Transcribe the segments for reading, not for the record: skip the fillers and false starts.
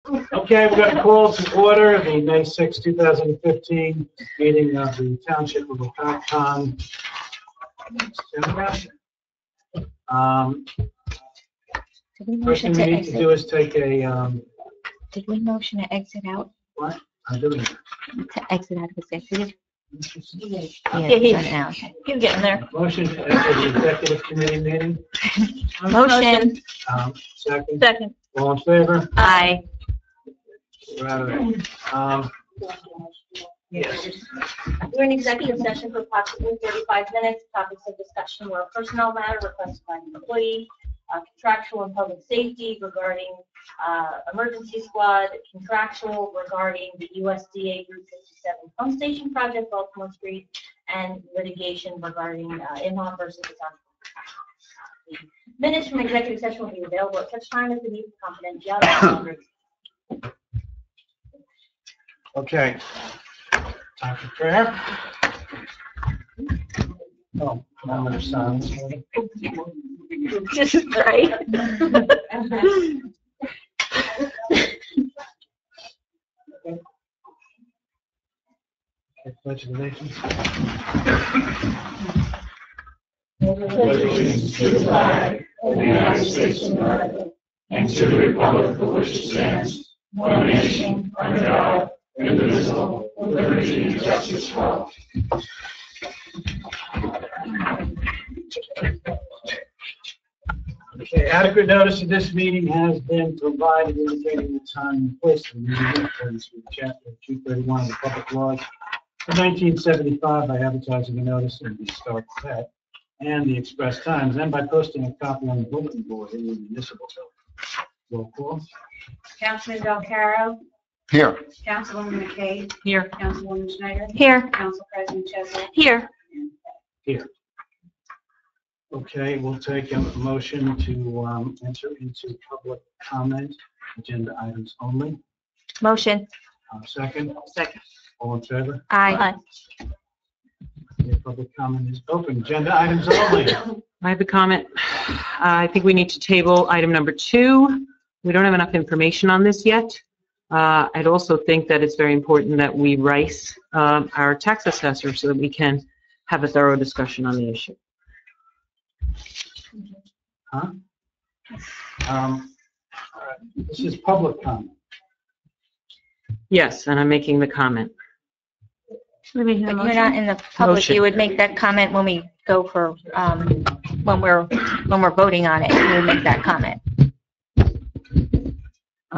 Okay, we're going to call to order the May 6, 2015 meeting of the Township of Lopatcong. First thing we need to do is take a... Did we motion to exit out? What? I'm doing it. To exit out of executive? Yeah, he's getting there. Motion to enter the executive committee meeting. Motion. Second. Second. All in favor? Aye. We're out of there. Yes. We're in executive session for approximately 35 minutes. Topics of discussion were personnel matter requested by an employee, contractual and public safety regarding emergency squad, contractual regarding the USDA Route 57 pump station project, Baltimore Street, and litigation regarding in-law versus the township. Minutes from executive session will be available at such time as the need for confidentiality. Okay. Time for prayer. Oh, moment of silence. Just right. Okay, pledge of allegiance. Allegiance to the flag of the United States of America and to the republic for which it stands, one nation, under God, indivisible, with liberty and justice for all. Okay, adequate notice of this meeting has been provided indicating the time and place of the meeting in accordance with Chapter 231 of the Public Laws of 1975 by advertising a notice in the Star Gazette and the express times, and by posting a copy on the bulletin board in the municipal building. Roll call. Councilman Belcaro. Here. Councilwoman McKay. Here. Councilwoman Schneider. Here. Council President Chesney. Here. Here. Okay, we'll take a motion to enter into public comment, agenda items only. Motion. Second. Second. All in favor? Aye. Okay, public comment is open. Agenda items only. I have a comment. I think we need to table item number 2. We don't have enough information on this yet. I'd also think that it's very important that we rice our tax assessor so that we can have a thorough discussion on the issue. Huh? This is public comment. Yes, and I'm making the comment. But you're not in the public. Motion. You would make that comment when we go for, when we're voting on it. You would make that comment.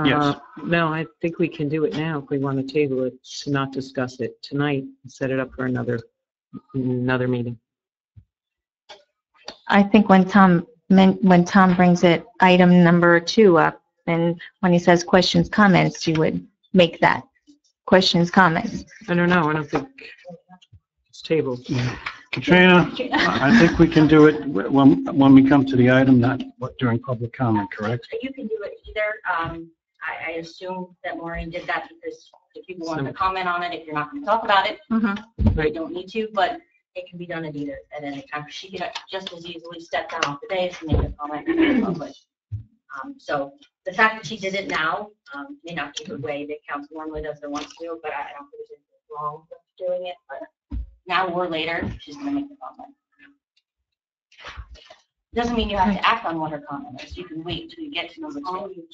Yes. No, I think we can do it now if we want to table it, to not discuss it tonight, and set it up for another meeting. I think when Tom brings it, item number 2 up, and when he says questions, comments, you would make that questions, comments. I don't know. I don't think it's tabled. Katrina, I think we can do it when we come to the item, not during public comment, correct? You can do it either. I assume that Maureen did that because if people want to comment on it, if you're not going to talk about it, you don't need to, but it can be done at either at any time. She can just as easily step down off the dais and make a comment in public. So the fact that she did it now may not take away that council normally does or wants to, but I don't think there's anything wrong with doing it. But now or later, she's going to make the comment. Doesn't mean you have to act on what her comment is. You can wait until you get to number 2.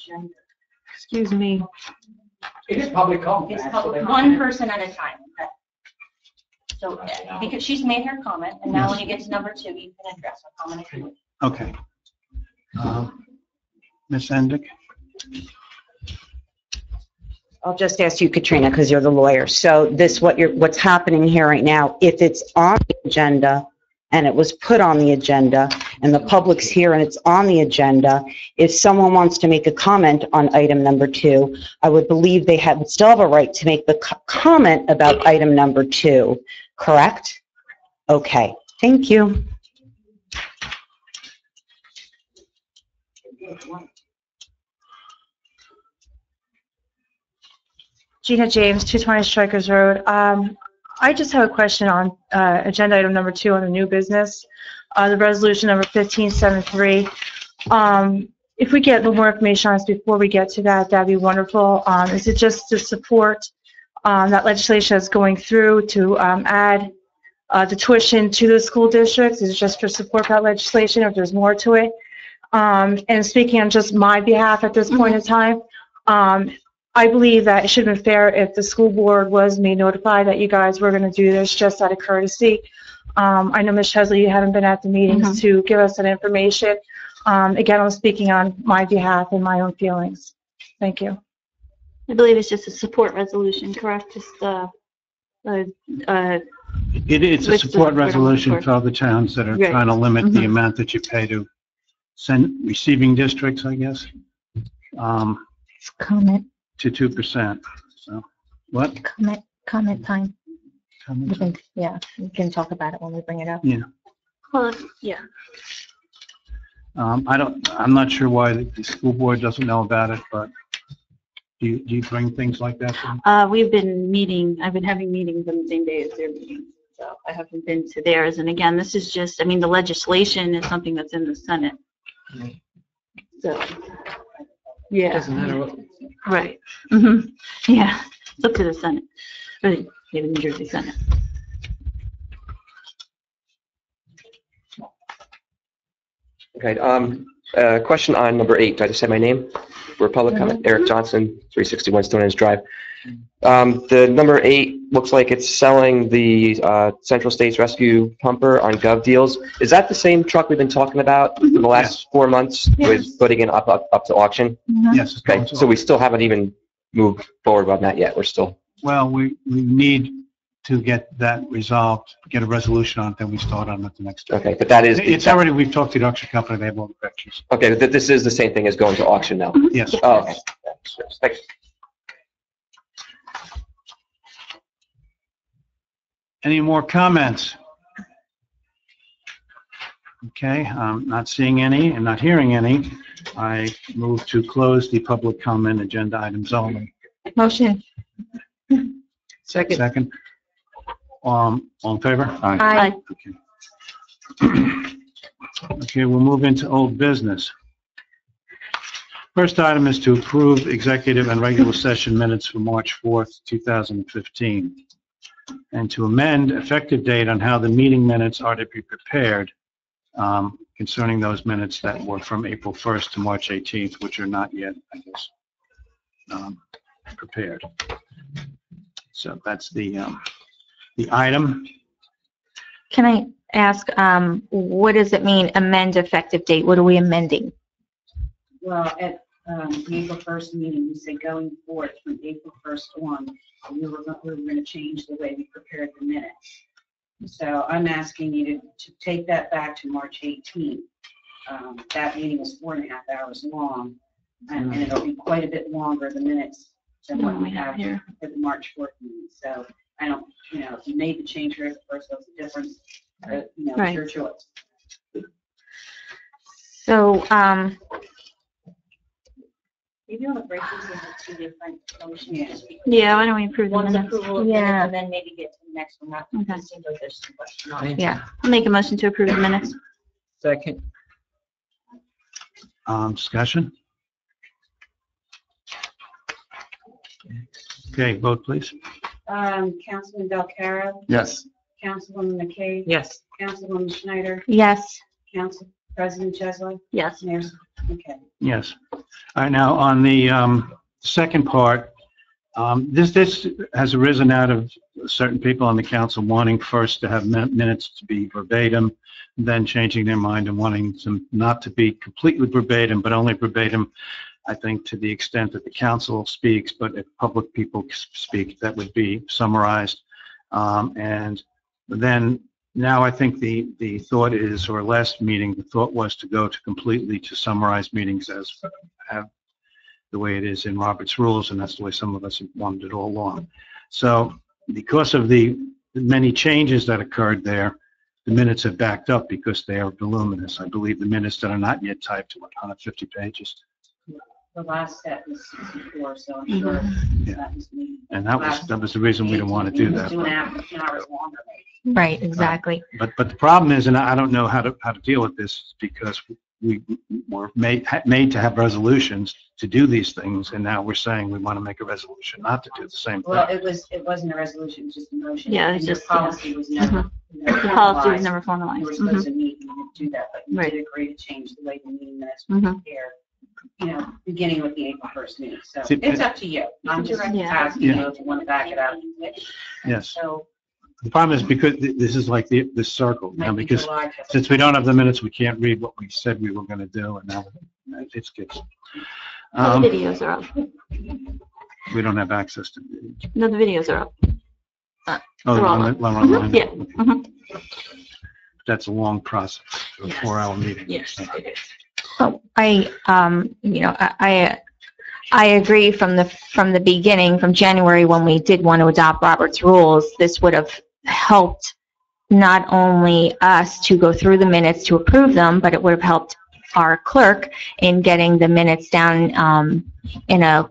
Excuse me. It is public comment. It's public, one person at a time. So because she's made her comment, and now when you get to number 2, you can address her comment if you wish. Okay. Ms. Endick? I'll just ask you, Katrina, because you're the lawyer. So what's happening here right now, if it's on the agenda and it was put on the agenda and the public's here and it's on the agenda, if someone wants to make a comment on item number 2, I would believe they still have a right to make the comment about item number 2, correct? Okay, thank you. Gina James, 220 Strikers Road. I just have a question on agenda item number 2 on the new business, the resolution number 1573. if we get a little more information on this before we get to that, that'd be wonderful. Is it just to support that legislation that's going through to add the tuition to the school districts? Is it just for support that legislation, or if there's more to it? And speaking on just my behalf at this point in time, I believe that it should have been fair if the school board was made notified that you guys were going to do this, just out of courtesy. I know, Ms. Chesley, you haven't been at the meetings to give us that information. Again, I'm speaking on my behalf and my own feelings. Thank you. I believe it's just a support resolution, correct? Just, It's a Which support the- resolution for other towns that are Right. trying to limit the amount that you pay to receiving districts, I guess, It's comment, to 2%. So, what? comment time. Comment? We can talk about it when we bring it up. Yeah. well, yeah. I'm not sure why the school board doesn't know about it, but do you bring things like that to them? I've been having meetings on the same day as their meetings, so I haven't been to theirs. And again, this is just, I mean, the legislation is something that's in the Senate. So, yeah. Doesn't matter what. Right. Yeah, it's up to the Senate, or the New Jersey Senate. Okay, question on number 8. Did I just say my name? For public comment, Eric Johnson, 361 Stonehenge Drive. The number 8 looks like it's selling the Central States Rescue Pumper on Gov Deals. Is that the same truck we've been talking about for the last 4 months with putting it up to auction? Yes. it's Okay, going to- so we still haven't even moved forward on that yet. We're still, Well, we need to get that resolved, get a resolution on it, then we start on it the next day. okay, but that is, It's already, we've talked to the auction company, they have all the pictures. okay, this is the same thing as going to auction now. Yes. Oh, okay. Thanks. Any more comments? Okay, not seeing any and not hearing any. I move to close the public comment agenda items only. Motion. Second. Second. All in favor? Aye. Okay. Okay, we'll move into old business. First item is to approve executive and regular session minutes for March 4th, 2015, and to amend effective date on how the meeting minutes are to be prepared concerning those minutes that were from April 1st to March 18th, which are not yet, I guess, prepared. So that's the item. Can I ask, what does it mean, amend effective date? What are we amending? Well, at the April 1st meeting, we said going forward from April 1st on, we were going to change the way we prepared the minutes. So I'm asking you to take that back to March 18th. That meeting was 4.5 hours long, and it'll be quite a bit longer, the minutes, than what we have here for the March 4th meeting. So I don't, if you made the change here at the first, that's a difference. It's your choice. So, Maybe on the break, these are two different motions. Yeah, why don't we approve the One's minutes? approval of Yeah. minutes, and then maybe get to the next one. Okay. It seems like there's some question on it. yeah. I'll make a motion to approve the minutes. Second. Discussion? Okay, vote please. Councilman Delcaro, Yes. Councilwoman McKay, Yes. Councilwoman Schneider, Yes. Council President Chesley, Yes. Mayor, okay. Yes. All right, now on the second part, this has arisen out of certain people on the council wanting first to have minutes to be verbatim, then changing their mind and wanting them not to be completely verbatim, but only verbatim, I think, to the extent that the council speaks, but if public people speak, that would be summarized. And then now I think the thought is, or last meeting, the thought was to go to completely to summarize meetings as have the way it is in Robert's rules, and that's the way some of us have wanted it all along. So because of the many changes that occurred there, the minutes have backed up because they are voluminous. I believe the minutes that are not yet typed to 150 pages. The last set was 64, so I'm sure that was me. And that was the reason we didn't want to do that. 2.5 hours longer. Right, exactly. But the problem is, and I don't know how to deal with this, because we were made to have resolutions to do these things, and now we're saying we want to make a resolution not to do the same thing. Well, it wasn't a resolution, it was just a motion. Yeah, it's and your just, policy was never. The policy was never You were formalized. supposed to meet, and you didn't do that, but you Right. did agree to change the way the meeting minutes were Mhm. prepared, beginning with the April 1st meeting. So See, it's up to you. I'm just Yeah. asking you if you want to back it up. Yes. So. The problem is because this is like this circle now, might be because July. since we don't have the minutes, we can't read what we said we were going to do, and now it gets, All the videos are up. we don't have access to it. No, the videos are up. Oh, They're all online. Yeah. Okay. Mhm. That's a long process, a Yes. 4-hour meeting. Yes, it is. Oh, I agree from the beginning, from January, when we did want to adopt Robert's rules, this would have helped not only us to go through the minutes to approve them, but it would have helped our clerk in getting the minutes down in a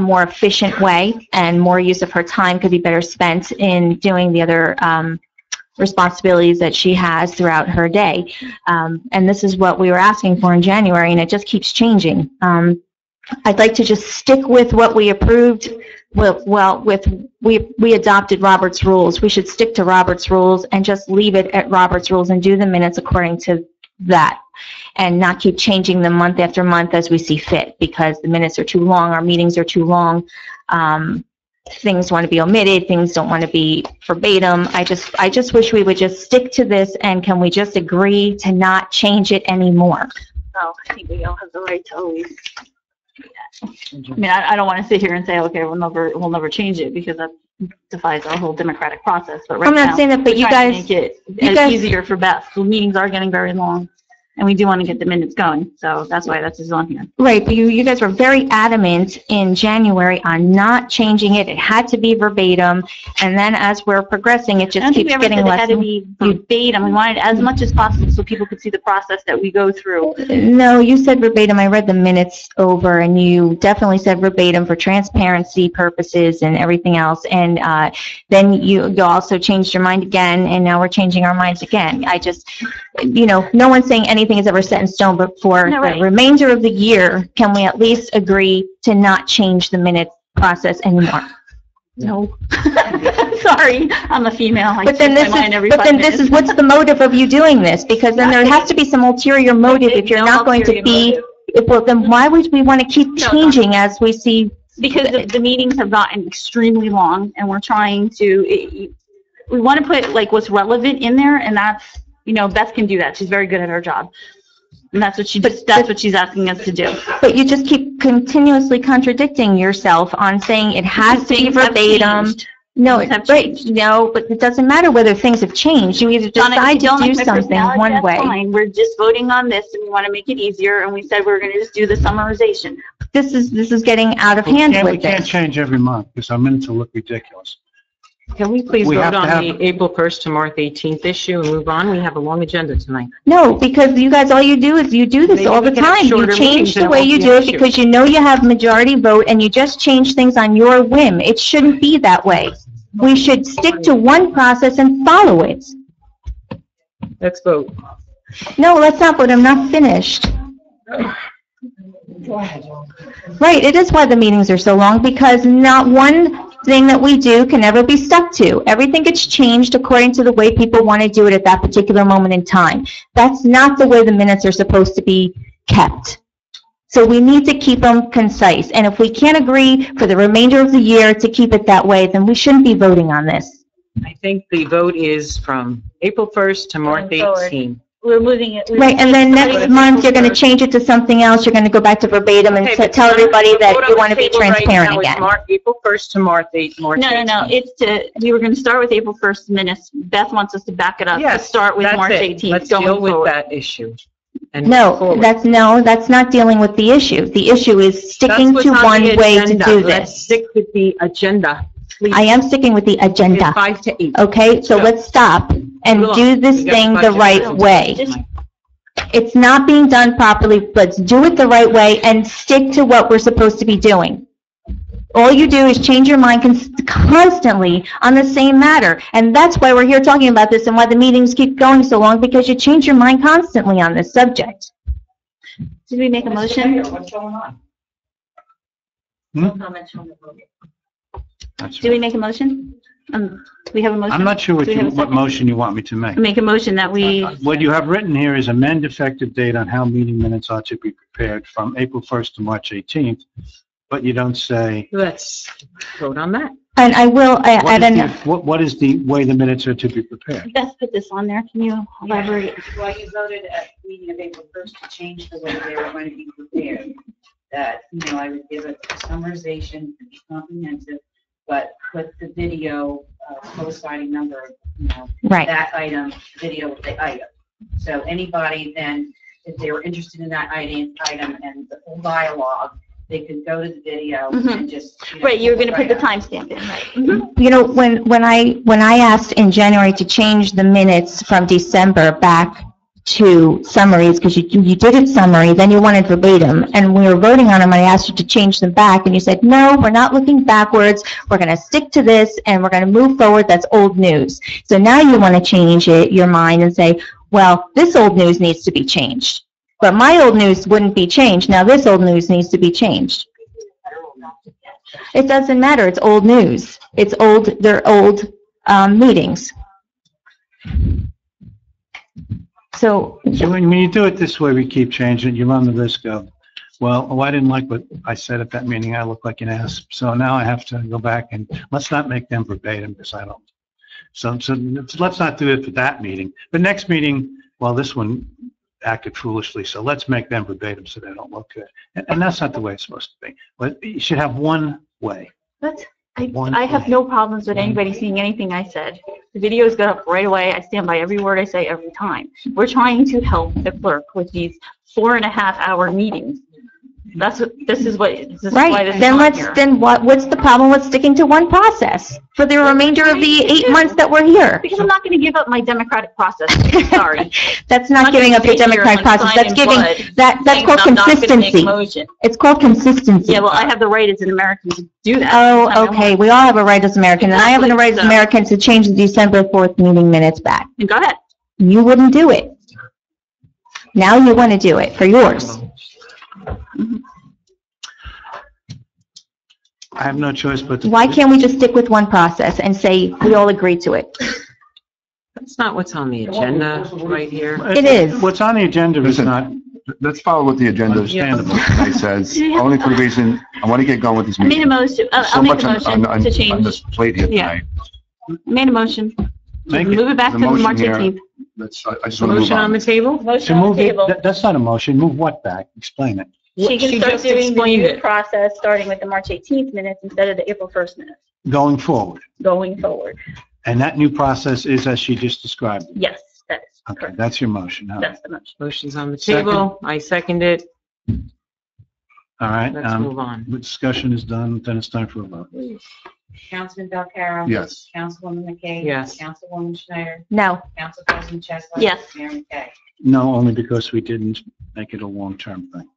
more efficient way, and more use of her time could be better spent in doing the other responsibilities that she has throughout her day. And this is what we were asking for in January, and it just keeps changing. I'd like to just stick with what we approved. We adopted Robert's rules. We should stick to Robert's rules and just leave it at Robert's rules and do the minutes according to that, and not keep changing them month after month as we see fit, because the minutes are too long, our meetings are too long. Things want to be omitted, things don't want to be verbatim. I just wish we would just stick to this, and can we just agree to not change it anymore? So I think we all have the right to always do that. I mean, I don't want to sit here and say, okay, we'll never change it, because that defies our whole democratic process. But right I'm not now, saying that, but we're you trying to guys, make it you as guys- easier for Beth. The meetings are getting very long, and we do want to get the minutes going. So that's why that's just on here. right, but you guys were very adamant in January on not changing it. It had to be verbatim, and then as we're progressing, it I just don't think we keeps ever getting said it less. had to be verbatim. We wanted as much as possible so people could see the process that we go through. No, you said verbatim. I read the minutes over, and you definitely said verbatim for transparency purposes and everything else. And then you also changed your mind again, and now we're changing our minds again. I just, no one's saying anything is ever set in stone, but for No, right. the remainder of the year, can we at least agree to not change the minute process anymore? No. Sorry, I'm a female. I But then change my mind every 5 minutes. what's the motive of you doing this? Because then there has to be some ulterior motive if you're No not going to ulterior be, motive. well, then why would we want to keep No, no. changing as we see? Because the meetings have gotten extremely long, and we're trying to, we want to put like what's relevant in there, and that's, Beth can do that. She's very good at her job. And that's what she's asking us to do. But you just keep continuously contradicting yourself on saying it has to be Things have verbatim. changed. No, Things have right, changed. no, but it doesn't matter whether things have changed. You either Donna, if decide you to don't do like my something personality, one that's way. fine. We're just voting on this, and we want to make it easier, and we said we're going to just do the summarization. This is getting out of We hand can't with this. change every month because our minutes will look ridiculous. Can we please We vote have to on have- the April 1st to March 18th issue and move on? We have a long agenda tonight. No, because you guys, all you do is you do this Maybe all we the can have time. You shorter change meetings and the it way won't you be do an it issue. because you know you have majority vote and you just change things on your whim. It shouldn't be that way. We should stick to one process and follow it. Let's vote. No, let's not, but I'm not finished. Right, it is why the meetings are so long, because not one thing that we do can ever be stuck to. Everything gets changed according to the way people want to do it at that particular moment in time. That's not the way the minutes are supposed to be kept. So we need to keep them concise. And if we can't agree for the remainder of the year to keep it that way, then we shouldn't be voting on this. I think the vote is from April 1st to March Going forward. 18th. We're moving it. Right, and then next month, you're going to change it to something else. You're going to go back to verbatim and Okay, but tell everybody that vote on you the want to be table right transparent now is again. April 1st to March 18th. No. We were going to start with April 1st minutes. Beth wants us to back it up. To Yes, start with that's March it. 18th. Let's going deal with forward. that issue. And move forward. That's not dealing with the issue. The issue is sticking That's to what's on one the way to agenda. do Let's this. stick with the agenda, please. I am sticking with the agenda, 5 to 8. okay? So Go. let's stop and Move do on. this We got thing the budget. right way. Just- It's not being done properly. Let's do it the right way and stick to what we're supposed to be doing. All you do is change your mind constantly on the same matter. And that's why we're here talking about this and why the meetings keep going so long, because you change your mind constantly on this subject. Did we make a motion? What's going on? Comments from the podium. Did we make a motion? Do we have a motion? I'm not sure Do we have a what second? motion you want me to make. Make a motion that we, What you have written here is amend effective date on how meeting minutes ought to be prepared from April 1st to March 18th, but you don't say, Let's vote on that. And I will what is the way the minutes are to be prepared? Beth put this on there. Can you elaborate? Well, you voted at the meeting of April 1st to change the way they were going to be prepared. That, I would give a summarization, be comprehensive, but put the video coinciding number, right. that item, video with the item. So anybody then, if they were interested in that item and the whole dialogue, they could go to the video and just. Right, you were going to put the right up. timestamp in, right? You know, when I asked in January to change the minutes from December back to summaries, because you did it summary, then you wanted verbatim, and we were voting on them, I asked you to change them back, and you said, no, we're not looking backwards, we're going to stick to this, and we're going to move forward, that's old news. So now you want to change your mind and say, well, this old news needs to be changed. But my old news wouldn't be changed, now this old news needs to be changed. It doesn't matter, it's old news. It's old, they're old meetings. So when you do it this way, we keep changing, you run the risk of, well, I didn't like what I said at that meeting, I look like an ass, so now I have to go back and, let's not make them verbatim, because I don't. So let's not do it for that meeting. The next meeting, well, this one acted foolishly, so let's make them verbatim so they don't look good. And that's not the way it's supposed to be. But you should have one way. I have no problems with anybody seeing anything I said. The videos go up right away. I stand by every word I say every time. We're trying to help the clerk with these 4.5-hour meetings. This is why this is right, on what's the problem with sticking to one process for the remainder of the 8 months that we're here? Because I'm not going to give up my democratic process. Sorry. That's not giving up your democratic process. That's giving, that's called consistency. It's called consistency. Yeah, well, I have the right as an American to do that. Oh, okay, we all have a right as Americans, and I have a right as Americans to change the December 4th meeting minutes back. Go ahead. You wouldn't do it. Now you want to do it for yours. I have no choice but to. Why can't we just stick with one process and say we all agree to it? That's not what's on the agenda right here. It is. What's on the agenda is not Let's follow what the agenda understandable. says. Only for the reason, I want to get going with these I made a meetings. motion. So I'll make much a motion on to this change. plate here Yeah. tonight. Made a motion. Make it. Move it back to The motion March here. 18th. I just want to move Motion on on. the table? To Motion on move the it, table. that's not a motion, move what back? Explain it. She can She start just doing the explained new it. process, starting with the March 18th minutes instead of the April 1st minutes, Going forward. going forward. And that new process is as she just described. it. Yes, that is Okay, correct. that's your motion. All right. That's the motion. Motion's on the Second. table. I second it. All right, Let's move on. the discussion is done, then it's time for a vote. Councilman Belcarro? Yes. Councilwoman McKay? Yes. Councilwoman Schneider? No. Council President Chesler? Yes. Mayor McKay? No, only because we didn't make it a long-term thing.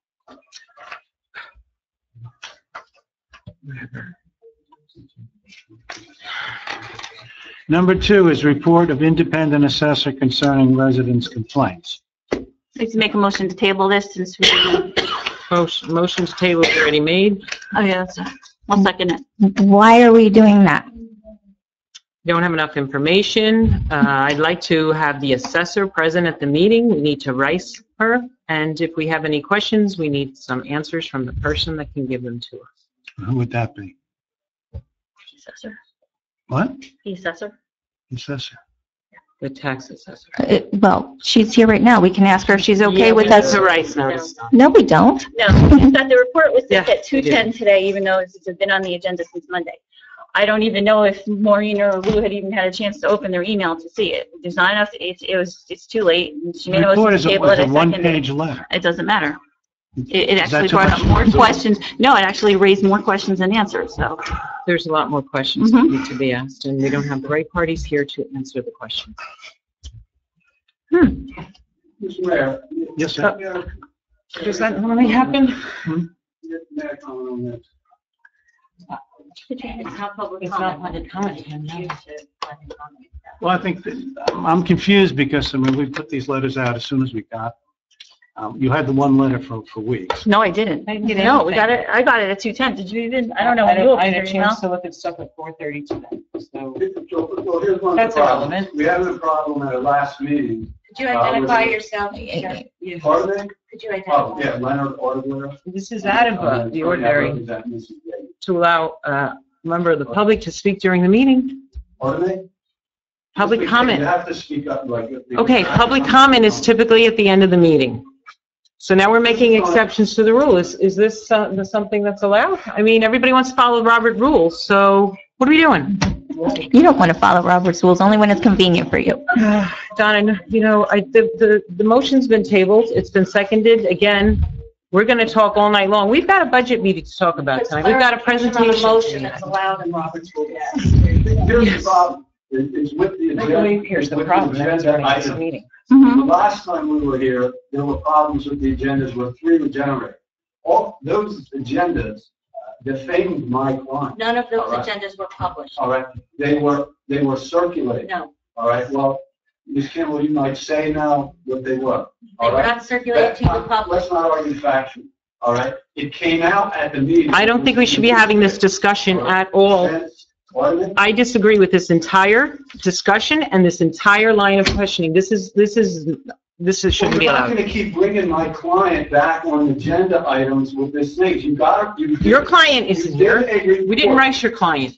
Number 2 is report of independent assessor concerning residents' complaints. I'd like to make a motion to table this since we, Motion's table is already made. oh yeah, I'll second it. Why are we doing that? Don't have enough information. I'd like to have the assessor present at the meeting. We need to rice her. And if we have any questions, we need some answers from the person that can give them to us. Who would that be? Assessor. What? The assessor. Assessor. The tax assessor. Well, she's here right now. We can ask her if she's okay Yeah, with we need us. to rice notice. No, we don't. No, in fact, the report was sent Yeah, at 2:10 today, even though it's been on the agenda since Monday. I don't even know if Maureen or Lou had even had a chance to open their email to see it. There's not enough, it's too late. And she The made a report motion is to a table it. I seconded one-page it. letter. It doesn't matter. It Is that actually too brought up much? more questions. No, it actually raised more questions than answers, so. There's a lot more questions that need to be asked, and we don't have the right parties here to answer the questions. Yes, sir. Does that normally happen? It's not public It's not comment. public comment, no. Well, I think that, I'm confused because, I mean, we put these letters out as soon as we got. You had the one letter for weeks. No, I didn't. I didn't No, think. I got it at 2:10. Did you even, I don't know I when you I opened had your a email. chance to look at stuff at 4:30 today, so. So here's one of That's the problems. irrelevant. We had a problem at our last meeting. Could you identify with- yourself? Sure. Pardon me? Could you Oh, identify? yeah, Leonard Ordware. This is out of the ordinary to allow a member of the public to speak during the meeting. Pardon me? Public You comment. have to speak up like. Okay, public comment is typically at the end of the meeting. So now we're making exceptions to the rule. Is this something that's allowed? I mean, everybody wants to follow Robert rules, so what are we doing? You don't want to follow Robert's rules, only when it's convenient for you. Donna, you know, the motion's been tabled, it's been seconded. Again, we're going to talk all night long. We've got a budget meeting to talk about tonight. We've got a presentation. Motion that's allowed in Robert's rules. Here's the problem. It's with the agenda. Here's the with problem. agenda item. Meeting. The Mhm. last time we were here, there were problems with the agendas where 3 were generated. All those agendas defamed my client. None of those All right. agendas were published. All right, they were circulated. No, All right, well, Ms. Kimball, you might say now what they were. they All were right, not circulated to the public. let's not argue faction. All right, it came out at the meeting. I don't think we should be having this discussion at all. Pardon me? I disagree with this entire discussion and this entire line of questioning. This shouldn't be You're not allowed. going to keep bringing my client back on agenda items with this thing. You got to. Your client isn't here. We didn't write your client.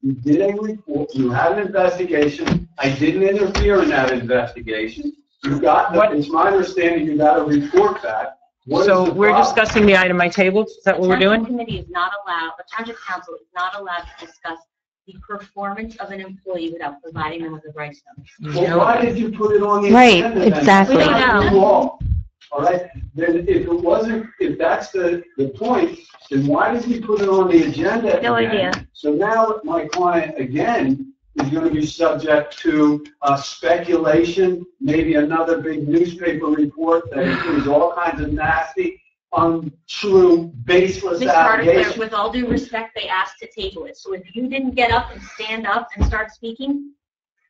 You did a report, you had an investigation, I didn't interfere in that investigation. You got, it's my understanding you got a report back. What is So the we're problem? discussing the item I tabled? Is that what we're The Township doing? Committee is not allowed, the Township Council is not allowed to discuss the performance of an employee without providing them with a rights notice. Well, why did you put it on the Right, agenda then? exactly. We don't know. All right, then if it wasn't, if that's the point, then why did you put it on the agenda? No again? idea. So now my client, again, is going to be subject to speculation, maybe another big newspaper report that includes all kinds of nasty, untrue, baseless Ms. Carter, allegations. with all due respect, they asked to table it. So if you didn't get up and stand up and start speaking,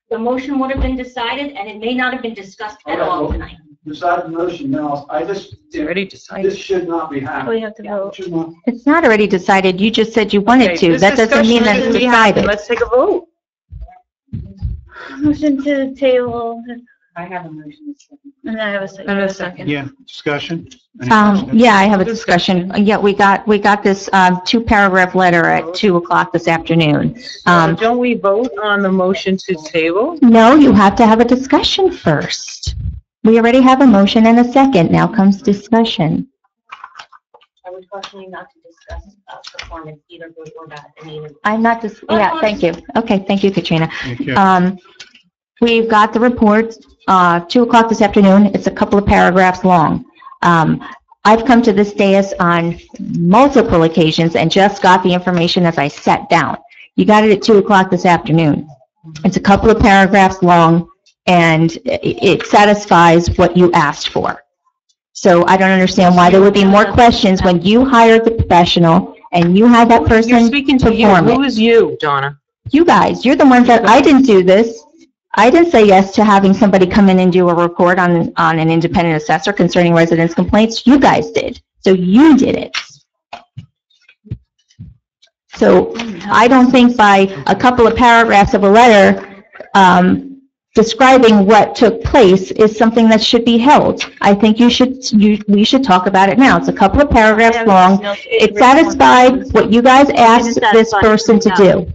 the motion would have been decided and it may not have been discussed at All right, all well, tonight. Besides the motion now, It's already this decided. should not be happening. We have to vote. It should not- It's not already decided, you just said you wanted Okay, to. this That doesn't mean discussion that's shouldn't be happening. decided. Let's take a vote. Motion to table, I have a motion. and I have a second. Yeah, discussion? Any discussion? Yeah, I have a discussion. Yeah, we got this 2-paragraph letter at 2:00 this afternoon. Don't we vote on the motion to table? No, you have to have a discussion first. We already have a motion and a second. Now comes discussion. I would caution you not to discuss performance, either good or bad, in either. I'm not yeah, thank you. Okay, thank you, Katrina. Thank you. We've got the report, 2:00 this afternoon. It's a couple of paragraphs long. I've come to this dais on multiple occasions and just got the information as I sat down. You got it at 2:00 this afternoon. It's a couple of paragraphs long, and it satisfies what you asked for. So I don't understand why there would be more questions when you hired the professional and you had that You're person speaking to you. perform it. Who is you, Donna? You guys, you're the ones that, I didn't do this. I didn't say yes to having somebody come in and do a report on an independent assessor concerning residents' complaints. You guys did. So you did it. So I don't think by a couple of paragraphs of a letter describing what took place is something that should be held. I think we should talk about it now. It's a couple of paragraphs long. It satisfied what you guys asked this person to do.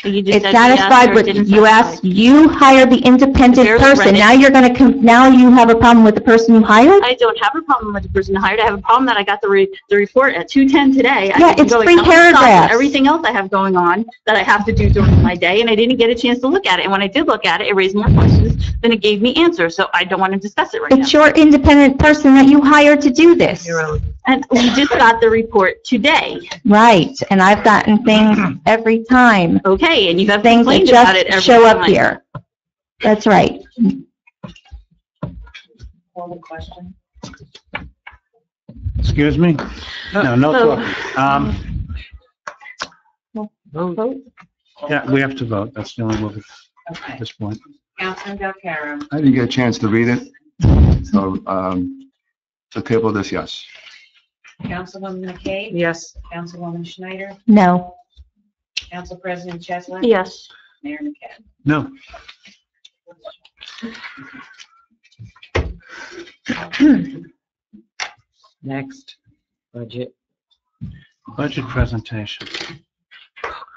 You just It said yes satisfied or what didn't you satisfy. asked, you hired the independent Barely person, read it. now you're gonna now you have a problem with the person you hired? I don't have a problem with the person hired. I have a problem that I got the report at 2:10 today. Yeah, I've been it's going 3 nonstop with paragraphs. Everything else I have going on that I have to do during my day, and I didn't get a chance to look at it. And when I did look at it, it raised more questions than it gave me answers. So I don't want to discuss it right now. It's your independent person that you hired to do this. And we just got the report today. Right, and I've gotten things every time, Okay, and you have things that complained about it every just show up time. here. That's right. Call the question. Excuse me? No So- talking. Vote. Yeah, we have to vote. That's the only way at Okay. this point. Councilman Del Carro. I didn't get a chance to read it, so So table this, yes. Councilwoman McCabe? Yes. Councilwoman Schneider? No. Council President Cheslin? Yes. Mayor McCann? No. Next, budget. Budget presentation.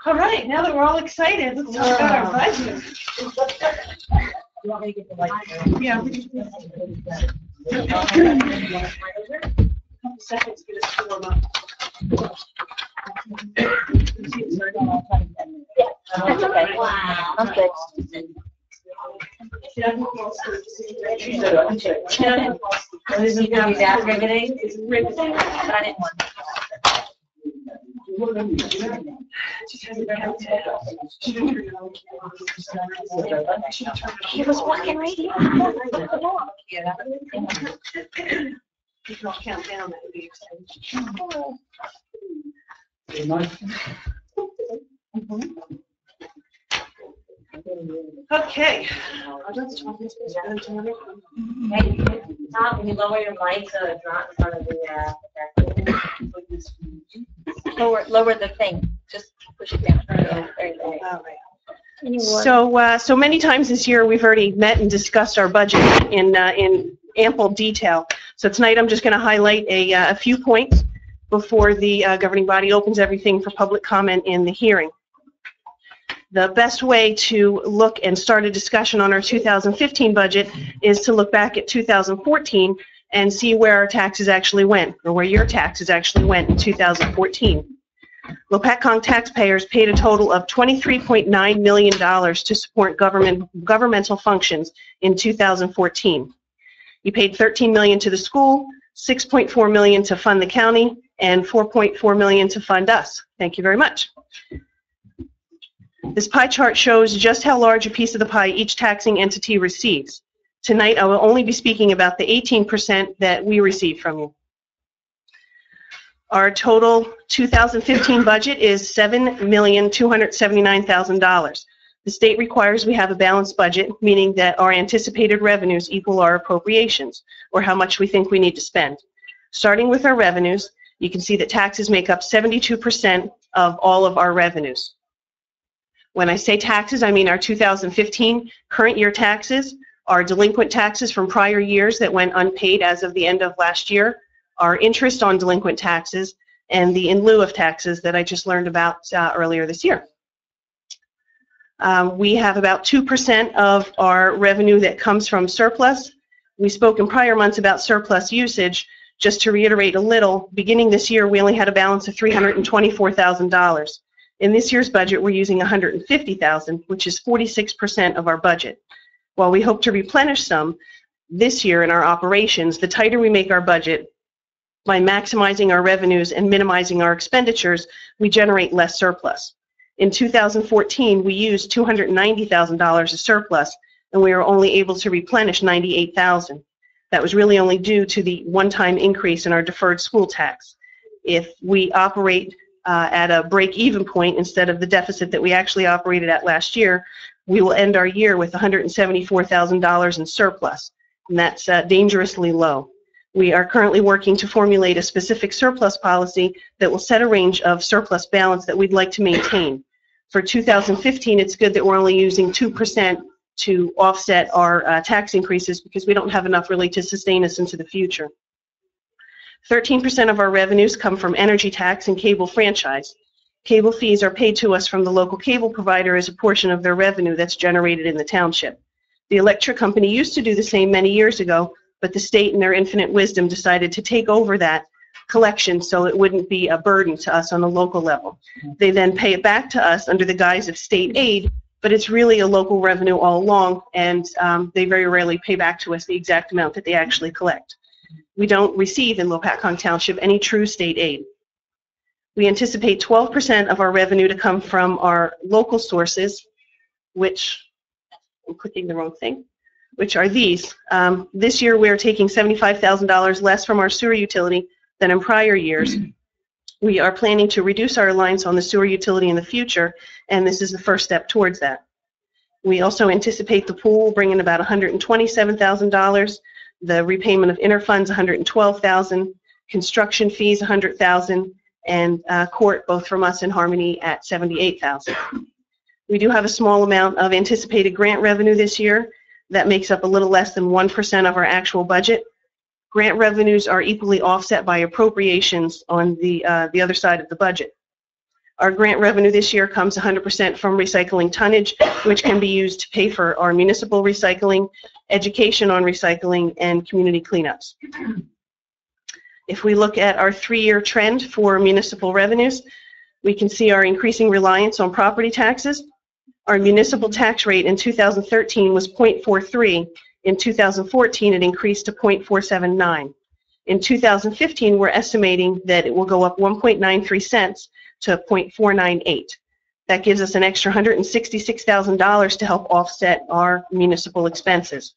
All right, now that we're all excited, let's talk about our budget. You want me to get the light? Yeah. Couple seconds, get us warm up. That's okay. Wow. I'm fixed. Is he gonna be that riveting? Riveting. I didn't want He was walking right here. You can all count down, that would be exciting. Okay. Hey, Tom, can you lower your mic so it's not in front of the, lower the thing, just push it down. There you go. So many times this year, we've already met and discussed our budget in ample detail. So tonight, I'm just going to highlight a few points before the governing body opens everything for public comment in the hearing. The best way to look and start a discussion on our 2015 budget is to look back at 2014 and see where our taxes actually went, or where your taxes actually went in 2014. Lopatcong taxpayers paid a total of $23.9 million to support governmental functions in 2014. You paid $13 million to the school, $6.4 million to fund the county, and $4.4 million to fund us. Thank you very much. This pie chart shows just how large a piece of the pie each taxing entity receives. Tonight, I will only be speaking about the 18% that we receive from you. Our total 2015 budget is $7,279,000. The state requires we have a balanced budget, meaning that our anticipated revenues equal our appropriations, or how much we think we need to spend. Starting with our revenues, you can see that taxes make up 72% of all of our revenues. When I say taxes, I mean our 2015 current year taxes, our delinquent taxes from prior years that went unpaid as of the end of last year, our interest on delinquent taxes, and the in lieu of taxes that I just learned about earlier this year. We have about 2% of our revenue that comes from surplus. We spoke in prior months about surplus usage. Just to reiterate a little, beginning this year, we only had a balance of $324,000. In this year's budget, we're using $150,000, which is 46% of our budget. While we hope to replenish some this year in our operations, the tighter we make our budget, by maximizing our revenues and minimizing our expenditures, we generate less surplus. In 2014, we used $290,000 of surplus, and we were only able to replenish $98,000. That was really only due to the one-time increase in our deferred school tax. If we operate at a break-even point instead of the deficit that we actually operated at last year, we will end our year with $174,000 in surplus, and that's dangerously low. We are currently working to formulate a specific surplus policy that will set a range of surplus balance that we'd like to maintain. For 2015, it's good that we're only using 2% to offset our tax increases because we don't have enough really to sustain us into the future. 13% of our revenues come from energy tax and cable franchise. Cable fees are paid to us from the local cable provider as a portion of their revenue that's generated in the township. The electric company used to do the same many years ago, but the state in their infinite wisdom decided to take over that collection so it wouldn't be a burden to us on a local level. They then pay it back to us under the guise of state aid, but it's really a local revenue all along, and they very rarely pay back to us the exact amount that they actually collect. We don't receive in Lopatcong Township any true state aid. We anticipate 12% of our revenue to come from our local sources, which, I'm clicking the wrong thing, which are these. This year we're taking $75,000 less from our sewer utility than in prior years. We are planning to reduce our reliance on the sewer utility in the future, and this is the first step towards that. We also anticipate the pool will bring in about $127,000. The repayment of interfunds, $112,000, construction fees, $100,000, and court, both from us and Harmony, at $78,000. We do have a small amount of anticipated grant revenue this year. That makes up a little less than 1% of our actual budget. Grant revenues are equally offset by appropriations on the other side of the budget. Our grant revenue this year comes 100% from recycling tonnage, which can be used to pay for our municipal recycling, education on recycling, and community cleanups. If we look at our 3-year trend for municipal revenues, we can see our increasing reliance on property taxes. Our municipal tax rate in 2013 was 0.43. In 2014, it increased to 0.479. In 2015, we're estimating that it will go up 1.93 cents to 0.498. That gives us an extra $166,000 to help offset our municipal expenses.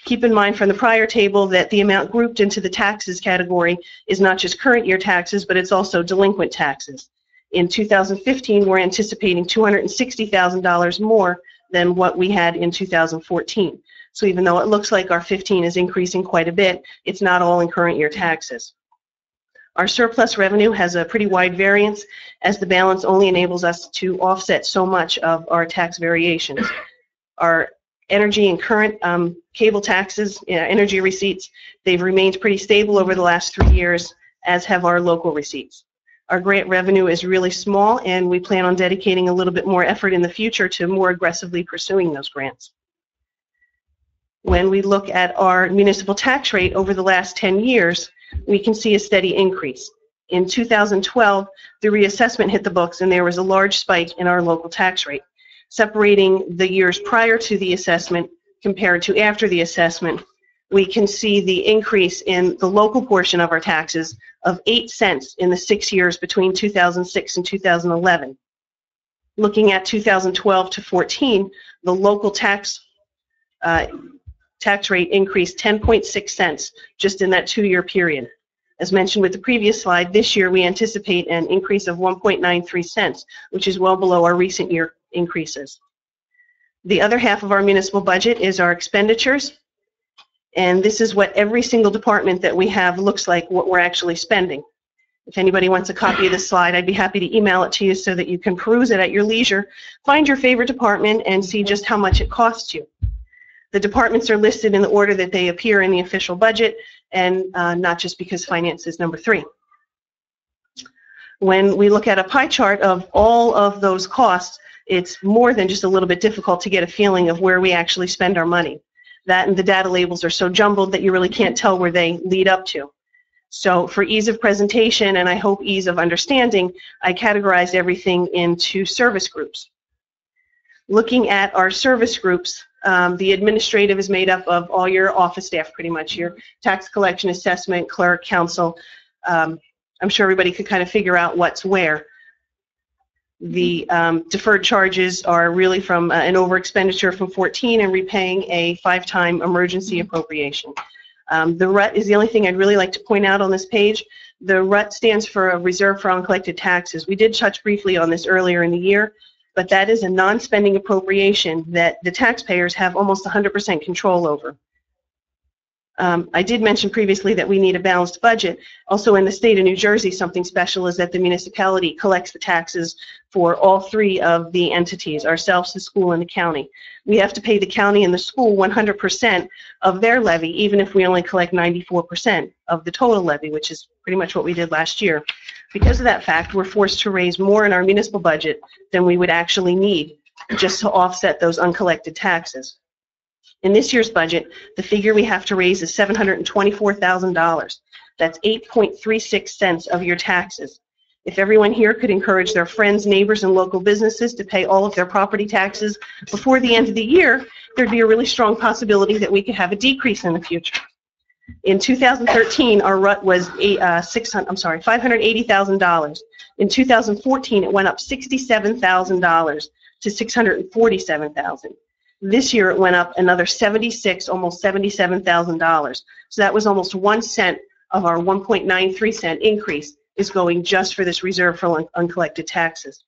Keep in mind from the prior table that the amount grouped into the taxes category is not just current year taxes, but it's also delinquent taxes. In 2015, we're anticipating $260,000 more than what we had in 2014. So even though it looks like our 15 is increasing quite a bit, it's not all in current year taxes. Our surplus revenue has a pretty wide variance, as the balance only enables us to offset so much of our tax variations. Our energy and current cable taxes, energy receipts, they've remained pretty stable over the last 3 years, as have our local receipts. Our grant revenue is really small, and we plan on dedicating a little bit more effort in the future to more aggressively pursuing those grants. When we look at our municipal tax rate over the last 10 years, we can see a steady increase. In 2012, the reassessment hit the books, and there was a large spike in our local tax rate. Separating the years prior to the assessment compared to after the assessment, we can see the increase in the local portion of our taxes of 8 cents in the 6 years between 2006 and 2011. Looking at 2012 to 14, the local tax rate increased 10.6 cents just in that 2-year period. As mentioned with the previous slide, this year we anticipate an increase of 1.93 cents, which is well below our recent year increases. The other half of our municipal budget is our expenditures, and this is what every single department that we have looks like, what we're actually spending. If anybody wants a copy of this slide, I'd be happy to email it to you so that you can peruse it at your leisure, find your favorite department, and see just how much it costs you. The departments are listed in the order that they appear in the official budget, and not just because finance is number 3. When we look at a pie chart of all of those costs, it's more than just a little bit difficult to get a feeling of where we actually spend our money. That and the data labels are so jumbled that you really can't tell where they lead up to. So for ease of presentation, and I hope ease of understanding, I categorized everything into service groups. Looking at our service groups, the administrative is made up of all your office staff, pretty much, your tax collection, assessment, clerk, counsel. I'm sure everybody could kind of figure out what's where. The deferred charges are really from an over expenditure from 14 and repaying a 5-time emergency appropriation. The RUT is the only thing I'd really like to point out on this page. The RUT stands for a Reserve for Uncollected Taxes. We did touch briefly on this earlier in the year, but that is a non-spending appropriation that the taxpayers have almost 100% control over. I did mention previously that we need a balanced budget. Also in the state of New Jersey, something special is that the municipality collects the taxes for all 3 of the entities, ourselves, the school, and the county. We have to pay the county and the school 100% of their levy, even if we only collect 94% of the total levy, which is pretty much what we did last year. Because of that fact, we're forced to raise more in our municipal budget than we would actually need just to offset those uncollected taxes. In this year's budget, the figure we have to raise is $724,000. That's 8.36 cents of your taxes. If everyone here could encourage their friends, neighbors, and local businesses to pay all of their property taxes before the end of the year, there'd be a really strong possibility that we could have a decrease in the future. In 2013, our RUT was $580,000. In 2014, it went up $67,000 to $647,000. This year, it went up another almost $77,000. So that was almost 1 cent of our 1.93 cent increase is going just for this reserve for uncollected taxes.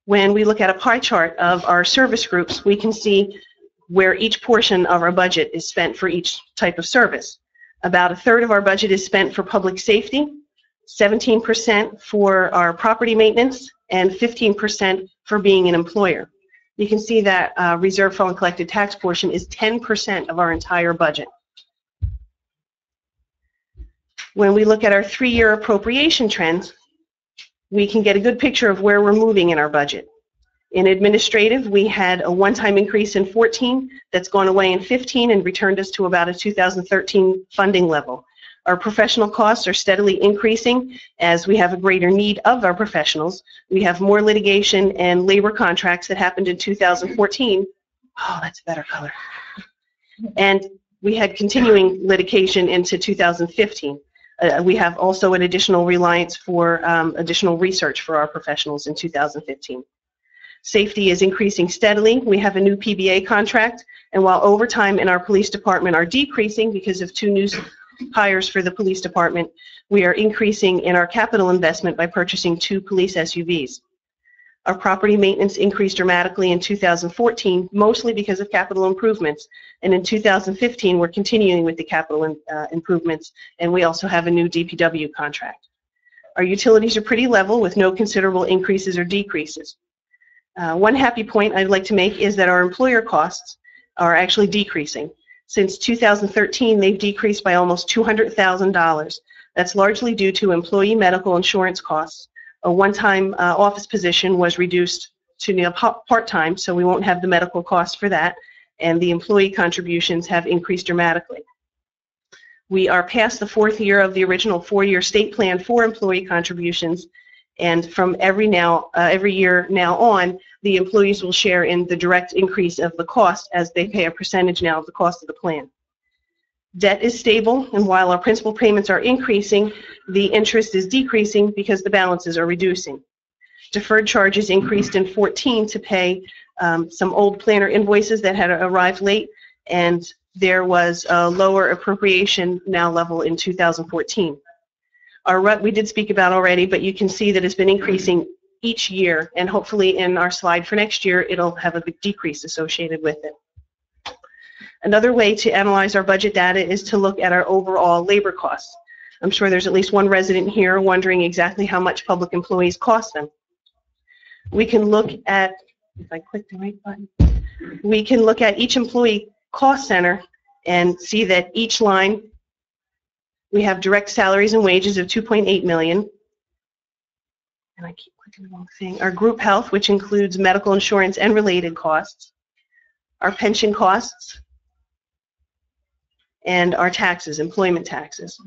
When we look at a pie chart of our service groups, we can see where each portion of our budget is spent for each type of service. About a third of our budget is spent for public safety, 17% for our property maintenance, and 15% for being an employer. You can see that reserve fund collected tax portion is 10% of our entire budget. When we look at our 3-year appropriation trends, we can get a good picture of where we're moving in our budget. In administrative, we had a one-time increase in 14 that's gone away in 15 and returned us to about a 2013 funding level. Our professional costs are steadily increasing as we have a greater need of our professionals. We have more litigation and labor contracts that happened in 2014. Oh, that's a better color. And we had continuing litigation into 2015. We have also an additional reliance for additional research for our professionals in 2015. Safety is increasing steadily. We have a new PBA contract, and while overtime in our police department are decreasing because of 2 new hires for the police department, we are increasing in our capital investment by purchasing 2 police SUVs. Our property maintenance increased dramatically in 2014, mostly because of capital improvements. And in 2015, we're continuing with the capital improvements, and we also have a new DPW contract. Our utilities are pretty level with no considerable increases or decreases. One happy point I'd like to make is that our employer costs are actually decreasing. Since 2013, they've decreased by almost $200,000. That's largely due to employee medical insurance costs. A one-time office position was reduced to part-time, so we won't have the medical costs for that, and the employee contributions have increased dramatically. We are past the 4th year of the original 4-year state plan for employee contributions, and from every year now on, the employees will share in the direct increase of the cost as they pay a percentage now of the cost of the plan. Debt is stable, and while our principal payments are increasing, the interest is decreasing because the balances are reducing. Deferred charges increased in 14 to pay some old planner invoices that had arrived late, and there was a lower appropriation now level in 2014. Our RUT we did speak about already, but you can see that it's been increasing each year, and hopefully in our slide for next year, it'll have a big decrease associated with it. Another way to analyze our budget data is to look at our overall labor costs. I'm sure there's at least one resident here wondering exactly how much public employees cost them. We can look at, if I click the right button, we can look at each employee cost center and see that each line, we have direct salaries and wages of $2.8 million. And I keep clicking the wrong thing. Our group health, which includes medical insurance and related costs, our pension costs, and our taxes, employment taxes.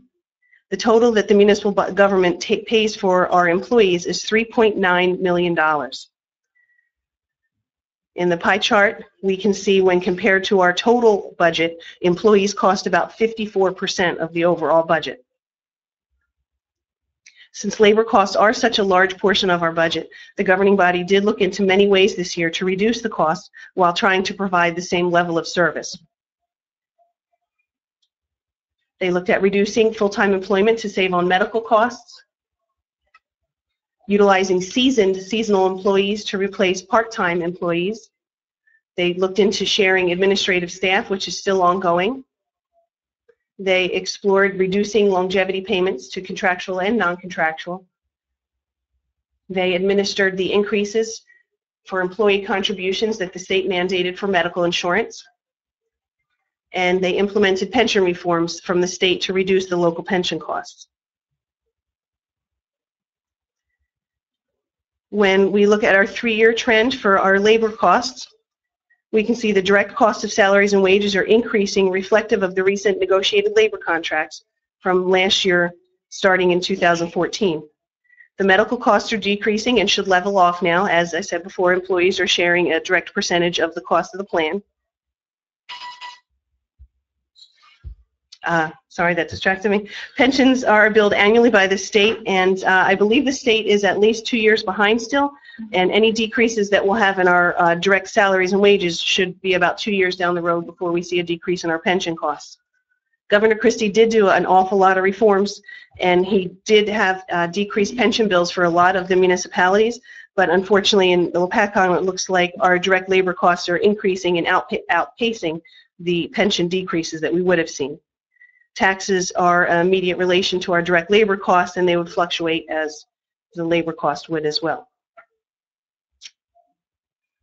The total that the municipal government pays for our employees is $3.9 million. In the pie chart, we can see when compared to our total budget, employees cost about 54% of the overall budget. Since labor costs are such a large portion of our budget, the governing body did look into many ways this year to reduce the cost while trying to provide the same level of service. They looked at reducing full-time employment to save on medical costs, utilizing seasonal employees to replace part-time employees. They looked into sharing administrative staff, which is still ongoing. They explored reducing longevity payments to contractual and non-contractual. They administered the increases for employee contributions that the state mandated for medical insurance. And they implemented pension reforms from the state to reduce the local pension costs. When we look at our 3-year trend for our labor costs, we can see the direct cost of salaries and wages are increasing, reflective of the recent negotiated labor contracts from last year, starting in 2014. The medical costs are decreasing and should level off now. As I said before, employees are sharing a direct percentage of the cost of the plan. Sorry, that distracted me. Pensions are billed annually by the state, and I believe the state is at least 2 years behind still, and any decreases that we'll have in our direct salaries and wages should be about 2 years down the road before we see a decrease in our pension costs. Governor Christie did do an awful lot of reforms, and he did have decreased pension bills for a lot of the municipalities, But unfortunately, in the Lopatcong, it looks like our direct labor costs are increasing and outpacing the pension decreases that we would have seen. Taxes are an immediate relation to our direct labor costs, and they would fluctuate as the labor cost would as well.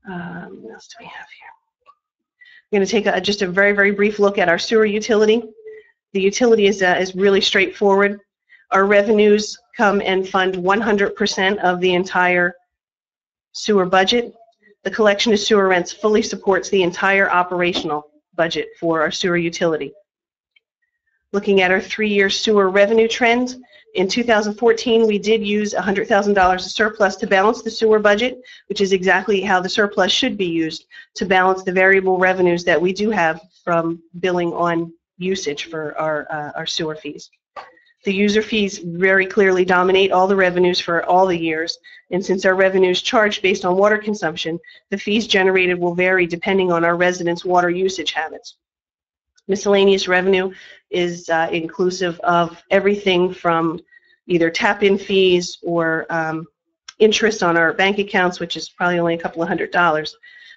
What else do we have here? I'm going to take just a very, very brief look at our sewer utility. The utility is really straightforward. Our revenues come and fund 100% of the entire sewer budget. The collection of sewer rents fully supports the entire operational budget for our sewer utility. Looking at our 3-year sewer revenue trend, in 2014 we did use $100,000 of surplus to balance the sewer budget, which is exactly how the surplus should be used to balance the variable revenues that we do have from billing on usage for our sewer fees. The user fees very clearly dominate all the revenues for all the years, and since our revenues charged based on water consumption, the fees generated will vary depending on our residents' water usage habits. Miscellaneous revenue is inclusive of everything from either tap-in fees or interest on our bank accounts, which is probably only a couple of $100.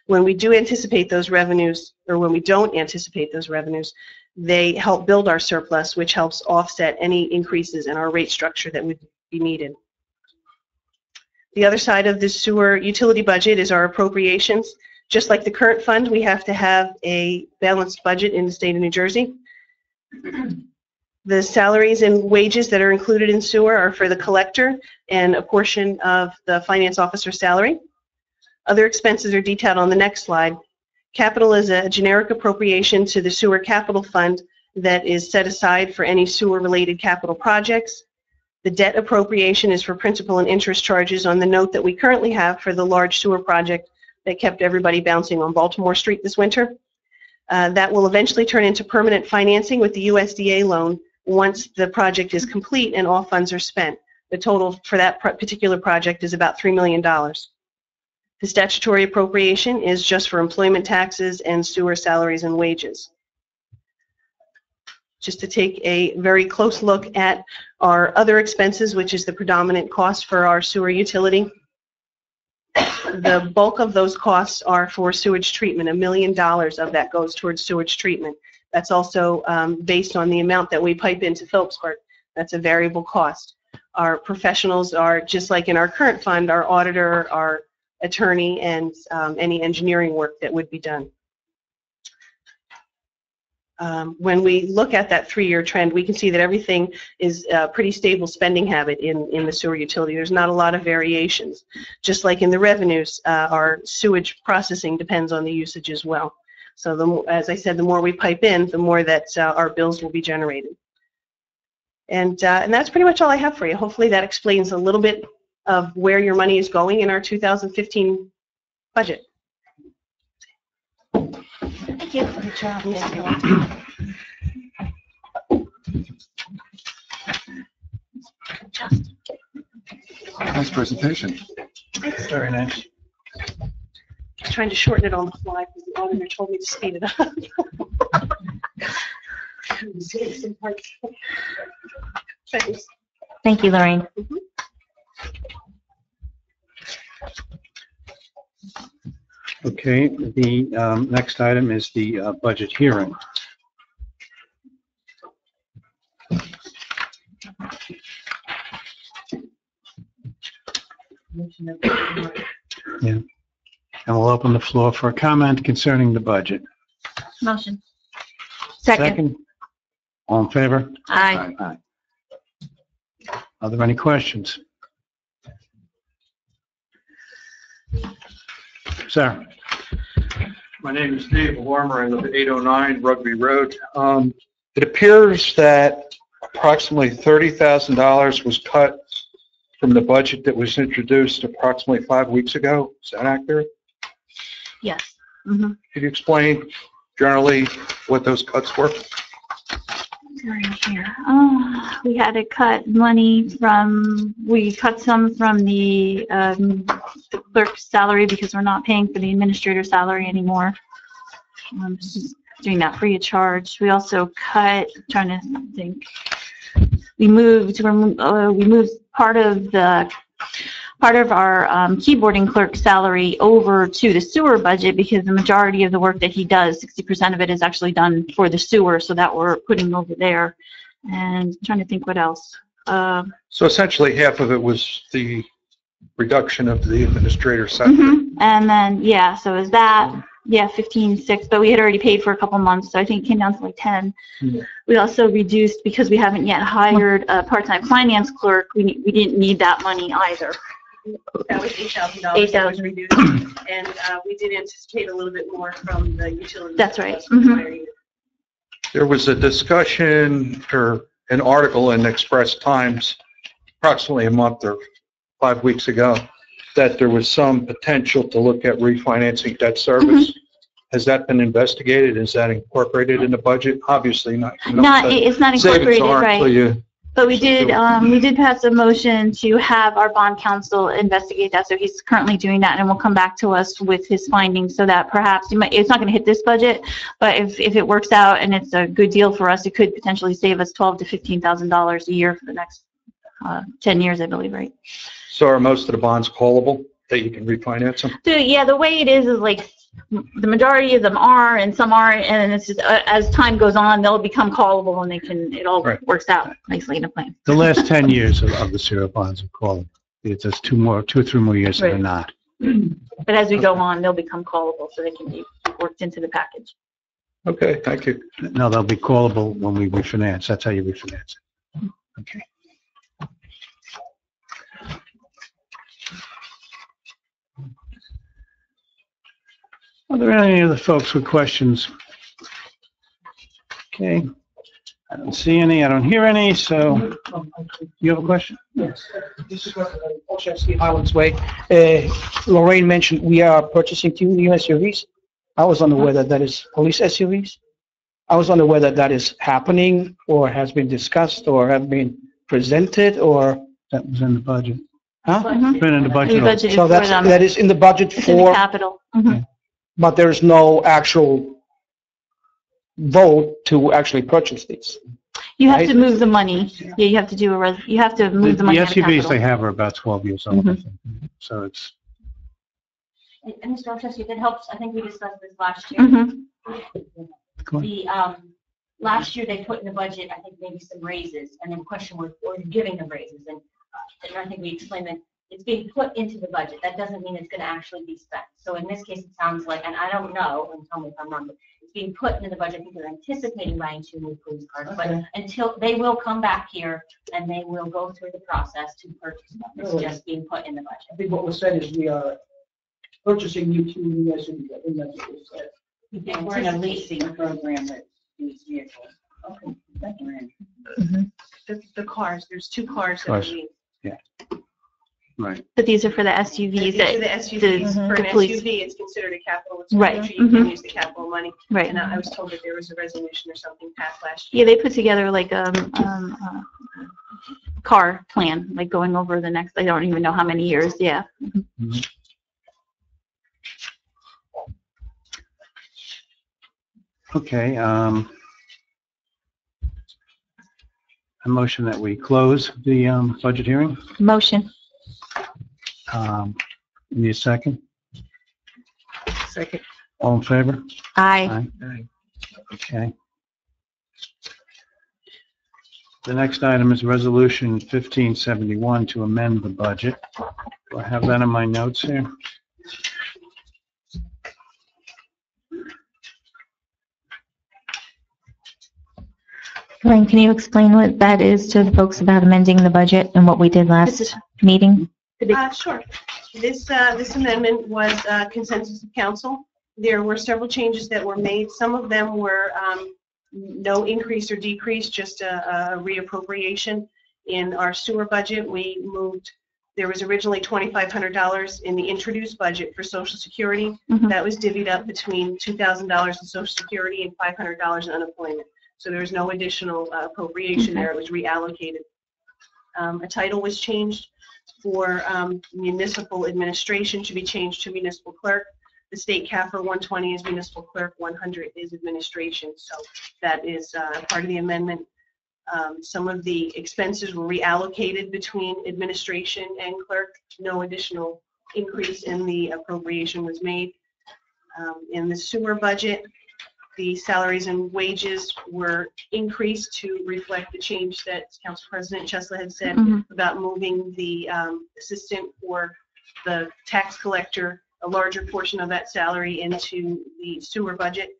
When we do anticipate those revenues, or when we don't anticipate those revenues, they help build our surplus, which helps offset any increases in our rate structure that would be needed. The other side of the sewer utility budget is our appropriations. Just like the current fund, we have to have a balanced budget in the state of New Jersey. The salaries and wages that are included in sewer are for the collector and a portion of the finance officer's salary. Other expenses are detailed on the next slide. Capital is a generic appropriation to the sewer capital fund that is set aside for any sewer-related capital projects. The debt appropriation is for principal and interest charges on the note that we currently have for the large sewer project that kept everybody bouncing on Baltimore Street this winter. That will eventually turn into permanent financing with the USDA loan once the project is complete and all funds are spent. The total for that particular project is about $3 million. The statutory appropriation is just for employment taxes and sewer salaries and wages. Just to take a very close look at our other expenses, which is the predominant cost for our sewer utility. The bulk of those costs are for sewage treatment. $1 million of that goes towards sewage treatment. That's also based on the amount that we pipe into Phillipsburg. That's a variable cost. Our professionals are, just like in our current fund, our auditor, our attorney, and any engineering work that would be done. When we look at that 3-year trend, we can see that everything is a pretty stable spending habit in the sewer utility. There's not a lot of variations. Just like in the revenues, our sewage processing depends on the usage as well. So as I said, the more we pipe in, the more that our bills will be generated. And that's pretty much all I have for you. Hopefully that explains a little bit of where your money is going in our 2015 budget. Thank you. Good job. Nice presentation. Very nice. Just trying to shorten it on the fly because the auditor told me to speed it up. Thanks. Thank you, Lorraine. Okay, the next item is the budget hearing. Yeah. And we'll open the floor for a comment concerning the budget. Motion. Second. All in favor? Aye. Aye. Are there any questions? Sir? My name is Dave Warmer. I live at 809 Rugby Road. It appears that approximately $30,000 was cut from the budget that was introduced approximately 5 weeks ago. Is that accurate? Yes. Could you explain generally what those cuts were? Right here. We had to cut money from, we cut some from the clerk's salary because we're not paying for the administrator's salary anymore. Just doing that free of charge. We also cut, trying to think, we moved part of part of our keyboarding clerk salary over to the sewer budget because the majority of the work that he does, 60% of it is actually done for the sewer, so that we're putting over there. And trying to think what else. So essentially, half of it was the reduction of the administrator salary. And then, yeah, so is that, yeah, 15.6, but we had already paid for a couple months, so I think it came down to like 10. Yeah. We also reduced, because we haven't yet hired a part-time finance clerk, we didn't need that money either. That was $8,000 that was reduced, and we did anticipate a little bit more from the utilities. That's right. There was a discussion or an article in Express Times approximately a month or 5 weeks ago that there was some potential to look at refinancing debt service. Has that been investigated? Is that incorporated in the budget? Obviously not. It's not incorporated, right? But we did pass a motion to have our bond counsel investigate that, so he's currently doing that, and will come back to us with his findings, so that perhaps, it's not gonna hit this budget, but if it works out and it's a good deal for us, it could potentially save us $12,000 to $15,000 a year for the next 10 years, I believe, right? So are most of the bonds callable that you can refinance them? So, yeah, the way it is like, the majority of them are, and some aren't, and it's just, as time goes on, they'll become callable, and it all works out nicely in a plan. The last 10 years of the sewer bonds are callable. It's just 2 or 3 more years that are not. But as we go on, they'll become callable, so they can be worked into the package. Okay, thank you. No, they'll be callable when we refinance. That's how you refinance it. Okay. Are there any other folks with questions? Okay. I don't see any. I don't hear any. So, you have a question? Yes. This is Ocean Highlands Way. Lorraine mentioned we are purchasing 2 new SUVs. I was unaware that that is police SUVs. I was unaware that that is happening or has been discussed or have been presented or. That was in the budget. Huh? It's been in the budget. So that is in the budget It's in the for. capital. But there's no actual vote to actually purchase these. You have to move the money. Yeah, you have to do you have to move the money The out of SUVs capital. they have are about 12 years old, I think. So it's. And Mr. Oshowski, if it helps, I think we discussed this last year. The, last year they put in the budget, I think maybe some raises, and then the question was, or giving them raises, and I think we explained that it's being put into the budget. That doesn't mean it's going to actually be spent. So in this case, it sounds like, and I don't know, and tell me if I'm wrong, but it's being put into the budget. I think they're anticipating buying 2 new police cars, but until they will come back here and they will go through the process to purchase them. It's just being put in the budget. I think what was said is we are purchasing you 2 new SUVs. I think that's what was said. And we're in a leasing program with these vehicles. Okay, thank you. The cars, there's 2 cars that we. Yeah. Right. But these are for the SUVs. These are the SUVs. For an police. SUV, it's considered a capital Right. expenditure. You can use the capital money. Right. And I was told that there was a resolution or something passed last year. Yeah, they put together like car plan, like going over the next, I don't even know how many years, yeah. Okay, a motion that we close the budget hearing. Motion. Need a second? Second. All in favor? Aye. Okay. The next item is Resolution 1571 to amend the budget. Do I have that in my notes here? Lorraine, can you explain what that is to the folks about amending the budget and what we did last meeting? Sure. This amendment was consensus of council. There were several changes that were made. Some of them were no increase or decrease, just a reappropriation. In our sewer budget, we moved, there was originally $2,500 in the introduced budget for Social Security. That was divvied up between $2,000 in Social Security and $500 in unemployment. So there was no additional appropriation there. It was reallocated. A title was changed for municipal administration to be changed to municipal clerk. The state cap for 120 is municipal clerk, 100 is administration. So that is part of the amendment. Some of the expenses were reallocated between administration and clerk. No additional increase in the appropriation was made. In the sewer budget, the salaries and wages were increased to reflect the change that Council President Chesla had said about moving the assistant or the tax collector, a larger portion of that salary into the sewer budget.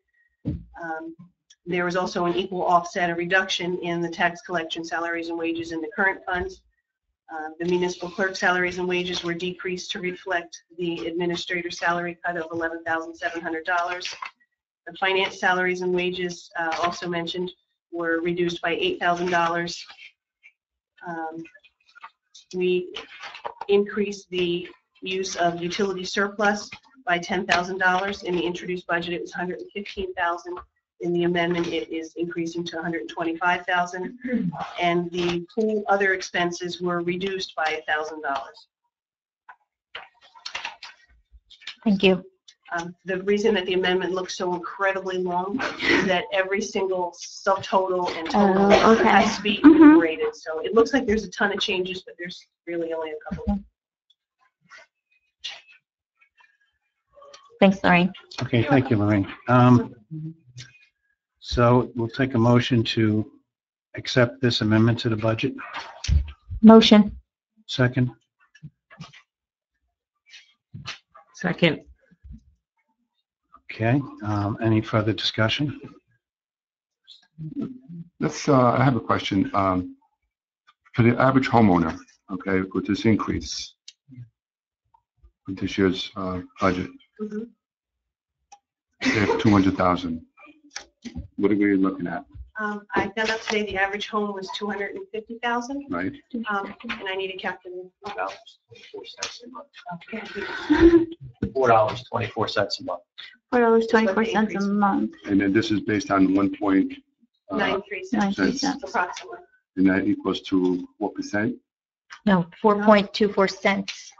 There was also an equal offset, a reduction in the tax collection salaries and wages in the current funds. The municipal clerk salaries and wages were decreased to reflect the administrator salary cut of $11,700. The finance salaries and wages, also mentioned, were reduced by $8,000. We increased the use of utility surplus by $10,000. In the introduced budget, it was $115,000. In the amendment, it is increasing to $125,000. And the pool other expenses were reduced by $1,000. Thank you. The reason that the amendment looks so incredibly long is that every single subtotal and total has to be enumerated. So it looks like there's a ton of changes, but there's really only a couple. Thanks, Lorraine. Okay, thank you, Lorraine. So we'll take a motion to accept this amendment to the budget. Motion. Second. Second. Okay, any further discussion? I have a question. For the average homeowner, okay, with this increase, with this year's budget, they have 200,000. What are we looking at? I found out today the average home was 250,000. Right. And I need a calculator. $4.24 a month. $4.24 a month. And then this is based on 1.93 cents approximately. And that equals to what percent? No, 4.24 cents.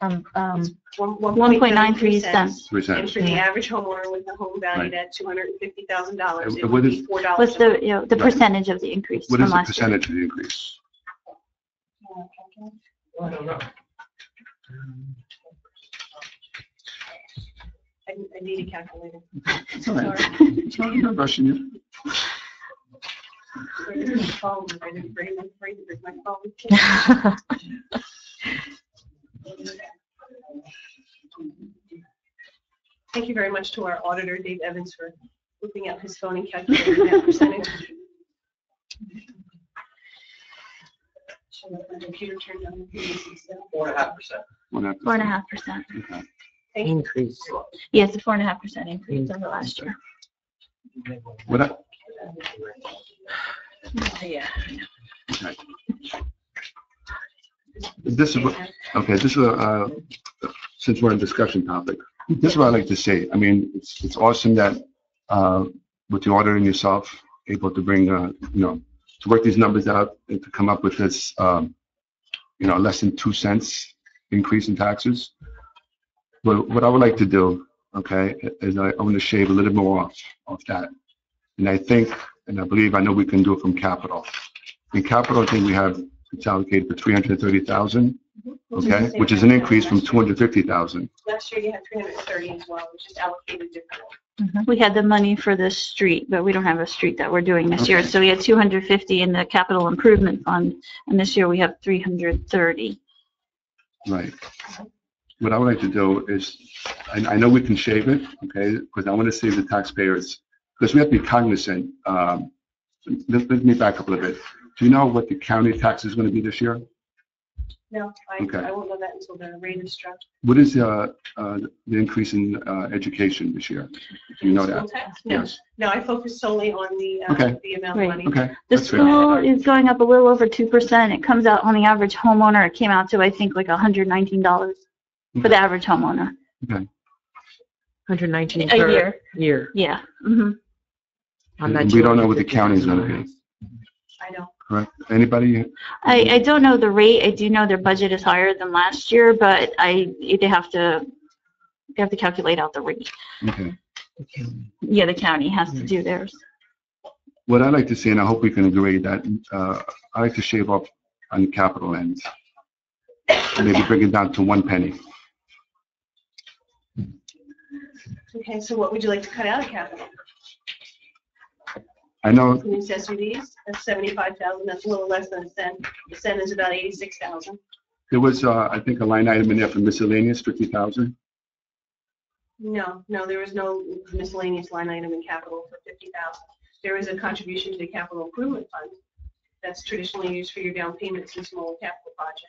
1.93 cents. 3 cents. And for the average homeowner with a home valued at $250,000, it And would what be is- $4. What's the percentage of the increase What from is the last year? percentage of the increase? I don't know. I need a calculator. It's all right. It's not, I'm not rushing you. I didn't bring my phone. Thank you very much to our auditor, Dave Evans, for whipping out his phone and calculating that percentage. Should my computer turn on? 4.5%. 4.5%. Okay. Increase. Yes, a 4.5% increase over last year. What I- Yeah. okay. This is what, okay, this is since we're in discussion topic, this is what I like to say. I mean, it's awesome that with the auditor and yourself, able to bring, to work these numbers out and to come up with this, less than 2 cents increase in taxes. But what I would like to do, okay, is I want to shave a little more off that. And I think, and I believe, I know we can do it from capital. In capital, I think we have, it's allocated for 330,000, okay, which is an increase from 250,000. Last year you had 330 as well, which is allocated differently. We had the money for the street, but we don't have a street that we're doing this year. Okay. So we had 250 in the capital improvement fund, and this year we have 330. Right. What I would like to do is, I know we can shave it, okay, because I want to save the taxpayers, because we have to be cognizant. Let me back up a little bit. Do you know what the county tax is going to be this year? No, Okay. I won't know that until the rate is struck. What is the increase in education this year? Do you know School that? tax? No, Yes. no, I focus solely on the Okay. the amount of Right. money. Okay. The that's fair. school is going up a little over 2%. It comes out on the average homeowner, it came out to, I think, like $119 for the average homeowner. Okay. 119 A per year. year. Yeah. Mhm. On that And we don't know what the county is going to be, I don't. correct? Anybody? I don't know the rate. I do know their budget is higher than last year, but they have to calculate out the rate. Okay. Yeah, the county has to do theirs. what I'd like to see, and I hope we can agree, that I like to shave off on the capital end. Maybe bring it down to 1 penny. Okay, so what would you like to cut out of capital? I know Police SUVs, that's 75,000, that's a little less than a cent. The cent is about 86,000. there was, I think, a line item in there for miscellaneous, 50,000. No, there was no miscellaneous line item in capital for 50,000. There is a contribution to the capital improvement fund that's traditionally used for your down payments and small capital projects.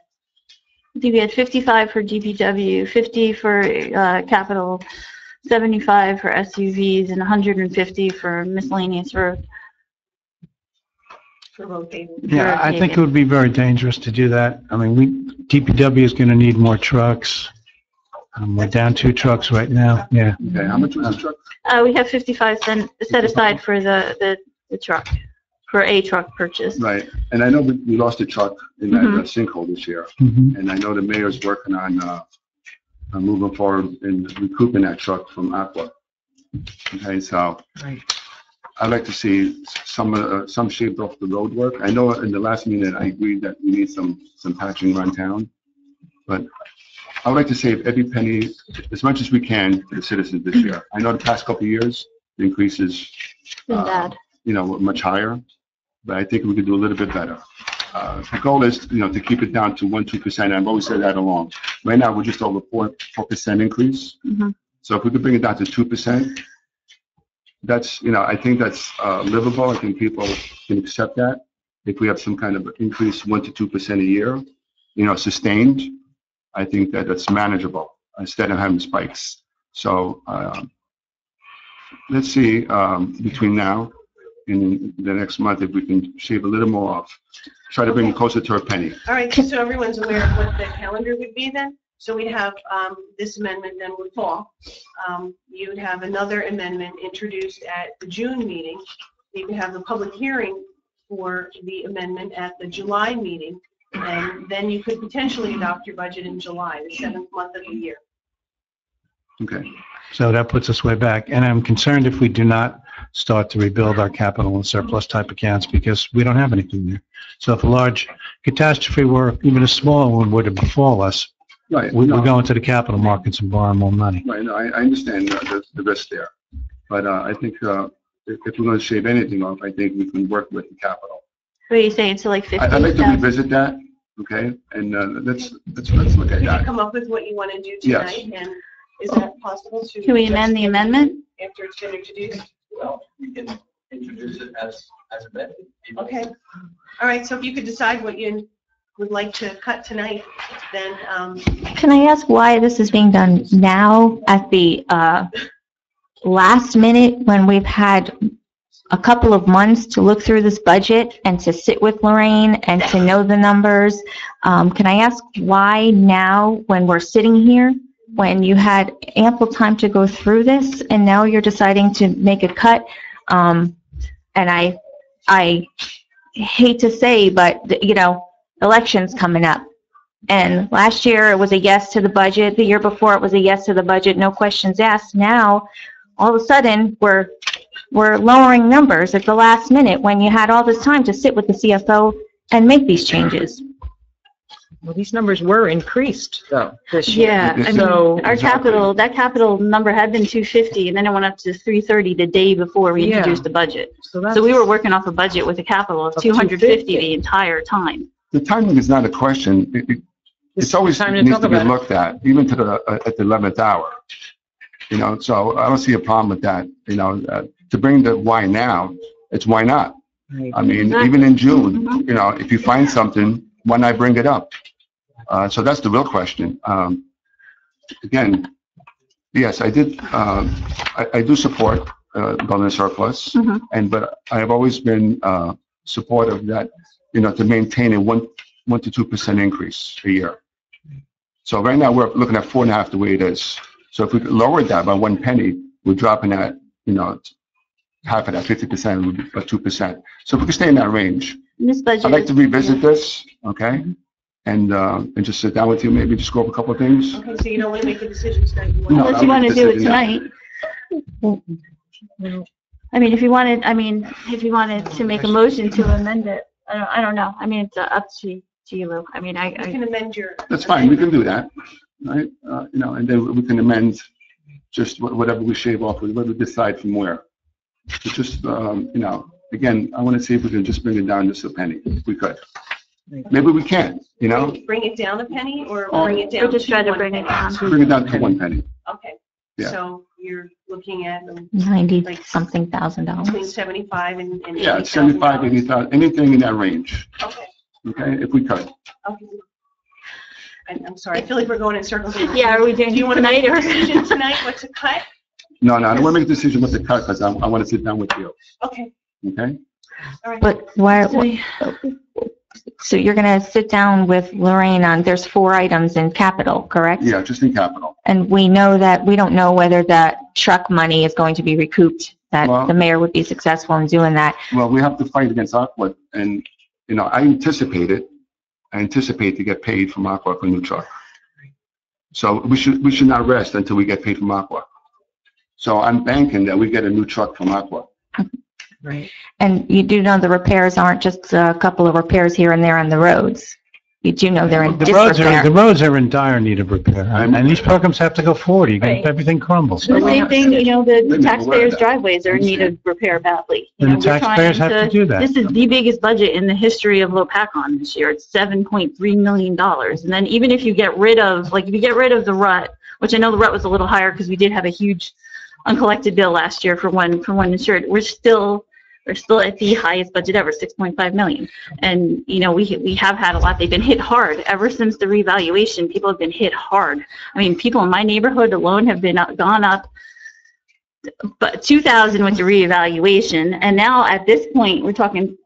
I think we had 55 for DPW, 50 for capital, 75 for SUVs, and 150 for miscellaneous road. For road paving. Yeah, I think it would be very dangerous to do that. I mean, DPW is going to need more trucks. We're down 2 trucks right now, yeah. Okay, how much was the truck? We have 55 set aside for the truck, for a truck purchase. Right, and I know we lost a truck in that sinkhole this year. Mhm. And I know the mayor's working on moving forward and recouping that truck from Aqua. Okay, so Right. I'd like to see some shaved off the road work. I know in the last meeting I agreed that we need some patching around town, but I would like to save every penny as much as we can for the citizens this year. I know the past couple of years the increase is Been bad. much higher, but I think we could do a little bit better. The goal is, to keep it down to 1-2%. I've always said that along. Right now, we're just over 4% increase. Mhm. So if we could bring it down to 2%, that's, I think that's livable. I think people can accept that. If we have some kind of increase, 1 to 2% a year, sustained, I think that's manageable instead of having spikes. So let's see between now and the next month if we can shave a little more off. Try to bring it closer to a penny. All right, just so everyone's aware of what the calendar would be then. So we'd have this amendment then would fall. You'd have another amendment introduced at the June meeting. You could have the public hearing for the amendment at the July meeting. And then you could potentially adopt your budget in July, the 7th month of the year. Okay. So that puts us way back. And I'm concerned if we do not start to rebuild our capital and surplus type accounts because we don't have anything there. So if a large catastrophe or even a small one were to befall us, Right. we're going to the capital markets and borrow more money. Right. No, I understand the risk there. But I think if we're going to shave anything off, I think we can work with the capital. What are you saying? So like 50? I'd like to revisit that, okay? And let's look at Could you that. come up with what you want to do Yes. tonight? And is that possible to? Can we amend the amendment? After it's been introduced? Well, we can introduce it as amended. Okay. All right, so if you could decide what you would like to cut tonight, then, Can I ask why this is being done now at the last minute when we've had a couple of months to look through this budget and to sit with Lorraine and to know the numbers? Can I ask why now when we're sitting here, when you had ample time to go through this and now you're deciding to make a cut? And I hate to say, but election's coming up. And last year it was a yes to the budget. The year before it was a yes to the budget, no questions asked. Now, all of a sudden, we're lowering numbers at the last minute when you had all this time to sit with the CFO and make these changes. Well, these numbers were increased, though, this year. Yeah, I mean, So, that capital number had been 250, and then it went up to 330 the day before we Yeah. introduced the budget. that's- So we were working off a budget with a capital of Of 250 $250 the entire time. The timing is not a question. It's always time to needs talk to be about it. looked at, even at the 11th hour. So I don't see a problem with that. To bring the why now, it's why not. Right. I mean, Exactly. even in June, if you find something, why not bring it up? So that's the real question. Again, yes, I did. I do support building a surplus, but I have always been supportive that to maintain a 1 to 2% increase a year. So right now we're looking at 4.5 the way it is. So if we could lower that by 1 penny, we're dropping that half of that, 50% would be 2%. So if we could stay in that range, And this budget. I'd like to revisit this, okay? And just sit down with you, maybe just go over a couple of things. okay, so you don't want to make a decision tonight. No, Unless you want to do it decision now. tonight. I mean, if you wanted to make a motion to amend it, I don't know. I mean, it's up to you, Lou. I mean, You can amend your. That's fine, we can do that, right? And then we can amend just whatever we shave off, whatever we decide from where. But just, again, I want to see if we can just bring it down just a penny, if we could. Maybe we can, Bring it down a penny or bring it down? We'll just try to 1 bring it penny? down. Bring it down to 1 penny. Okay, Yeah. so you're looking at 90-something thousand between dollars. 75 and Yeah, $80,000. 75, 80,000, anything in that range, Okay, okay, if we could. okay. I'm sorry, I feel like we're going in circles. Yeah, are we doing Do you want to make tonight a or? decision tonight, what to cut? No, I don't want to make a decision what to cut, because I want to sit down with you, Okay, okay? all right. But so you're going to sit down with Lorraine on, there's 4 items in capital, correct? Yeah, just in capital. And we don't know whether that truck money is going to be recouped, that Well- the mayor would be successful in doing that. Well, we have to fight against Aqua, and, I anticipate to get paid from Aqua for a new truck. So we should not rest until we get paid from Aqua. So I'm banking that we get a new truck from Aqua. Right. And you do know the repairs aren't just a couple of repairs here and there on the roads. You do know they're in The roads disrepair. are in dire need of repair, and these programs have to go forward, Right. everything crumbles. The same thing, the aware of taxpayers' that. driveways are in need of repair badly. You And know, the we're taxpayers trying have to do that. This is the biggest budget in the history of Lopatcong this year. It's $7.3 million. And then even if you get rid of, the rut, which I know the rut was a little higher because we did have a huge uncollected bill last year for one insured, we're still at the highest budget ever, 6.5 million. And, we have had a lot. They've been hit hard ever since the revaluation. People have been hit hard. I mean, people in my neighborhood alone have gone up, but 2,000 with the reevaluation. And now at this point, we're talking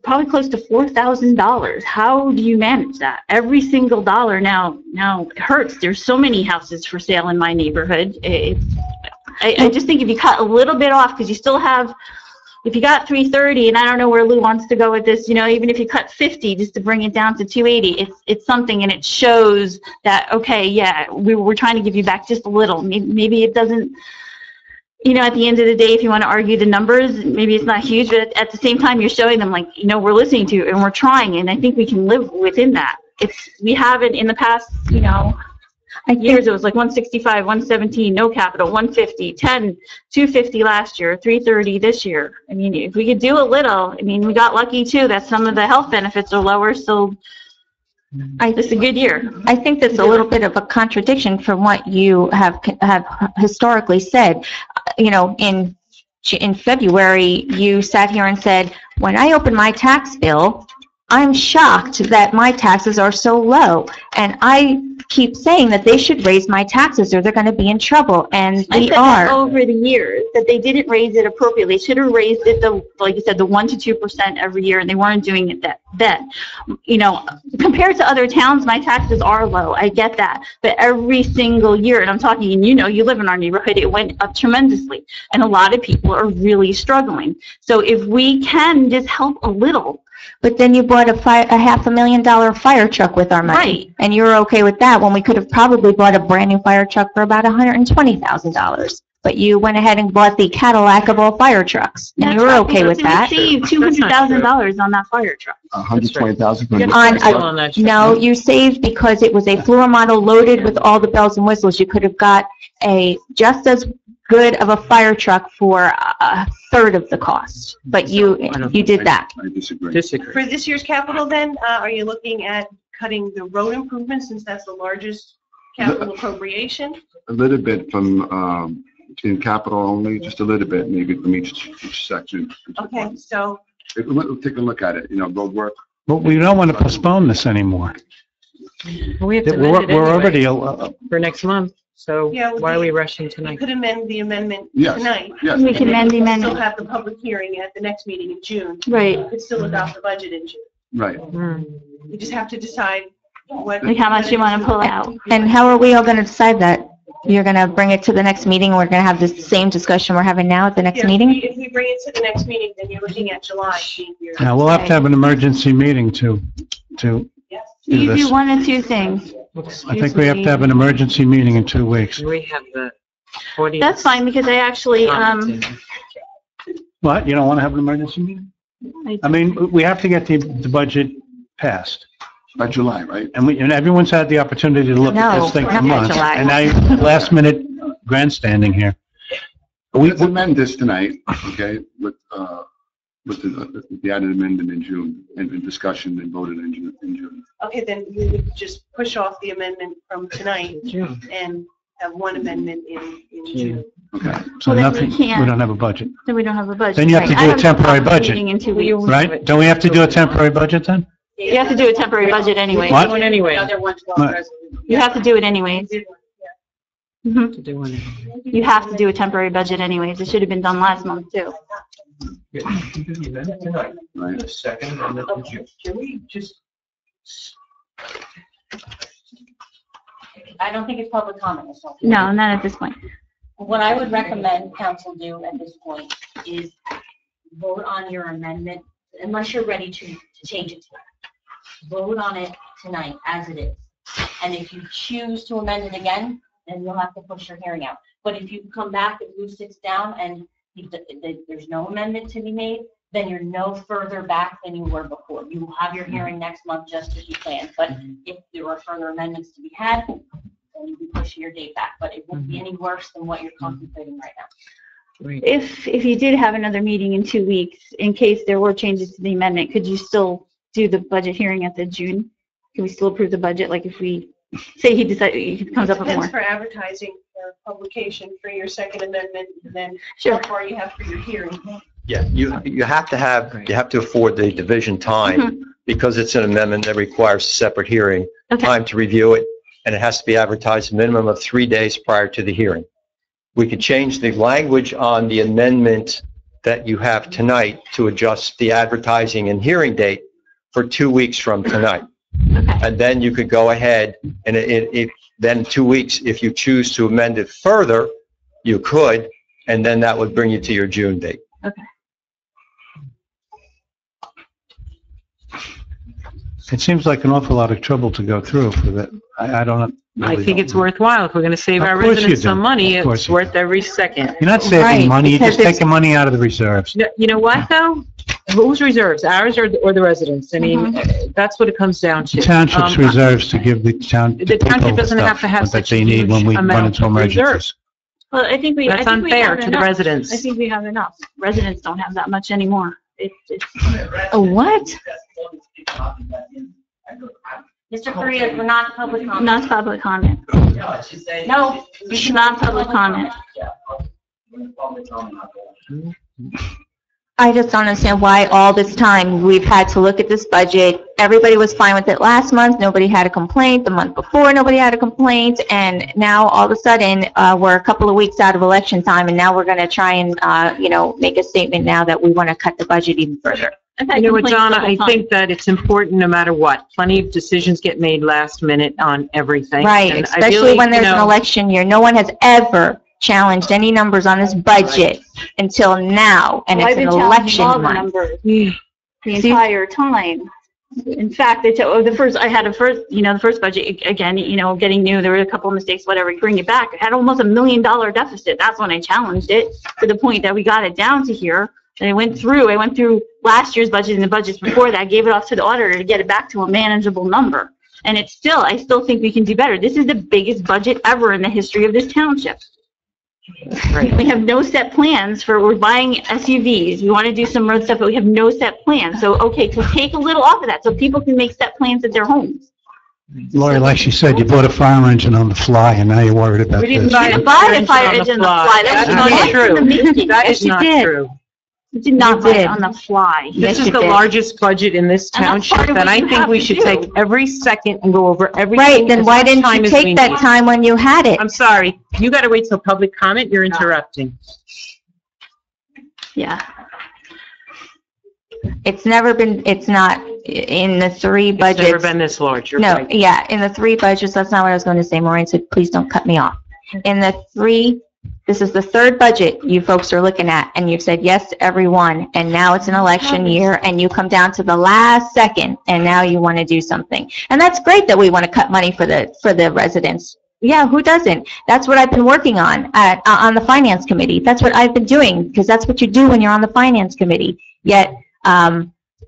probably close to $4,000. How do you manage that? Every single dollar now hurts. There's so many houses for sale in my neighborhood. I just think if you cut a little bit off, because you still have, if you got 330, and I don't know where Lou wants to go with this, even if you cut 50 just to bring it down to 280, it's something, and it shows that, okay, yeah, we're trying to give you back just a little. Maybe it doesn't, at the end of the day, if you want to argue the numbers, maybe it's not huge, but at the same time, you're showing them, we're listening to you, and we're trying, and I think we can live within that. We haven't in the past, years, it was like 165, 117, no capital, 150, 10, 250 last year, 330 this year. I mean, if we could do a little, we got lucky too that some of the health benefits are lower, so it's a good year. I think that's a little bit of a contradiction from what you have historically said. In February, you sat here and said, when I open my tax bill, I'm shocked that my taxes are so low. And I keep saying that they should raise my taxes or they're going to be in trouble, and I they said that are. over the years, that they didn't raise it appropriately. They should have raised it, like you said, the 1 to 2% every year, and they weren't doing it then. Compared to other towns, my taxes are low. I get that. But every single year, and I'm talking, and you live in our neighborhood, it went up tremendously. And a lot of people are really struggling. So if we can just help a little. But then you bought a $500,000 fire truck with our money. Right. And you were okay with that when we could have probably bought a brand new fire truck for about $120,000. But you went ahead and bought the Cadillac of all fire trucks. And you were okay with that. We saved $200,000 on that fire truck. 120,000 from No, you saved because it was a floor model loaded with all the bells and whistles. You could have got a just as good of a fire truck for a third of the cost, but you did that. I disagree. For this year's capital then, are you looking at cutting the road improvements since that's the largest capital appropriation? A little bit from, in capital only, just a little bit, maybe from each section. Okay, so We'll take a look at it, road work. But we don't want to postpone this anymore. We have to amend it We're anyway already, for next month, so Yeah, why are we rushing you tonight? could amend the amendment Yes, tonight. yes. We can amend the Still amendment. have the public hearing at the next meeting in June. Right. You could still adopt the budget in June. Right. You just have to decide what. Like how much you want to pull out. And how are we all going to decide that? You're going to bring it to the next meeting, and we're going to have the same discussion we're having now at the next Yeah, meeting? If we bring it to the next meeting, then you're looking at July. now we'll have to have an emergency meeting to do You do this. one of two things. I think we have to have an emergency meeting in 2 weeks. We have the 40. That's fine, because I actually, What, you don't want to have an emergency meeting? I mean, we have to get the budget passed. By July, right? And everyone's had the opportunity to look at No, this thing we're for not by months. July. And now you're last minute grandstanding here. Let's amend this tonight, okay, with the added amendment in June, and discussion and voted in June. Okay, then we would just push off the amendment from tonight and have one amendment in June. Okay. So Well, then nothing, we can't. we don't have a budget, Then we don't have a budget. Then you have to Right. do a I temporary no budget. meeting in 2 weeks. right? Don't we have to do a temporary budget then? You have to do a temporary budget anyway. What? One anyway. Another 112 What? resolution. You have to do it anyways. Mhm. To do one. You have to do a temporary budget anyways. It should have been done last month too. Yeah, you can do the amendment tonight. Right. The second amendment in June. Can we just? I don't think it's public comment. It's not. No, not at this point. What I would recommend council do at this point is vote on your amendment, unless you're ready to change it tonight. Vote on it tonight as it is. And if you choose to amend it again, then you'll have to push your hearing out. But if you come back and Lou sits down and there's no amendment to be made, then you're no further back than you were before. You will have your hearing next month just as you planned. But if there are further amendments to be had, then you'll be pushing your date back. But it won't be any worse than what you're contemplating right now. If you did have another meeting in 2 weeks, in case there were changes to the amendment, could you still do the budget hearing at the June? Can we still approve the budget? Like if we say he comes up with more? Depends for advertising, for publication, for your second amendment, and then Sure. how far you have for your hearing. Yeah, you have to afford the division time, because it's an amendment that requires a separate hearing, Okay. time to review it, and it has to be advertised a minimum of 3 days prior to the hearing. We could change the language on the amendment that you have tonight to adjust the advertising and hearing date for 2 weeks from tonight. And then you could go ahead, and then 2 weeks, if you choose to amend it further, you could, and then that would bring you to your June date. Okay. It seems like an awful lot of trouble to go through for that. I don't. I really think don't it's know. worthwhile. If we're going to save Of our course you residents some do. money, Of course it's you worth every second. You're not saving Right, money, you're just because it's- taking money out of the reserves. You know what, though? Whose reserves, ours or the residents? I mean, that's what it comes down to. The township's reserves to give the town. The township doesn't have to have that such they a need when huge we run amount into of reserves. emergencies. Well, I think we That's have unfair to the enough. residents. I think we have enough. Residents don't have that much anymore. It's A what? Mr. Korea, we're not public comment. not public comment. No, It's not public comment. I just don't understand why all this time we've had to look at this budget. Everybody was fine with it last month. Nobody had a complaint. The month before, nobody had a complaint. And now all of a sudden, we're a couple of weeks out of election time, and now we're going to try and, make a statement now that we want to cut the budget even further. I've had You know what, complaints Donna, the whole I time. think that it's important no matter what. Plenty of decisions get made last minute on everything. Right, And I especially really, when there's you an know, election year. No one has ever challenged any numbers on this budget until now, and Well, it's I've an been challenging election all the month. numbers the entire time. In fact, the first budget, again, getting new, there were a couple of mistakes, whatever, you bring it back. It had almost $1 million deficit. That's when I challenged it, to the point that we got it down to here. And I went through last year's budget and the budgets before that, gave it off to the auditor to get it back to a manageable number. And I still think we can do better. This is the biggest budget ever in the history of this township. We have no set plans we're buying SUVs. We want to do some road stuff, but we have no set plans. So, okay, so take a little off of that so people can make set plans at their homes. Lori, like she said, you bought a fire engine on the fly, and now you're worried about We didn't this. buy You a didn't buy fire the fire engine engine on the fly. That's That's not in true. the making. That Yes, is you not did. true. You did not You buy did. it on the fly. Yes, This is you the did. largest budget in this And that's township, part of and what I you think have we to should do. take every second and go over everything. Right, then as why much didn't time you as we take that need. time when you had it? I'm sorry, you gotta wait till public comment, you're interrupting. Yeah. It's not in the three It's never budgets. been this large, you're No, right. yeah, in the three budgets, that's not what I was going to say. Maureen said, please don't cut me off. This is the third budget you folks are looking at, and you've said yes to every one, and now it's an election year, and you come down to the last second, and now you want to do something. And that's great that we want to cut money for the residents. Yeah, who doesn't? That's what I've been working on on the finance committee. That's what I've been doing, because that's what you do when you're on the finance committee. Yet,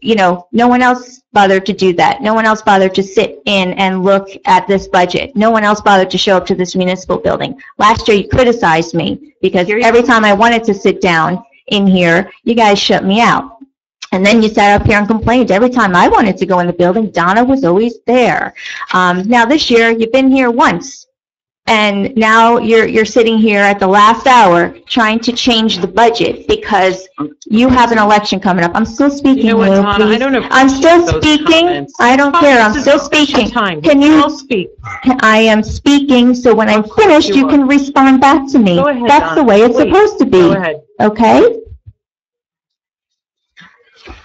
you know, no one else bothered to do that. No one else bothered to sit in and look at this budget. No one else bothered to show up to this municipal building. Last year, you criticized me because every time I wanted to sit down in here, you guys shut me out. And then you sat up here and complained. Every time I wanted to go in the building, Donna was always there. Now this year, you've been here once. And now you're sitting here at the last hour trying to change the budget because you have an election coming up. I'm still speaking, You know what, Lou, Donna, I please. don't I'm still appreciate those speaking. comments. I don't care. I'm This is still discussion speaking. time. Can you? I'll speak. I am speaking, so when I'm finished, you are. can respond back to me. Go ahead, That's Donna. the way it's Please. supposed to be. Go ahead. Okay?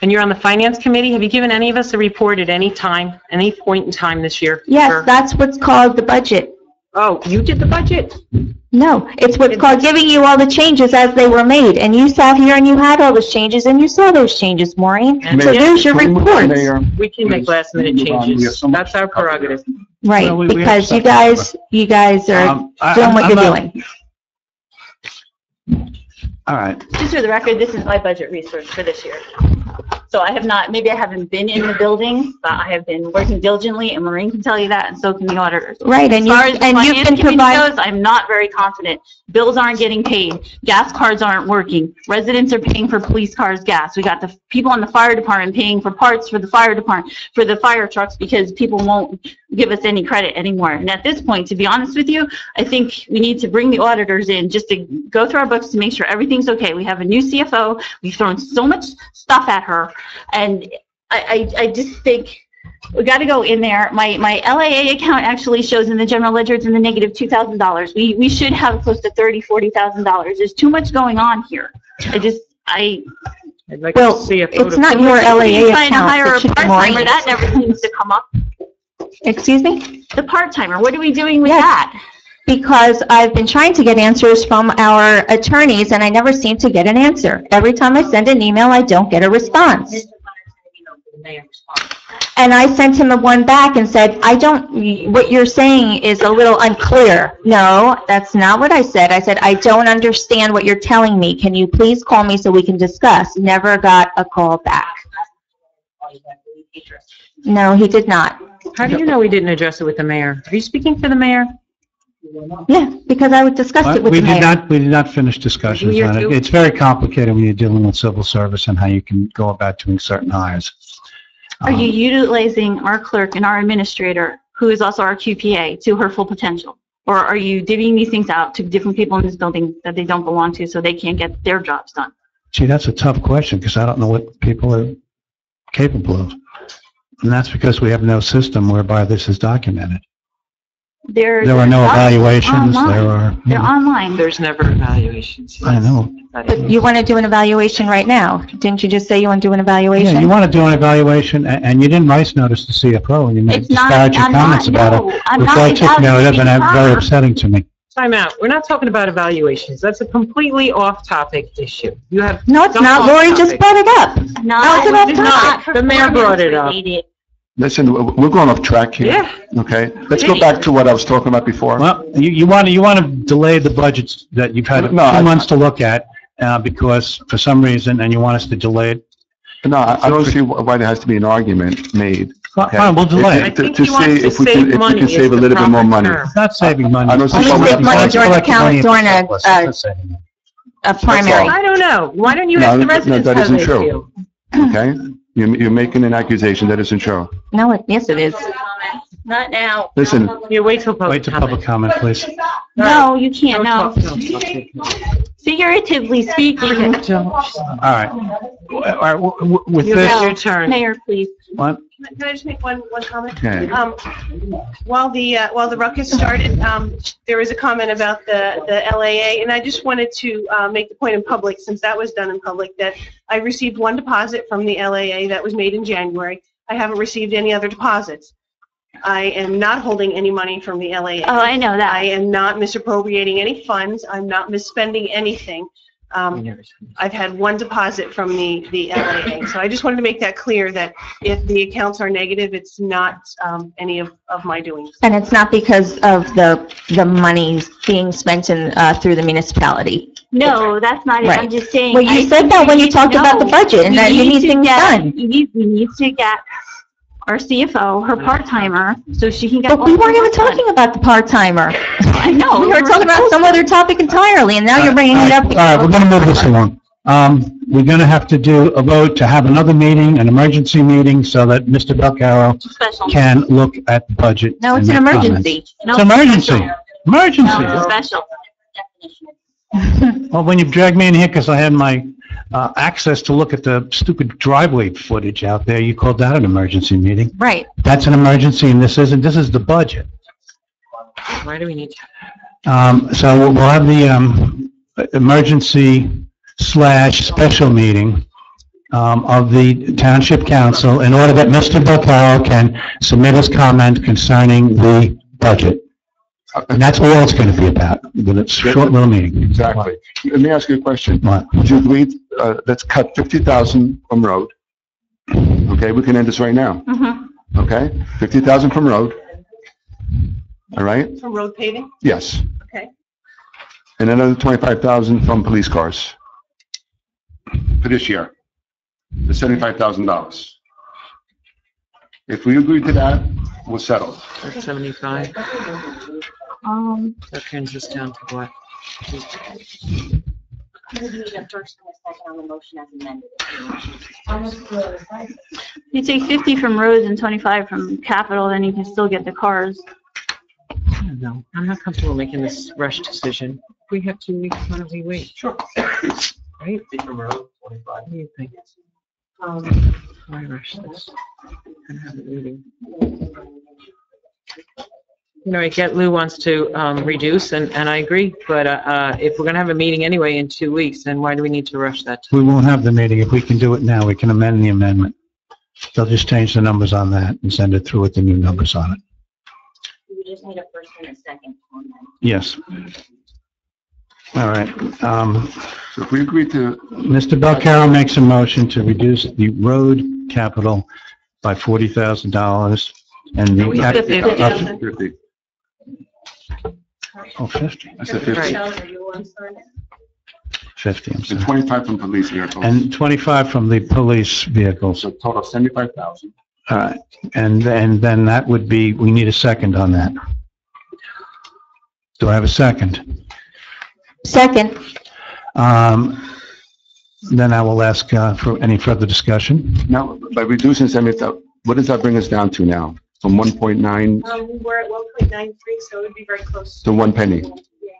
And you're on the finance committee. Have you given any of us a report at any time, any point in time this year? Yes, Sure. that's what's called the budget. Oh, you did the budget? No, it's what's called giving you all the changes as they were made. And you sat here and you had all those changes and you saw those changes, Maureen. So Mayor, there's your report. We can make last minute changes. That's our prerogative. Right, Well, we have because you guys are I- doing what I'm you're not- doing. All right. Just for the record, this is my budget research for this year. So I have not, maybe I haven't been in the building, but I have been working diligently, and Maureen can tell you that, and so can the auditors. Right, and As far as the you've finance been committee providing. goes, I'm not very confident. Bills aren't getting paid. Gas cards aren't working. Residents are paying for police cars' gas. We got the people on the fire department paying for parts for the fire department, for the fire trucks, because people won't give us any credit anymore. And at this point, to be honest with you, I think we need to bring the auditors in just to go through our books to make sure everything's okay. We have a new CFO. We've thrown so much stuff at her, and I just think we got to go in there. My LAA account actually shows in the general ledger it's in the negative $2,000. We should have close to $30,000-$40,000. There's too much going on here. I'd like Well, to see a it's photo. not your LAA Trying to hire account, a it should be part-timer, Maureen's. that never seems to come up. Excuse me? The part-timer, what are we doing with Yes. that? Because I've been trying to get answers from our attorneys and I never seem to get an answer. Every time I send an email, I don't get a response. And I sent him one back and said, what you're saying is a little unclear. No, that's not what I said. I said, I don't understand what you're telling me. Can you please call me so we can discuss? Never got a call back. No, he did not. How do you know we didn't address it with the mayor? Are you speaking for the mayor? Yeah, because I would discuss it with We the did mayor. not, we did not finish discussions Year on it. two? It's very complicated when you're dealing with civil service and how you can go about doing certain hires. Are you utilizing our clerk and our administrator, who is also our QPA, to her full potential? Or are you divvying these things out to different people in this building that they don't belong to so they can't get their jobs done? Gee, that's a tough question because I don't know what people are capable of. And that's because we have no system whereby this is documented. There are no evaluations, there are. They're online. There's never evaluations. I know. But you want to do an evaluation right now. Didn't you just say you want to do an Yeah, evaluation? you want to do an evaluation, and you didn't write notice to CFO, and you made It's not- disparaging I'm not- comments about no, it, I'm which not I took note of, and it's very evaluating her. upsetting to me. Time out. We're not talking about evaluations. That's a completely off-topic issue. You have. No, it's some not. Lori just off-topic. brought it up. No, How's it it's off not The mayor brought it up. performance-related. Listen, we're going off track here. Yeah. Okay? Let's go back to what I was talking about before. Well, you want to delay the budgets that you've had No, 2 months to look at, because for some reason, and you want us to delay it. No, I don't see why there has to be an argument made. Fine, we'll delay I it. think To he wants see to if we save can money save a is the little bit more proper money. term. It's not saving money. I don't see Only someone save money that's- during Collect money during if it's surplus. It's not saving money. a primary. I don't know. Why don't you No, ask the no, residents that how isn't they true. feel? Okay? You're making an accusation that isn't true. No, yes, it is. Not now. Listen, You wait till public Wait to public comment. comment, please. No, you can't, no. Don't talk. Figuratively speaking. All right. All right, with You this, got your turn. Mayor, please. what? Can I just make one comment? okay. While the ruckus started, there was a comment about the LAA, and I just wanted to make the point in public, since that was done in public, that I received one deposit from the LAA that was made in January. I haven't received any other deposits. I am not holding any money from the LAA. Oh, I know that. I am not misappropriating any funds. I'm not misspending anything. I've had one deposit from the LAA. So I just wanted to make that clear that if the accounts are negative, it's not any of my doings. And it's not because of the money being spent in, through the municipality. No, that's not it. I'm Right. just saying. Well, you said that when you talked about the budget and that you need things done. We need to get our CFO, her part-timer, so she can get. But we weren't even talking about the part-timer. I know. We were talking about some other topic entirely, and now you're bringing it up. All right, we're going to move this along. We're going to have to do a vote to have another meeting, an emergency meeting, so that Mr. Belcaro Special. can look at the budget. No, it's and an make emergency. comments. It's an emergency. Emergency. No, special. Well, when you dragged me in here because I had my access to look at the stupid driveway footage out there, you called that an emergency meeting. Right. That's an emergency, and this isn't. This is the budget. Why do we need to? So we'll have the emergency / special meeting of the Township Council in order that Mr. Belcaro can submit his comment concerning the budget. And that's all it's going to be about, with a short little meeting. Exactly. Let me ask you a question. What? Would you agree, let's cut 50,000 from road? Okay, we can end this right now. Mm-hmm. Okay? 50,000 from road. All right? From road paving? Yes. Okay. And another 25,000 from police cars. For this year. The $75,000. If we agree to that, we'll settle. That's 75. That turns us down to what? We need a first and a second on the motion as amended. You take 50 from roads and 25 from capital, then you can still get the cars. I don't know. I'm not comfortable making this rush decision. If we have 2 weeks, why don't we wait? Sure. Right? From road, 25. What do you think? Why rush this? And have a meeting. You know, I get Lou wants to reduce, and I agree, but if we're going to have a meeting anyway in 2 weeks, then why do we need to rush that? We won't have the meeting. If we can do it now, we can amend the amendment. They'll just change the numbers on that and send it through with the new numbers on it. We just need a first and a second on that. Yes. All right. So if we agree to, Mr. Belcaro makes a motion to reduce the road capital by $40,000 and the... We said 50. 50. Oh, 50. I said 50. Right. Are you on sign it? 50, I'm And sorry. 25 from police vehicles. And 25 from the police vehicles. So total 75,000. All right. And then that would be, we need a second on that. Do I have a second? Second. Then I will ask for any further discussion. Now, by reducing 70,000, what does that bring us down to now? From 1.9 We were at 1.93, so it would be very close. to 1 penny? Yeah.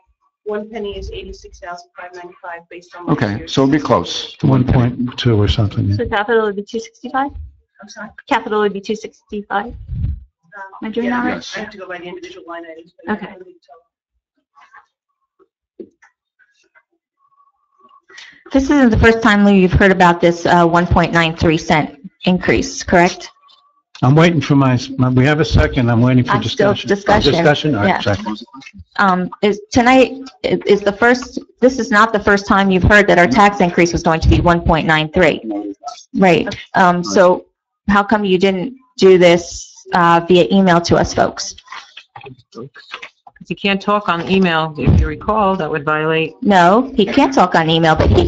1 penny is 86,595 based on. Okay, so it'll be close to 1 penny. 1.2 or something. yeah. So capital would be 265? I'm sorry. Capital would be 265? Am I doing that right? Yes. I have to go by the individual line items. but Okay. I believe so. This isn't the first time, Lou, you've heard about this 1.93 cent increase, correct? I'm waiting for we have a second, I'm waiting for I'm still discussion. discussion. All Yeah. right, second. This is not the first time you've heard that our tax increase was going to be 1.93. Right. So how come you didn't do this via email to us folks? Because you can't talk on email, if you recall, that would violate. No, he can't talk on email, but he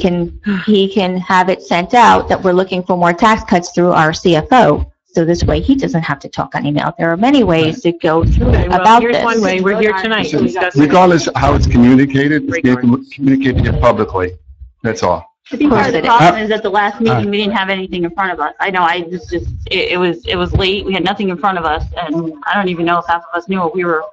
can have it sent out that we're looking for more tax cuts through our CFO. So this way, he doesn't have to talk on email. There are many ways to go through Okay, well, about here's one this. way. We're here tonight to discuss it. Regardless of how it's communicated, it's being communicated publicly. That's all. I think part of the Of course it is. problem is at the last meeting, we didn't have anything in front of us. I know, it was late, we had nothing in front of us, and I don't even know if half of us knew what we were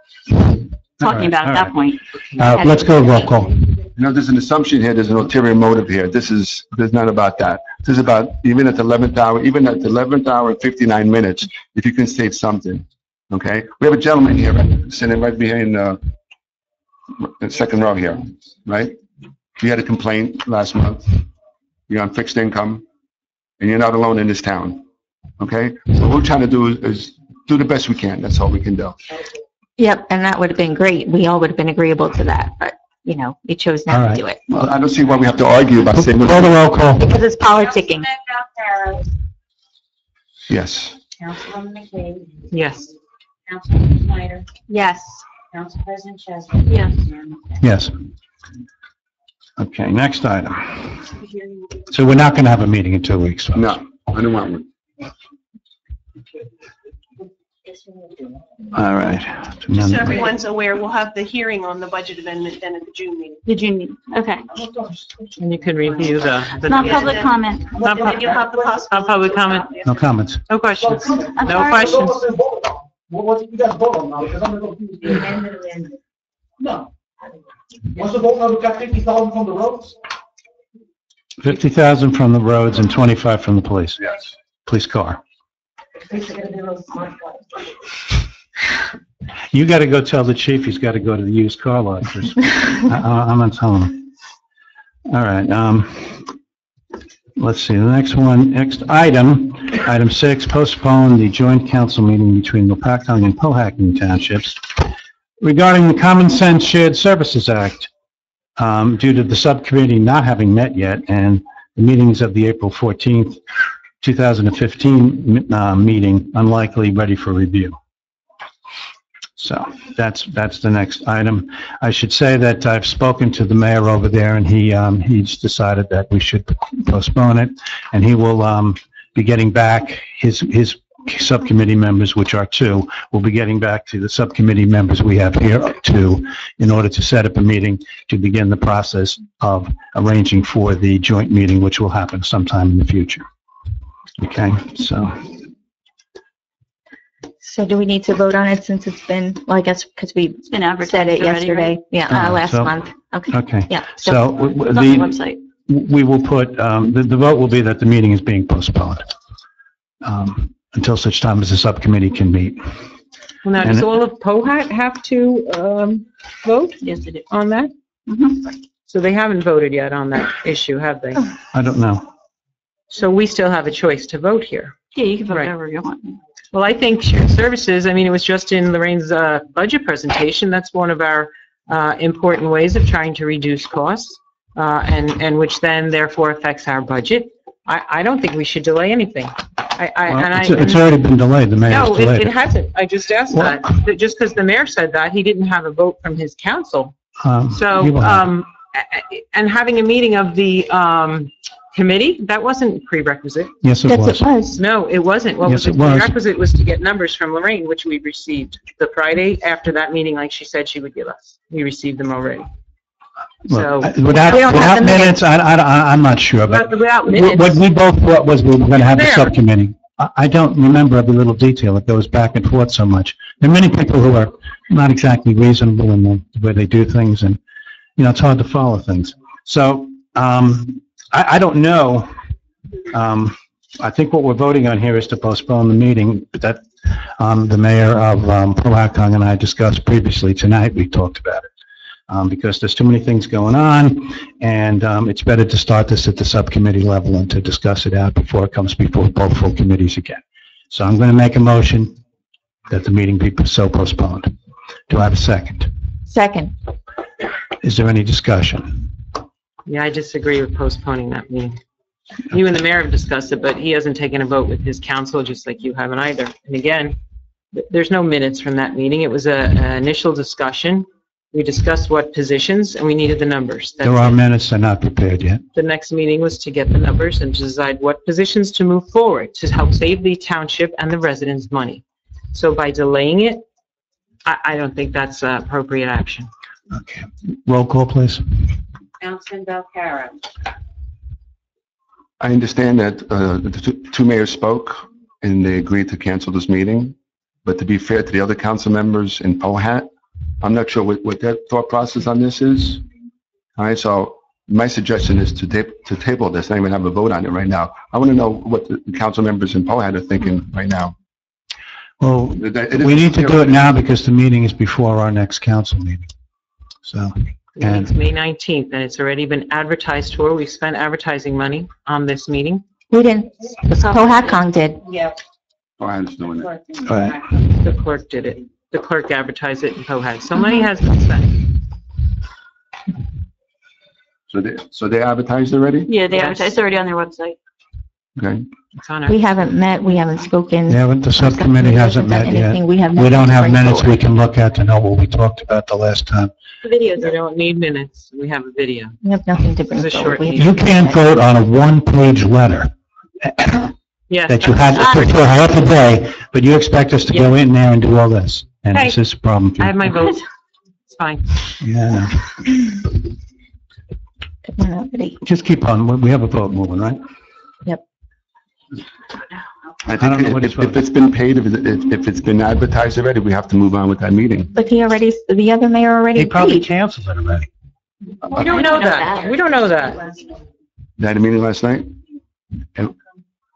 talking about at that point. Let's go roll call. You know, there's an assumption here, there's an ulterior motive here. There's not about that. This is about, even at the 11th hour and 59 minutes, if you can state something, okay? We have a gentleman here, sitting right behind the second row here, right? We had a complaint last month. You're on fixed income, and you're not alone in this town, okay? So what we're trying to do is do the best we can. That's all we can do. Yep, and that would have been great. We all would have been agreeable to that, but you know, we chose All not to right. do it. Well, I don't see why we have to argue about saying. Call the roll call. Because it's politicking. Councilman Yes. Councilwoman McCabe, Yes. Councilwoman Snyder, Yes. Council President Chesney. Yes. Mayor McKinney. Yes. Okay, next item. So we're not going to have a meeting in 2 weeks. folks. No, I don't want one. All right. Just so everyone's aware, we'll have the hearing on the budget amendment then at the June meeting. The June meeting, okay. And you can review the. Not public comment. Not And then you'll have the possible. Not public comment. No comments. No questions. I'm No sorry. questions. What was it you guys voted on now? Because I'm going to The amendment. No. What's the vote now? We got 50,000 from the roads? 50,000 from the roads and 25 from the police. Yes. Police car. You got to go tell the chief he's got to go to the used car lot first. I'm not telling him. All right, let's see, the next item, item 6, postpone the joint council meeting between Lopatcong and Powhatan Townships regarding the Common Sense Shared Services Act, due to the subcommittee not having met yet and the meetings of the April 14th, 2015 meeting unlikely ready for review. So that's the next item. I should say that I've spoken to the mayor over there, and he's decided that we should postpone it, and he will be getting back his subcommittee members, which are 2, will be getting back to the subcommittee members we have here 2 in order to set up a meeting to begin the process of arranging for the joint meeting, which will happen sometime in the future. Okay, so. So do we need to vote on it since it's been, well, I guess because we It's been advertised said it already, yesterday, right? yeah, last So- month. Okay, Okay. yeah. So It's on the website. we will put, the vote will be that the meeting is being postponed until such time as the subcommittee can meet. Well, now, does all of Pohat have to vote Yes, it is. on that? So they haven't voted yet on that issue, have they? I don't know. So we still have a choice to vote here. Yeah, you can vote Right. whatever you want. Well, I think shared services, I mean, it was just in Lorraine's budget presentation. That's one of our important ways of trying to reduce costs, and which then therefore affects our budget. I don't think we should delay anything. It's already been delayed, the mayor's No, delayed it it. hasn't. I just asked Well- that. Just because the mayor said that, he didn't have a vote from his council. You So, will have- and having a meeting of the committee, that wasn't prerequisite. Yes, it Yes, was. it was. No, it wasn't. What was Yes, the it was. prerequisite was to get numbers from Lorraine, which we received the Friday after that meeting, like she said she would give us. We received them already. So, Look, We without don't have the minutes, I'm not sure, but but without what minutes, we both thought was we were going to have the There. subcommittee. I don't remember every little detail. It goes back and forth so much. There are many people who are not exactly reasonable in the way they do things, and, you know, it's hard to follow things. So, I don't know. I think what we're voting on here is to postpone the meeting that the mayor of Powhatan and I discussed previously tonight. We talked about it because there's too many things going on, and it's better to start this at the subcommittee level and to discuss it out before it comes before both full committees again. So I'm going to make a motion that the meeting be so postponed. Do I have a second? Second. Is there any discussion? yeah, I disagree with postponing that meeting. You and the mayor have discussed it, but he hasn't taken a vote with his council, just like you haven't either. And again, there's no minutes from that meeting. It was an initial discussion. We discussed what positions, and we needed the numbers. That's There are it. minutes, they're not prepared yet. The next meeting was to get the numbers and to decide what positions to move forward to help save the township and the residents money. So by delaying it, I don't think that's appropriate action. Okay. Roll call, please. Councilman Belcarra. I understand that the two mayors spoke and they agreed to cancel this meeting, but to be fair to the other council members in Powhat, I'm not sure what their thought process on this is. All right, so my suggestion is to table this, not even have a vote on it right now. I want to know what the council members in Powhat are thinking right now. Well, we need to do it now because the meeting is before our next council meeting. So, It's May 19th, and it's already been advertised for. We've spent advertising money on this meeting. We didn't. Powhatan did. Yeah. Powhat's doing it. all right. The clerk did it. The clerk advertised it in Powhat. So money has been spent. So they advertised already? Yeah, they Yes. advertised already on their website. Okay. It's on our. We haven't met, we haven't spoken. Yeah, but the subcommittee hasn't met yet. Anything. We have We nothing don't to have bring minutes we forward. can look at to know what we talked about the last time. The videos We are, don't need minutes. We have a video. We have nothing to bring It's a forward. short We- meeting. You can't vote on a one-page letter Yes. that you had for half a day, but you expect us to go in there and do all this. And Hey, this is a problem. I have my vote. It's fine. Yeah, We're not ready. just keep on. We have a vote moving, right? I don't know think what if it's it's been paid, if it's been advertised already, we have to move on with that meeting. But the other mayor already They probably agreed. canceled it already. We don't know that. We don't know that. They had a meeting last night?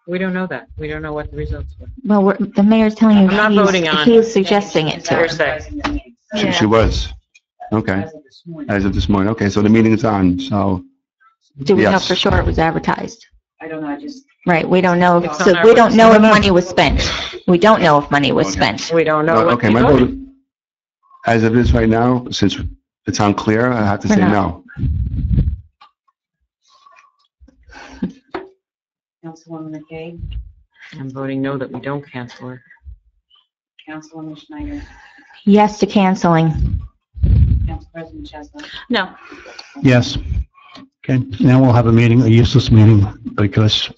We don't know that. We don't know what the results were. Well, the mayor's telling you I'm not voting on- he's suggesting it to us. Thursday. She was? Okay. As of this morning. Okay, so the meeting is on, so, Do we know Yes. for sure it was advertised? I don't know, I just, Right, we don't know, It's so on our we don't know if website. money was spent. We don't know if money was Okay. spent. We don't know what okay, they my voted. vote, as of this right now, since it's unclear, I have to We're say not. no. Councilwoman McKay, I'm voting no that we don't cancel it. Councilwoman Schneider, Yes to canceling. Council President Chesler. no, Yes. Okay, now we'll have a meeting, a useless meeting, because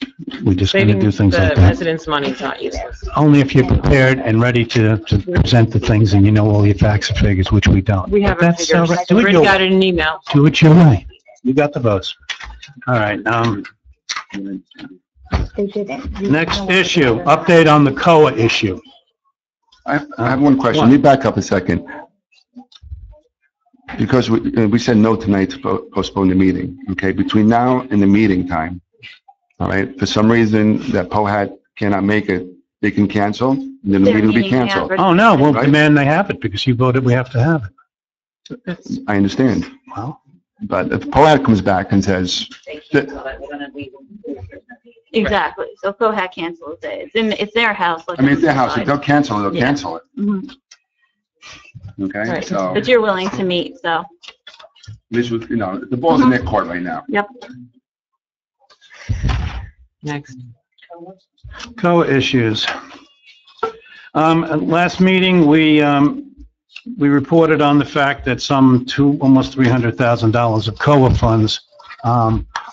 we're just gonna Saving do things the like that. residents' money is not useless. Only if you're prepared and ready to present the things and you know all your facts and figures, which we don't. We have But our that's all figures. right. Do We it already your got way. it in an email. Do it your way. You got the votes. All right, They didn't. next issue, update on the COA issue. I have one question. Let me back up a second. Because we said no tonight to postpone the meeting, okay? Between now and the meeting time, all right? For some reason that POHAT cannot make it, they can cancel, and then the Their meeting will be meeting, yeah, canceled. but- Oh, no, we'll Right. demand they have it because you voted we have to have it. I understand. Well, But if POHAT comes back and says, that- exactly. So if Cohat cancels it, it's their house. let I mean, them it's their house, if decide. they'll cancel it, they'll Yeah. cancel it, Mhm. okay? Right. So, But you're willing to meet, so, this was, the ball's in their court right now. yep. Next. COA issues. At last meeting, we reported on the fact that almost $300,000 of COA funds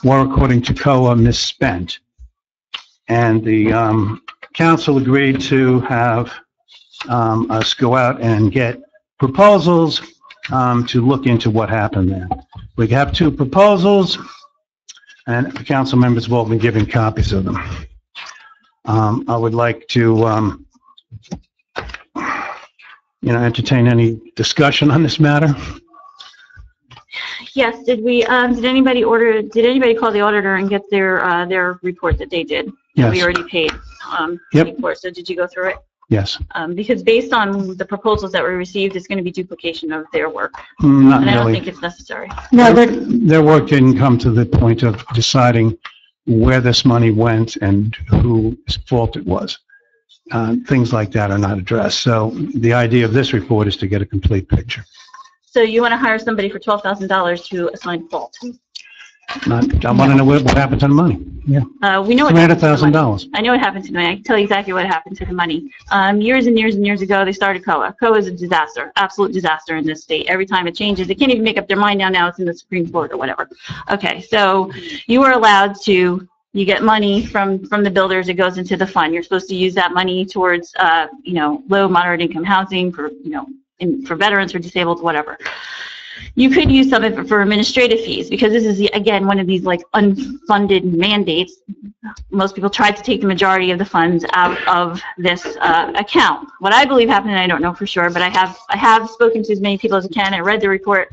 were, according to COA, misspent. And the council agreed to have us go out and get proposals to look into what happened there. We have two proposals, and the council members have all been given copies of them. I would like to, entertain any discussion on this matter. Yes, did anybody call the auditor and get their report that they did? That we Yes. already paid, Yep. for, so did you go through it? Yes. Because based on the proposals that were received, it's gonna be duplication of their work, Not and I don't really. think it's necessary. No, but Their work didn't come to the point of deciding where this money went and whose fault it was. Things like that are not addressed. So the idea of this report is to get a complete picture. So you wanna hire somebody for $12,000 to assign fault? I want to know what happened to the money. Yeah, We know what happened to the money. $300,000. I know what happened to the money. I can tell you exactly what happened to the money. Years and years and years ago, they started COA. COA is a disaster, absolute disaster in this state. Every time it changes, they can't even make up their mind now it's in the Supreme Court or whatever. Okay, so you are allowed to, you get money from the builders, it goes into the fund. You're supposed to use that money towards, low, moderate income housing for, for veterans, for disabled, whatever. You could use some of it for administrative fees, because this is, again, one of these like unfunded mandates. Most people tried to take the majority of the funds out of this account. What I believe happened, and I don't know for sure, but I have spoken to as many people as I can. I read the report,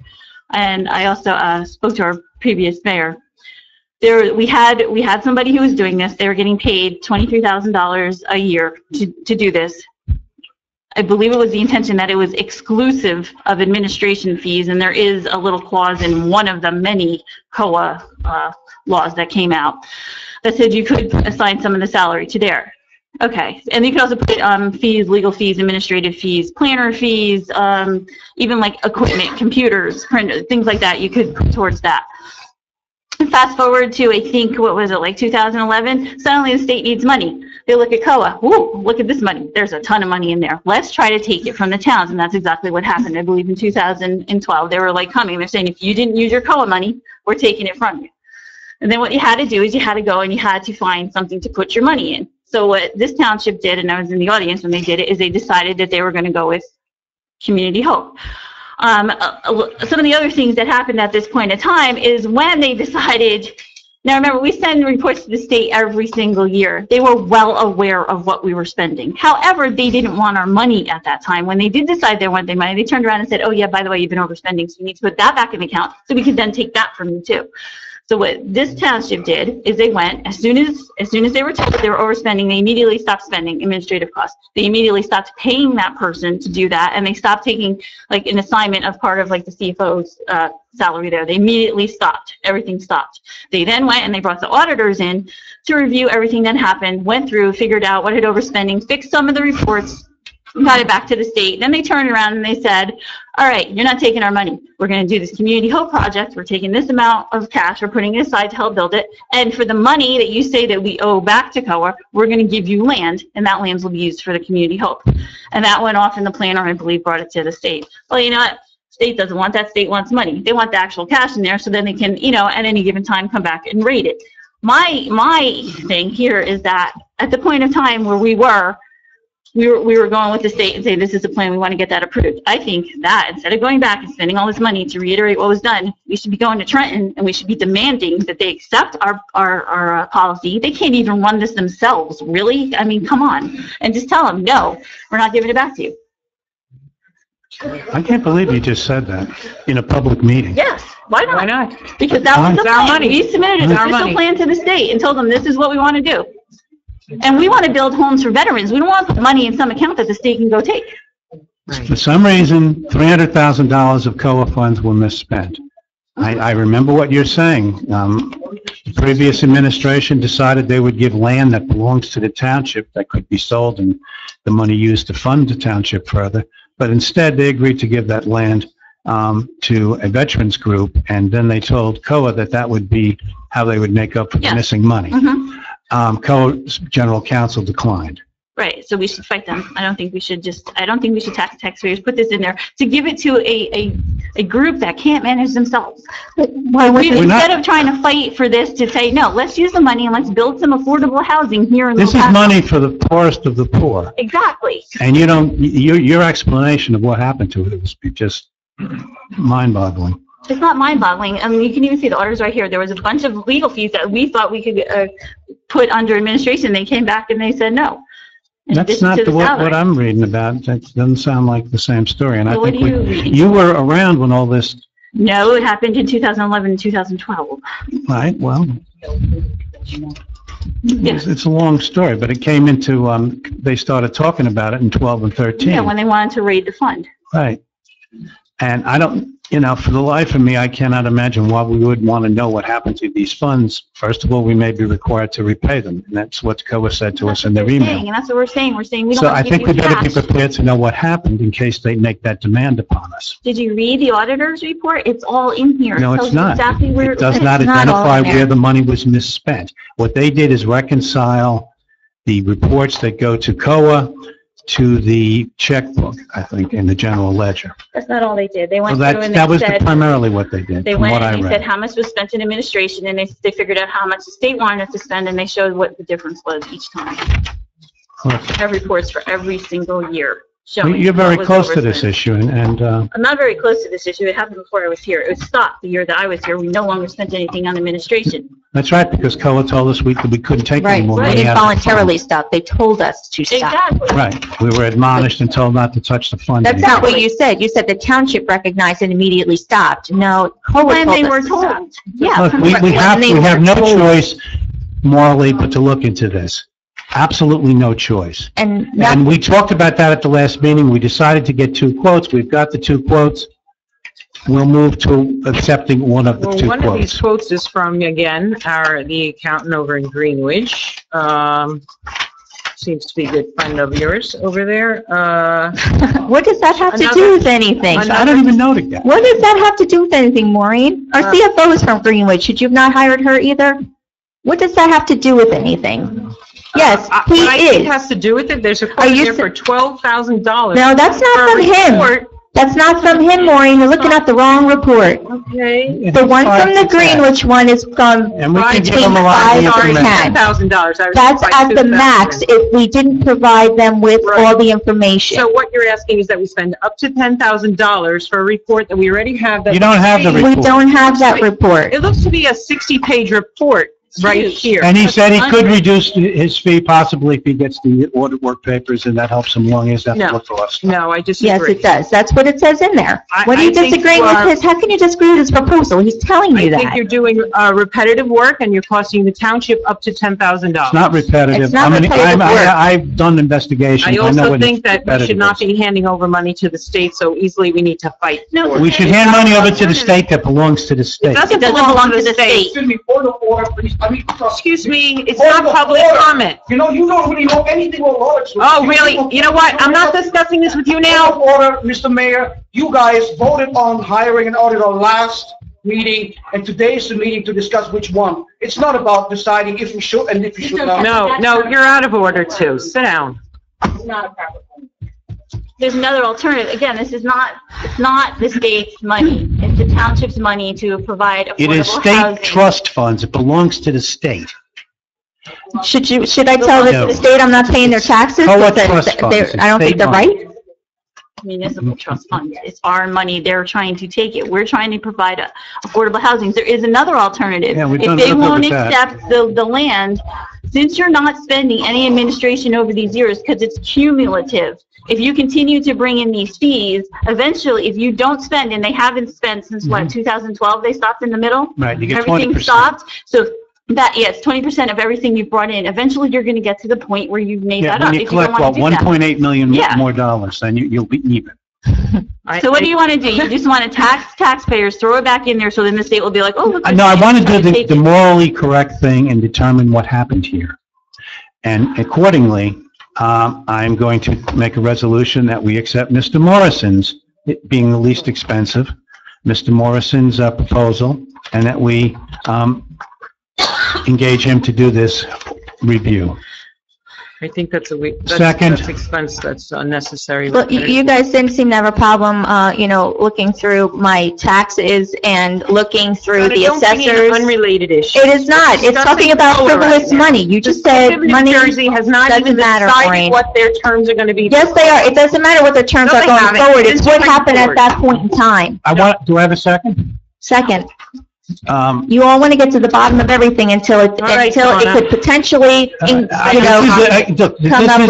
and I also spoke to our previous mayor. We had somebody who was doing this. They were getting paid $23,000 a year to do this. I believe it was the intention that it was exclusive of administration fees, and there is a little clause in one of the many COA laws that came out that said you could assign some of the salary to there. Okay, and you could also put fees, legal fees, administrative fees, planner fees, even like equipment, computers, printers, things like that. You could put towards that. Fast forward to, I think, what was it, like 2011? Suddenly the state needs money. They look at COA. Whoa, look at this money. There's a ton of money in there. Let's try to take it from the towns. And that's exactly what happened. I believe in 2012, they were like coming. They're saying, if you didn't use your COA money, we're taking it from you. And then what you had to do is you had to go and you had to find something to put your money in. So what this township did, and I was in the audience when they did it, is they decided that they were going to go with Community Hope. Some of the other things that happened at this point in time is when they decided, now remember, we send reports to the state every single year. They were well aware of what we were spending. However, they didn't want our money at that time. When they did decide they wanted their money, they turned around and said, oh yeah, by the way, you've been overspending, so we need to put that back in the account so we could then take that from you too. So what this township did is they went, as soon as they were told that they were overspending, they immediately stopped spending administrative costs. They immediately stopped paying that person to do that, and they stopped taking like an assignment of part of like the CFO's salary there. They immediately stopped. Everything stopped. They then went and they brought the auditors in to review everything that happened, went through, figured out what had overspending, fixed some of the reports, got it back to the state. Then they turned around and they said, all right, you're not taking our money. We're going to do this Community Hope project. We're taking this amount of cash. We're putting it aside to help build it. And for the money that you say that we owe back to COA, we're going to give you land, and that land will be used for the Community Hope. And that went off, and the planner, I believe, brought it to the state. Well, you know what? State doesn't want that. State wants money. They want the actual cash in there so then they can, you know, at any given time come back and rate it. My thing here is that at the point of time where we were going with the state and saying, this is the plan, we want to get that approved. I think that instead of going back and spending all this money to reiterate what was done, we should be going to Trenton and we should be demanding that they accept our policy. They can't even run this themselves, really? I mean, come on. And just tell them, no, we're not giving it back to you. I can't believe you just said that in a public meeting. Yes, why not? Why not? Because that was the Our plan. money. We submitted an official plan to the state and told them this is what we want to do. And we want to build homes for veterans. We don't want to put money in some account that the state can go take. For some reason, $300,000 of COA funds were misspent. I remember what you're saying. The previous administration decided they would give land that belongs to the township that could be sold and the money used to fund the township further. But instead, they agreed to give that land to a veterans group, and then they told COA that that would be how they would make up for the missing money. COA's general counsel declined. Right, so we should fight them. I don't think we should tax taxpayers, put this in there to give it to a group that can't manage themselves. Instead of trying to fight for this to say, no, let's use the money and let's build some affordable housing here in This Lopatcong. is money for the poorest of the poor. Exactly. And you don't, your explanation of what happened to it was just mind-boggling. It's not mind-boggling. I mean, you can even see the orders right here. There was a bunch of legal fees that we thought we could put under administration. They came back and they said no. That's not what I'm reading about. That doesn't sound like the same story. And Well, I think what are you reading? you were around when all this, No, it happened in 2011 and 2012. right? Well, it's a long story, but it came into, they started talking about it in 12 and 13. Yeah, when they wanted to raid the fund. Right. And I don't, for the life of me, I cannot imagine why we would want to know what happened to these funds. First of all, we may be required to repay them, and that's what COA said to us in their email. And that's what we're saying. We're saying we don't So want I to give think we you better be cash. prepared to know what happened in case they make that demand upon us. Did you read the auditor's report? It's all in here. No, It it's tells you not. Exactly where It does went. not It's all identify in there. where the money was misspent. What they did is reconcile the reports that go to COA to the checkbook, I think, in the general ledger. That's not all they did. They So went through and that was they said, primarily what they did, they from went what I and they said read. how much was spent in administration, and they figured out how much the state wanted us to spend, and they showed what the difference was each time. Have reports for every single year showing. You're very what was close to this overspent. issue, and I'm not very close to this issue. It happened before I was here. It was stopped the year that I was here. We no longer spent anything on administration. that's right, because COA told us we couldn't take any Right, more we money didn't out of the fund. voluntarily stop. They told us to stop. Exactly. Right, we were admonished and told not to touch the fund. That's anymore. not what you said. You said the township recognized and immediately stopped. No, COA When told they us were to stop. told. Yeah. Look, we When have they no were told. choice morally but to look into this. Absolutely no choice. And And we talked about that at the last meeting. We decided to get 2 quotes. We've got the 2 quotes. We'll move to accepting one of the Well, 2 one of these quotes. quotes is from, again, the accountant over in Greenwich. seems to be a good friend of yours over there. What does that have to do with anything? I don't even know the guy. What does that have to do with anything, Maureen? Our CFO is from Greenwood. Should you have not hired her either? What does that have to do with anything? Yes, he What I think is. has to do with it, there's a quote here for $12,000. No, that's not from him. That's not from him, Maureen. You're looking at the wrong report. Okay. The one from the Greenwich one is from And we can give between them a lot of 5 and information. 10. $10,000. That's at the max if we didn't provide them with all the information. So what you're asking is that we spend up to $10,000 for a report that we already have. That You don't have the We report. don't have that report. It looks to be a 60-page report right here. And he said he could reduce his fee possibly if he gets the audit work papers, and that helps him long as that No. look for us. No, I disagree. Yes, it does. That's what it says in there. What are you I think disagreeing you with are- his? How can you disagree with his proposal? He's telling you I think that. you're doing repetitive work and you're costing the township up to $10,000. It's not repetitive. It's not repetitive work. I've done investigations. I know also what think that we repetitive should not is. be handing over money to the state so easily. We need to fight. No, We should hand money over to the state that belongs to the state. It doesn't belong to the state. Excuse me, point of order, please. I mean, Excuse me, it's point not of public order. comment. You know, you don't really know anything about law. Oh, really? You know what? I'm not discussing this with you now. Point of order, Mr. Mayor, you guys voted on hiring an auditor last meeting, and today is the meeting to discuss which one. It's not about deciding if we should and if we should not. No, you're out of order too. Sit down. It's not a proper point. There's another alternative. Again, it's not the state's money. It's the township's money to provide It is affordable state housing. trust funds. It belongs to the state. Should I tell the state I'm not paying their taxes? Co-op Because trust funds. they're- I don't think State they're money. right. Municipal trust funds. It's our money. They're trying to take it. We're trying to provide affordable housing. There is another alternative. Yeah, we've If done they a little won't bit with that. accept the land, since you're not spending any administration over these years, because it's cumulative, if you continue to bring in these fees, eventually, if you don't spend, and they haven't spent since what, 2012, they stopped in the middle? Right, you get Everything 20%. stopped. So that, yes, 20% of everything you've brought in. Eventually, you're going to get to the point where you've made Yeah, that up. when you if you don't collect, want what, to do that. 1.8 million Yeah. more dollars, then you'll be even. So what do you want to do? You just want to tax taxpayers, throw it back in there, so then the state will be like, oh, look. No, I want to do the take the it. morally correct thing and determine what happened here. And accordingly, I'm going to make a resolution that we accept Mr. Morrison's, it being the least expensive, Mr. Morrison's proposal, and that we engage him to do this review. I think that's Second. that's expense that's unnecessary. Well, you guys didn't seem to have a problem, looking through my taxes and looking through the Don't bring in assessors. Unrelated issue. It is not. It's talking about Discussing COLA frivolous right now. money. You just The state said of New money Jersey has not even doesn't matter, decided Maureen. what their terms are going to be. Yes, they are. It doesn't matter what the terms No, are they going haven't. forward. It's It's what been happened at forward. that point in time. Do I have a second? Second, you all want to get to the bottom of everything until it right, Donna. could potentially, Look, come up this with is a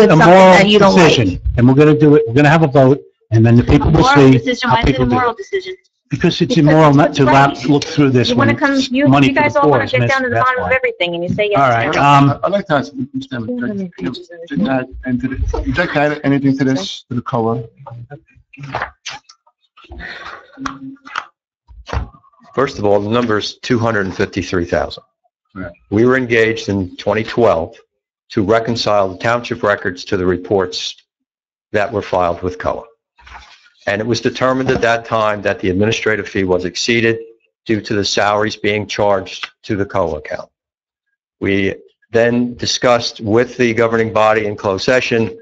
something moral that you don't like. decision, and we're going to do it, we're going to have a vote, and then the people will Moral see decision, how why is it people a do. moral decision? Because it's Because immoral it's not to right. look through this You when want to come, you money you for guys the all poor want is to get missing. down to the That's bottom of why. everything, and you say yes. All to right, everything. I'd like to ask, Mr. Chairman, would you like to add anything to this, to the COLA? First of all, the number is 253,000. Right. We were engaged in 2012 to reconcile the township records to the reports that were filed with COA. And it was determined at that time that the administrative fee was exceeded due to the salaries being charged to the COA account. We then discussed with the governing body in closed session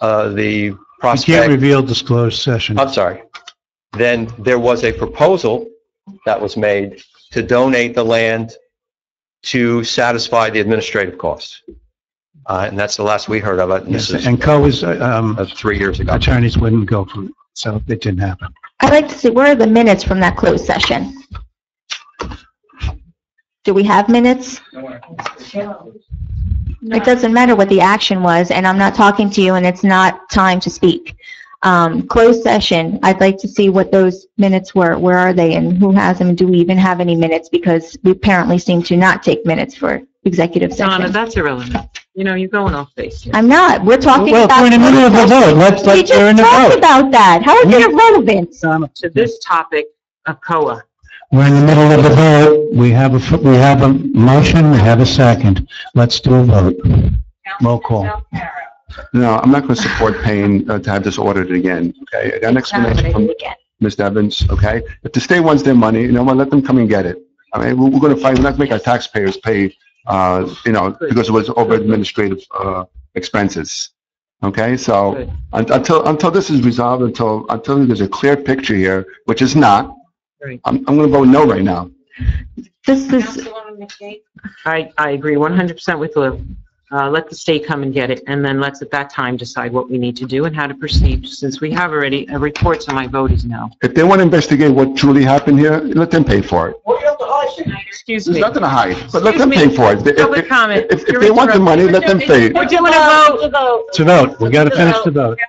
the You prospect. can't reveal disclosed session. I'm sorry. Then there was a proposal that was made to donate the land to satisfy the administrative costs. And that's the last we heard of it. And this is And COA's 3 years ago. attorneys wouldn't go for it, so it didn't happen. I'd like to see, where are the minutes from that closed session? Do we have minutes? It doesn't matter what the action was, and I'm not talking to you, and it's not time to speak. Closed session, I'd like to see what those minutes were. Where are they, and who has them? Do we even have any minutes? Because we apparently seem to not take minutes for executive Donna, session. that's irrelevant. You know, you're going off base. I'm not. We're talking Well, about. we're in the middle of the vote. Let's We we're in just the talked vote. about that. How is it irrelevant? To this topic of COA. We're in the middle of the vote. We have a motion, we have a second. Let's do a vote. Roll call. No, I'm not going to support paying to have this audited again, okay? I got an explanation from Ms. Evans, okay? If the state wants their money, you know what, let them come and get it. I mean, we're going to fight, we're not going to make our taxpayers pay, you know, because it was over administrative expenses. Okay, so until this is resolved, until there's a clear picture here, which is not, I'm going to vote no right now. This is, I agree 100% with Lou. Let the state come and get it, and then let's at that time decide what we need to do and how to proceed, since we have already a report, so my vote is no. If they want to investigate what truly happened here, let them pay for it. Excuse There's me. nothing to hide, but let them pay for it. Public comment. If they want the money, let them pay. We're doing a vote. To vote, we got to finish the vote.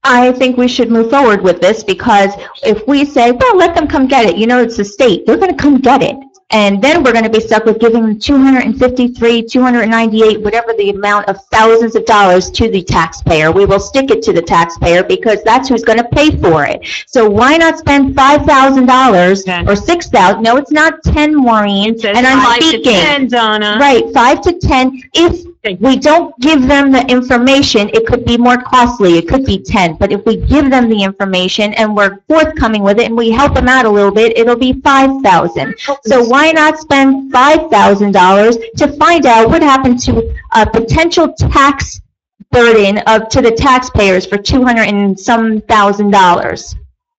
I think we should move forward with this, because if we say, well, let them come get it, you know, it's the state, they're going to come get it. And then we're going to be stuck with giving them 253, 298, whatever the amount of thousands of dollars to the taxpayer. We will stick it to the taxpayer because that's who's going to pay for it. So why not spend $5,000 or $6,000? No, it's not 10, Maureen. And I'm 5 to speaking. 10, Donna. Right, 5 to 10. If we don't give them the information, it could be more costly. It could be 10. But if we give them the information and we're forthcoming with it and we help them out a little bit, it'll be 5,000. So why not spend $5,000 to find out what happened to a potential tax burden to the taxpayers for $200 and some $1,000,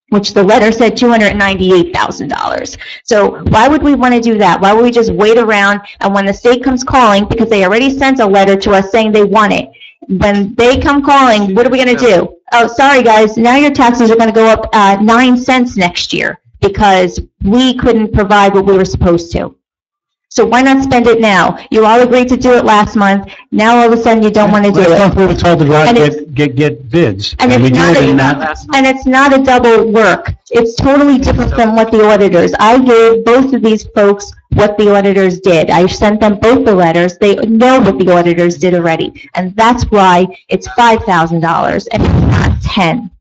which the letter said $298,000. So why would we want to do that? Why would we just wait around, and when the state comes calling, because they already sent a letter to us saying they want it, when they come calling, what are we going to do? Oh, sorry guys, now your taxes are going to go up 9 cents next year because we couldn't provide what we were supposed to. So why not spend it now? You all agreed to do it last month. Now all of a sudden you don't want to do it. Last month we were told to go out and get bids. And we it's did not, not. and it's not a double work. It's totally different from what the auditors. I gave both of these folks what the auditors did. I sent them both the letters. They know what the auditors did already. And that's why it's $5,000 and it's not 10.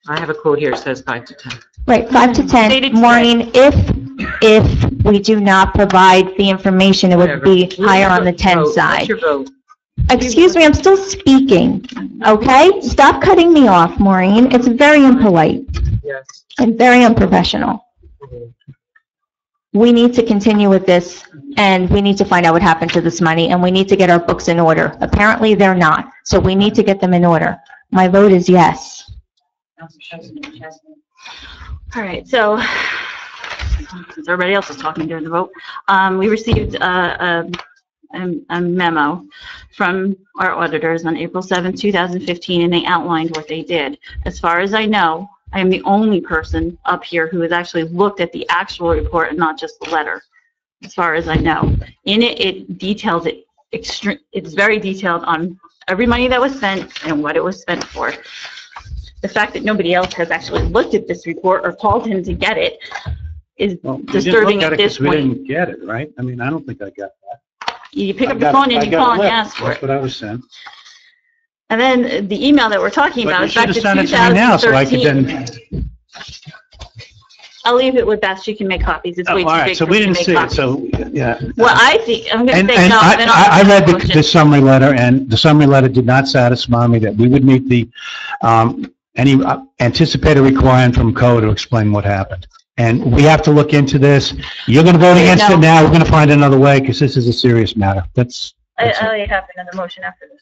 I have a quote here, it says 5 to 10. Right, 5 to 10. Maureen, if we do not provide the information, it would be higher on the 10 side. What's your vote? Excuse me, I'm still speaking, okay? Stop cutting me off, Maureen. It's very impolite Yes. and very unprofessional. We need to continue with this, and we need to find out what happened to this money, and we need to get our books in order. Apparently, they're not, so we need to get them in order. My vote is yes. All right, so since everybody else is talking during the vote, we received a memo from our auditors on April 7, 2015, and they outlined what they did. As far as I know, I am the only person up here who has actually looked at the actual report and not just the letter, as far as I know. In it, it details it, it's very detailed on every money that was spent and what it was spent for. The fact that nobody else has actually looked at this report or called him to get it is disturbing at this We point. didn't get it, right? I mean, I don't think I got that. You pick up the phone and you call and ask for That's it. what I was sent. And then the email that we're talking about But you is back should to have sent it to me now, so I could 2013. then. I'll leave it with Beth. She can make copies. It's Oh, way all too right, big so for we me to didn't make see it, copies. so, yeah. Well, I think, I'm going And, to say no. then I'll I read make a motion. the summary letter, and the summary letter did not satisfy me that we would meet the, any anticipated requirement from code to explain what happened. And we have to look into this. You're going to vote against it now. We're going to find another way, because this is a serious matter. That's I it. already have another motion after this.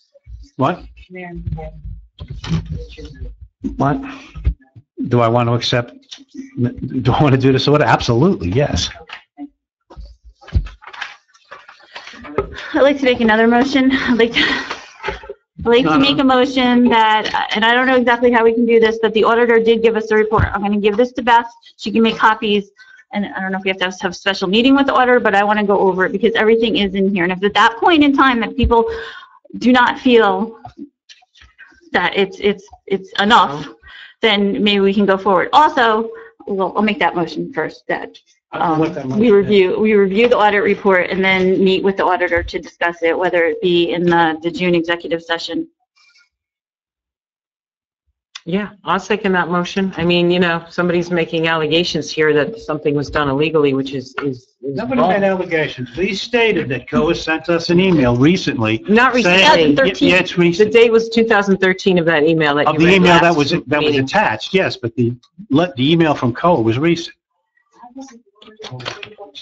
What? What? Do I want to accept, do I want to do this order? Absolutely, yes. I'd like to make another motion. I'd like to make a motion that, and I don't know exactly how we can do this, but the auditor did give us the report. I'm going to give this to Beth. She can make copies. And I don't know if we have to have a special meeting with the auditor, but I want to go over it because everything is in here. And if at that point in time that people do not feel that it's enough, then maybe we can go forward. Also, well, I'll make that motion first, that we review the audit report and then meet with the auditor to discuss it, whether it be in the June executive session. Yeah, I'll second that motion. I mean, somebody's making allegations here that something was done illegally, which is Nobody wrong. made allegations. We stated that COA sent us an email recently. Not recently. Yeah, it's The recent. date was 2013 of that email that you Of the read email that last was meeting. attached, yes, but the email from COA was recent.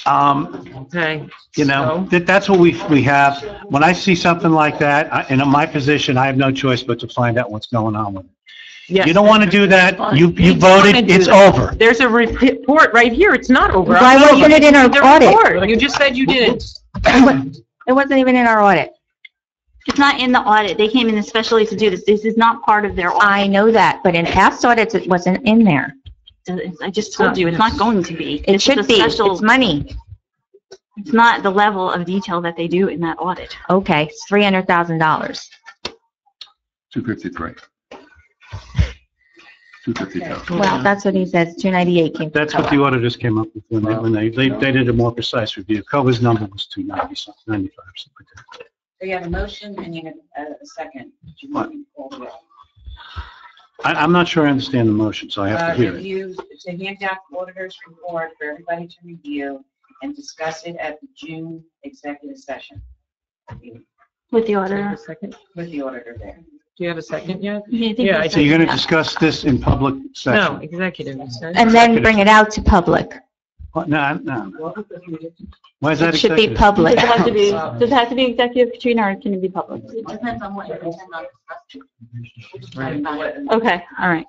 Okay. That's what we have. When I see something like that, in my position, I have no choice but to find out what's going on with it. Yes. You don't want to do that, you We voted, wanna do it's that. over. There's a report right here. It's not over. Why wasn't it in our The audit? report. You just said you didn't. It wasn't even in our audit. It's not in the audit. They came in especially to do this. This is not part of their audit. I know that, but in past audits, it wasn't in there. I just told you, it's not going to be. It It's should a be. special- It's money. It's not the level of detail that they do in that audit. Okay, it's $300,000. 253. 250,000. Well, that's what he says, 298 came from That's what COA. the auditors came up with when they did a more precise review. COA's number was 290, something, 95, something like that. So you have a motion and you have a second. Do you want me to call the roll? I'm not sure I understand the motion, so I have to hear it. Review, to hand out the auditor's report for everybody to review and discuss it at the June executive session With the auditor. with the auditor there. Do you have a second yet? Yeah, So you're going to discuss this in public No, session? executive. you said. And then bring it out to public. No. Why is that It should be executive? public. Does it have to be executive, Katrina, or can it be public? It depends on what you intend on discussing. Right. Okay, all right.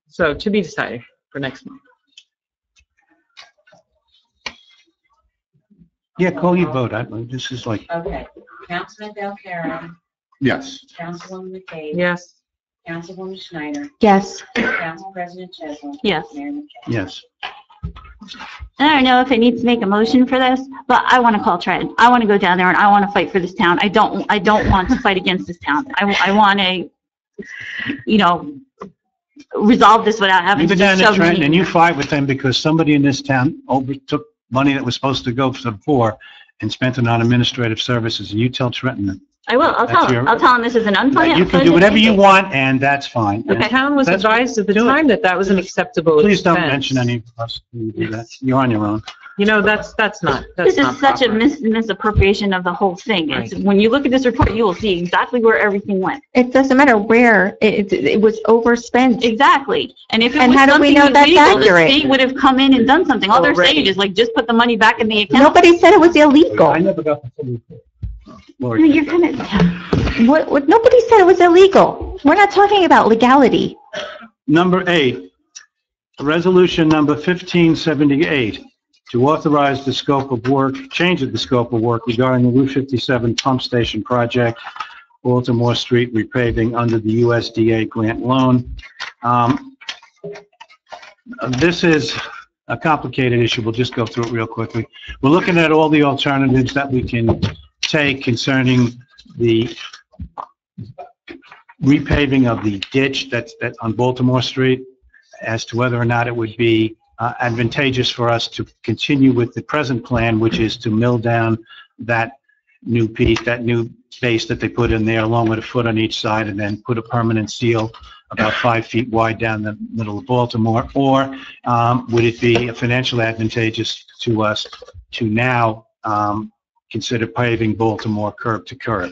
So to be decided for next month. Yeah, call your vote. This is like, Okay, Councilman Belcarra, Yes. Councilwoman McCabe. Yes. Councilwoman Schneider, Yes. Council President Chesler. Yes. Mayor McKay. yes. I don't know if I need to make a motion for this, but I want to call Trent. I want to go down there and I want to fight for this town. I don't want to fight against this town. I want to, resolve this without having You to go down just to shove Trenton me. and you fight with them because somebody in this town overtook money that was supposed to go to the poor and spent it on administrative services, and you tell Trenton that. I will. I'll tell him. I'll tell him this is an unplanned. You can do whatever you want, and that's fine. The town was That's- advised at the do it. time that was an acceptable Please don't expense. mention any of us when you do that. You're on your own. That's not This is such a proper. misappropriation of the whole thing. It's, when you look at this report, you will see exactly where everything went. It doesn't matter where, it was overspent. Exactly. And if it And was how do we something know that's illegal, the accurate? state would have come in and done something. All they're saying Already. is like, just put the money back in the account. Nobody said it was illegal. I never got the full report. I mean, you're kind of, What, nobody said it was illegal. We're not talking about legality. Number 8, resolution number 1578, to authorize the scope of work, change of the scope of work regarding the Route 57 pump station project, Baltimore Street repaving under the USDA grant loan. This is a complicated issue. We'll just go through it real quickly. We're looking at all the alternatives that we can take concerning the repaving of the ditch that's on Baltimore Street, as to whether or not it would be advantageous for us to continue with the present plan, which is to mill down that new piece, that new base that they put in there, along with a foot on each side, and then put a permanent seal about 5 feet wide down the middle of Baltimore, or would it be financially advantageous to us to now consider paving Baltimore curb to curb?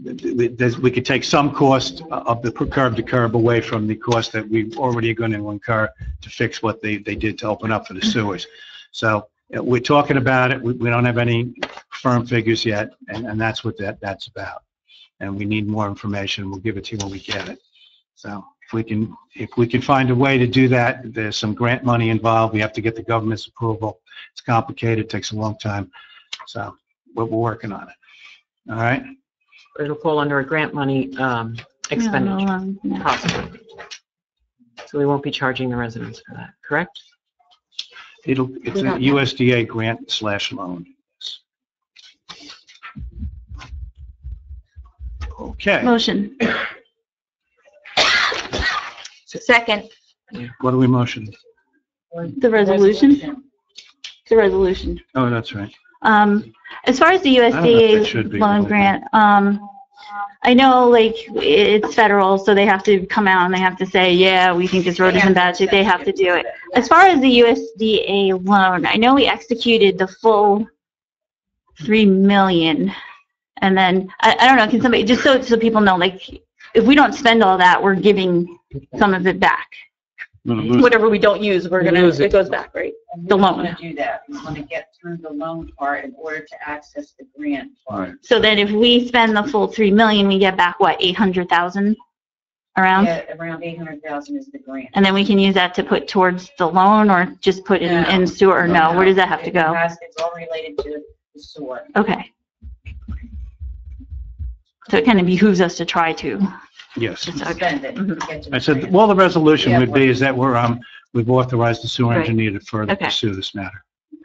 We could take some cost of the curb to curb away from the cost that we already are going to incur to fix what they did to open up for the sewers. So we're talking about it. We don't have any firm figures yet, and that's what that's about. And we need more information. We'll give it to you when we get it. So if we can find a way to do that, there's some grant money involved. We have to get the government's approval. It's complicated, takes a long time. So we're working on it. All right? It'll fall under a grant money expenditure, no. possibly. So we won't be charging the residents for that, correct? It's a USDA grant / loan. Okay. motion. Second. What do we motion? The resolution? The resolution. Oh, that's right. As far as the I don't know if it should USDA be, loan but- grant, I know, like, it's federal, so they have to come out and they have to say, yeah, we think this road is in bad shape. They have to do it. As far as the USDA loan, I know we executed the full 3 million. And then, I don't know, can somebody, just so people know, like, if we don't spend all that, we're giving some of it back. Whatever we don't use, it goes back, right? And The we loan. want to do that. We want to get through the loan part in order to access the grant part. So then if we spend the full 3 million, we get back, what, 800,000 around? Yeah, around 800,000 is the grant. And then we can use that to put towards the loan or just put it in sewer, or no? Where does that have to go? It's all related to the sewer. Okay. So it kind of behooves us to try to. Yes. Spend it. Get to the I said, grant. well, the resolution Yeah, would be is that we've authorized the sewer Right. engineer to further Okay. pursue this matter.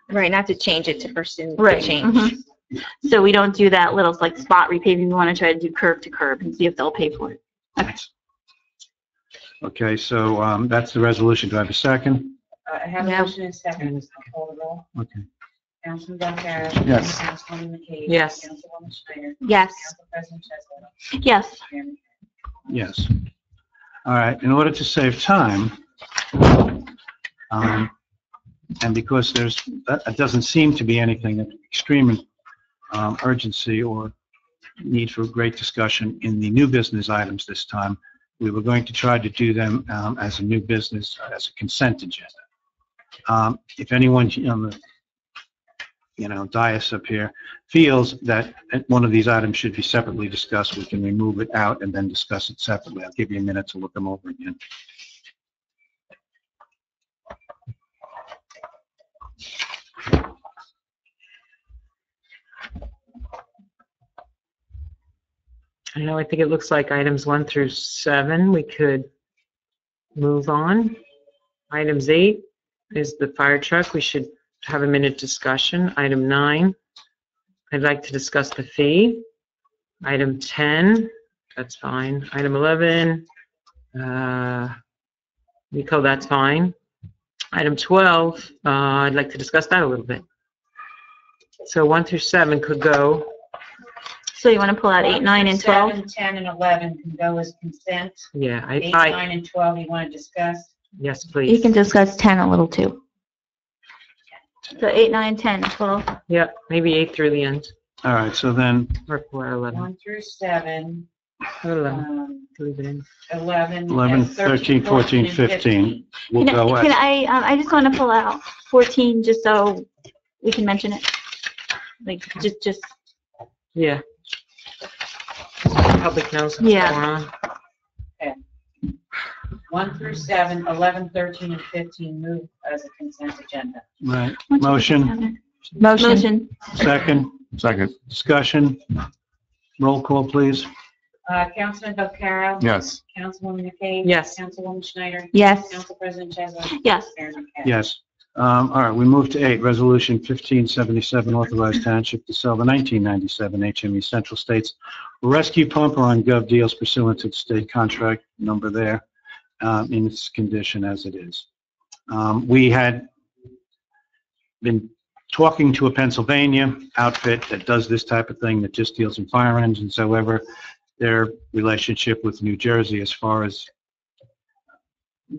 Right, not to change it, to pursue the Right. change. Mhm. So we don't do that little, like, spot repaving. We want to try to do curb to curb and see if they'll pay for it. Okay. Okay, so that's the resolution. Do I have a second? I have a Yeah. motion and a second. I'll call the roll. Okay. Councilman Belcarra. Yes. Councilwoman McKay. Yes. Councilwoman Schneider. Yes. Council President Chesler. Yes. Chairman Yes. All right, in order to save time, and because it doesn't seem to be anything of extreme urgency or need for great discussion in the new business items this time, we were going to try to do them as a new business, as a consent agenda. If anyone on the dais up here feels that one of these items should be separately discussed, we can remove it out and then discuss it separately. I'll give you a minute to look them over again. I know, I think it looks like items 1 through 7, we could move on. Items 8 is the fire truck. We should have a minute discussion. Item 9, I'd like to discuss the fee. Item 10, that's fine. Item 11, Nico, that's fine. Item 12, I'd like to discuss that a little bit. So 1 through 7 could go. So you want to pull out 8, 9, and 12? 7, 10, and 11 can go as consent. Yeah, 8, 9, and 12 you want to discuss? yes, You please. can discuss 10 a little too. So 8, 9, 10, 12. Yeah, maybe 8 through the end, All right, so then, or 11. 1 through 7, Or 11, leave it in. 11, 11, 13, 14, 15. We'll Can go I just want to pull out 14 just so we can mention it? Like, just, Yeah. Public knows what's Yeah. going on. 1 through 7, 11, 13, and 15 move as a consent agenda. right. Motion, motion. second, Second. discussion. Roll call, please. Councilman Belcarra. Yes. Councilwoman McKay. Yes. Councilwoman Schneider. Yes. Council President Chesler. Yes. Mayor McCarron. Yes. All right, we move to 8, Resolution 1577, authorized Township to sell the 1997 HME Central States Rescue Pumper on Gov Deals pursuant to the state contract number there, in its condition as it is. We had been talking to a Pennsylvania outfit that does this type of thing, that just deals in fire engines. However, their relationship with New Jersey as far as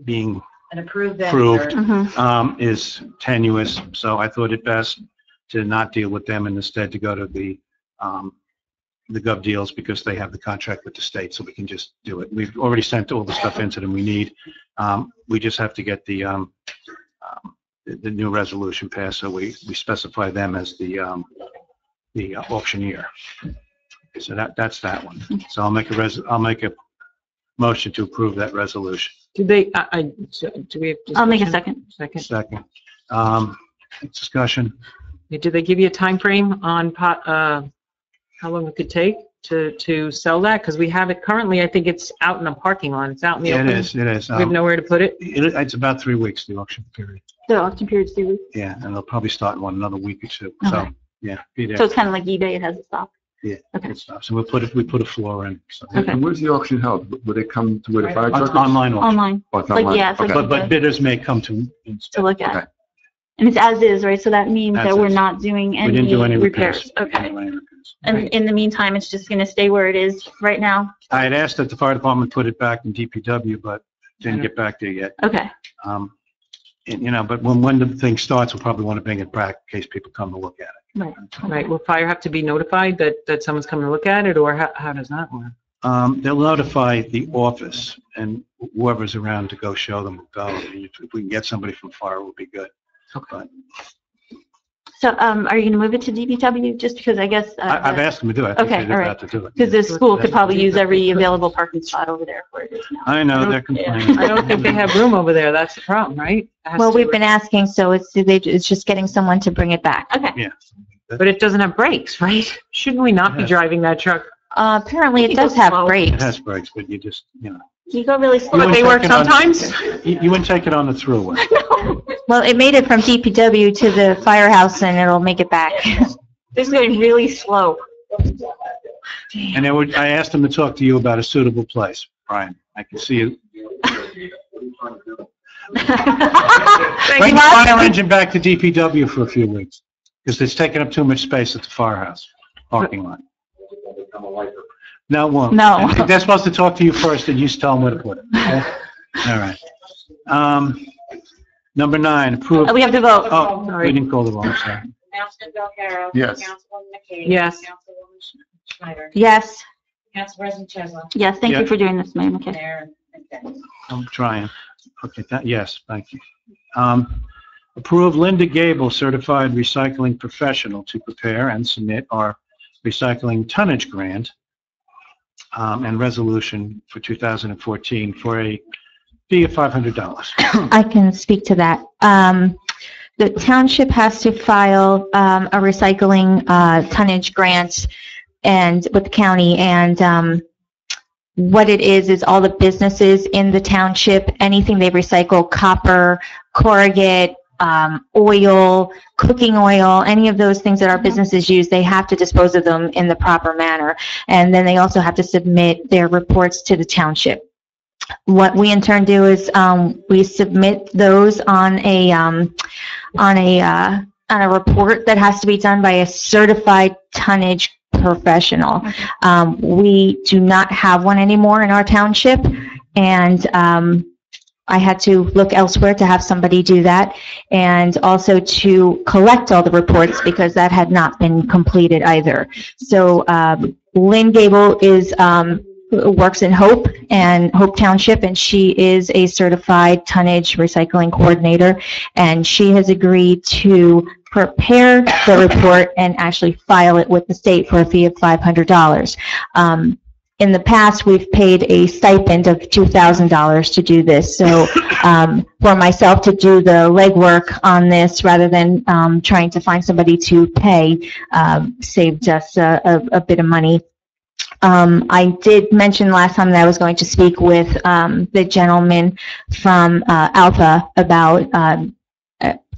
being An approved approved vendor. is tenuous, so I thought it best to not deal with them and instead to go to the Gov Deals because they have the contract with the state, so we can just do it. We've already sent all the stuff into them we need. We just have to get the new resolution passed, so we specify them as the auctioneer. So that's that one. So I'll make a motion to approve that resolution. Do they, do we have? I'll make a discussion? second. Second. Discussion. Did they give you a time frame on how long it could take to sell that? Because we have it currently, I think it's out in a parking lot. It's out in the Yeah, open. it is. We have nowhere to put it? It's about 3 weeks, the auction period. The auction period's 3 weeks. Yeah, and they'll probably start in another week or two. So, Okay. yeah, be there. So it's kind of like eBay, it has a stock. Yeah, Okay. good stuff. So we put a floor in. So. Okay. And where's the auction held? Will they come to where the fire truck is? Online auction. Online. Oh, it's Like, online. yeah, it's like Okay. But bidders may come to. to look at. Okay. And it's as is, right? So that means As that we're is. not doing We didn't do any any repairs. repairs. Okay. We didn't do any repairs. And in the meantime, it's just gonna stay where it is right now? I had asked that the fire department put it back in DPW, but didn't get back there yet. Okay. And, but when the thing starts, we'll probably want to bring it back in case people come to look at it. Right. Right, will fire have to be notified that someone's coming to look at it, or how does that work? They'll notify the office, and whoever's around to go show them will go. I mean, if we can get somebody from fire, it would be good. But So, are you gonna move it to DPW just because I guess? I've asked them to do it. I think Okay, they're all about right. to do it. Because the school could probably use every available parking spot over there where it is now. I know, they're complaining. I don't think they have room over there, that's the problem, right? It has Well, to- we've been asking, so it's just getting someone to bring it back. Okay. Yeah. But it doesn't have brakes, right? Shouldn't we not be Yes. driving that truck? Apparently it You go does have slow. It brakes. has brakes, but you just, You go really slow. But they wouldn't work take it on- sometimes? You wouldn't take it on the throughway. Well, it made it from DPW to the firehouse and it'll make it back. This is going really slow. And I asked them to talk to you about a suitable place, Brian. I can see you. Bring the fire engine back to DPW for a few weeks, because it's taking up too much space at the firehouse parking lot. No, it won't. No. And they're supposed to talk to you first, and you tell them where to put it. Okay? All right. Number 9, approve. We have to vote. Oh, we didn't call the roll, sorry. Councilman Belcarro. Yes. Councilwoman McKay. Yes. Councilwoman Schneider. Yes. Council President Chesler. Yes, thank Yeah. you for doing this, Mayor McKay. Mayor McKay. I'm trying. Okay, yes, thank you. Approve Linda Gable, certified recycling professional, to prepare and submit our recycling tonnage grant and resolution for 2014 for a fee of $500. I can speak to that. The township has to file a recycling tonnage grant and with the county, and what it is all the businesses in the township, anything they recycle, copper, corrugate, oil, cooking oil, any of those things that our businesses use, they have to dispose of them in the proper manner. And then they also have to submit their reports to the township. What we in turn do is we submit those on a report that has to be done by a certified tonnage professional. We do not have one anymore in our township, and I had to look elsewhere to have somebody do that, and also to collect all the reports because that had not been completed either. So Lynn Gable works in Hope Township, and she is a certified tonnage recycling coordinator, and she has agreed to prepare the report and actually file it with the state for a fee of $500. In the past, we've paid a stipend of $2,000 to do this. So for myself to do the legwork on this rather than trying to find somebody to pay saved us a bit of money. I did mention last time that I was going to speak with the gentleman from Alpha about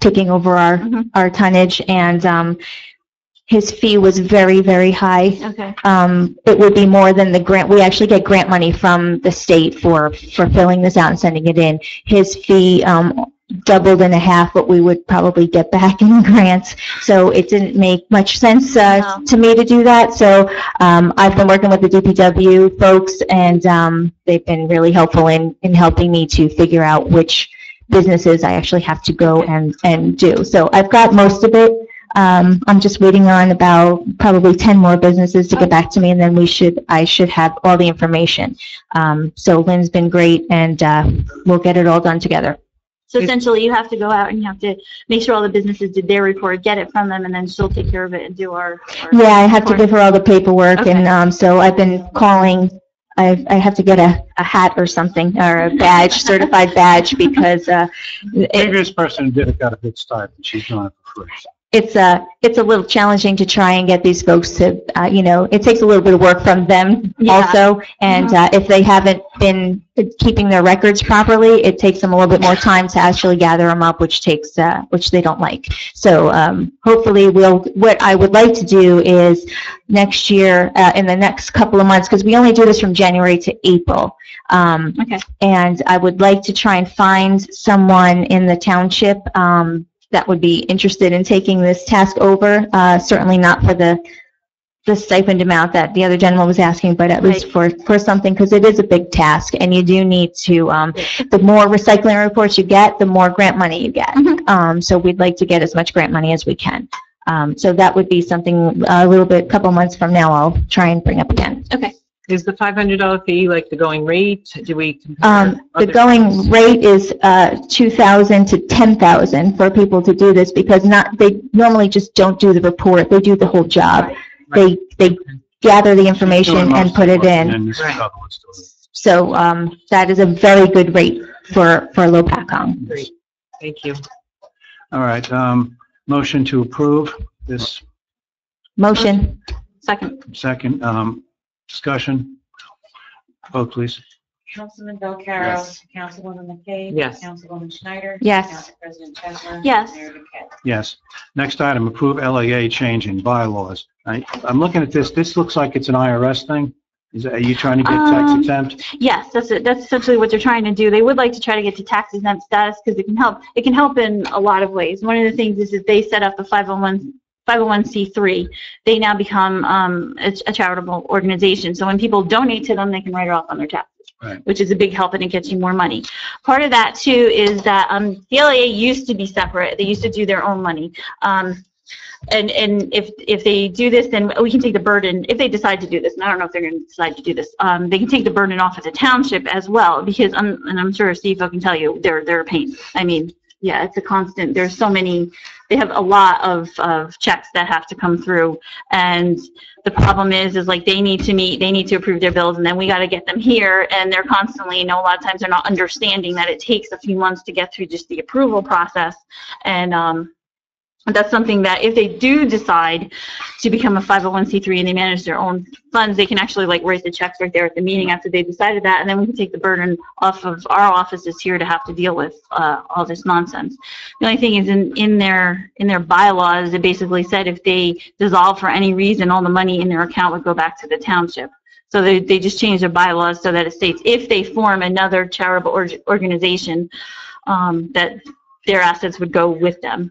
taking over our tonnage, and his fee was very, very high. Okay. It would be more than the grant. We actually get grant money from the state for filling this out and sending it in. His fee doubled and a half what we would probably get back in grants. So it didn't make much sense to me to do that. So I've been working with the DPW folks, and they've been really helpful in helping me to figure out which businesses I actually have to go and do. So I've got most of it. I'm just waiting on about probably 10 more businesses to get back to me, and then I should have all the information. So Lynn's been great, and we'll get it all done together. So essentially, you have to go out and you have to make sure all the businesses did their report, get it from them, and then she'll take care of it and do our Yeah, I have to report. give her all the paperwork, Okay. and so I've been calling. I have to get a hat or something, or a badge, certified badge, because Previous person who did it got a good start, and she's doing it for free. it's a little challenging to try and get these folks to, it takes a little bit of work from them also, and if they haven't been keeping their records properly, it takes them a little bit more time to actually gather them up, which they don't like. So hopefully what I would like to do is next year, in the next couple of months, because we only do this from January to April, Okay. and I would like to try and find someone in the township that would be interested in taking this task over. Certainly not for the stipend amount that the other gentleman was asking, but at least for something, because it is a big task, and you do need to, the more recycling reports you get, the more grant money you get. So we'd like to get as much grant money as we can. So that would be something a little bit, couple months from now, I'll try and bring up again. Okay. Is the $500 fee like the going rate? Do we compare The other going towns? rate is $2,000 to $10,000 for people to do this, because they normally just don't do the report, they do the whole job. They gather the information and put it in. So that is a very good rate for Lopatcong. Great. Thank you. All right, motion to approve this Motion. Second. discussion. Vote, please. Councilman Belcarro. Yes. Councilwoman McCabe. Yes. Councilwoman Schneider. Yes. Council President Chesler. Yes. Mayor Duquette. Yes. Next item, approve LAA change in bylaws. I'm looking at this. This looks like it's an IRS thing. Are you trying to get tax exempt? Yes, that's it. That's essentially what they're trying to do. They would like to try to get to tax exempt status because it can help. It can help in a lot of ways. One of the things is if they set up a 501c3, they now become a charitable organization. So when people donate to them, they can write it off on their taxes. Right. Which is a big help, and it gets you more money. Part of that too is that the LAA used to be separate. They used to do their own money. And if they do this, then we can take the burden, if they decide to do this, and I don't know if they're going to decide to do this, they can take the burden off of the township as well, because, and I'm sure Steve can tell you, they're a pain. I mean, yeah, it's a constant, there's so many, they have a lot of checks that have to come through, and the problem is like they need to approve their bills, and then we got to get them here, and they're constantly, a lot of times they're not understanding that it takes a few months to get through just the approval process, and that's something that if they do decide to become a 501c3 and they manage their own funds, they can actually write the checks right there at the meeting after they decided that, and then we can take the burden off of our offices here to have to deal with all this nonsense. The only thing is in their bylaws, it basically said if they dissolve for any reason, all the money in their account would go back to the township. So they just changed their bylaws so that it states if they form another charitable organization, that their assets would go with them.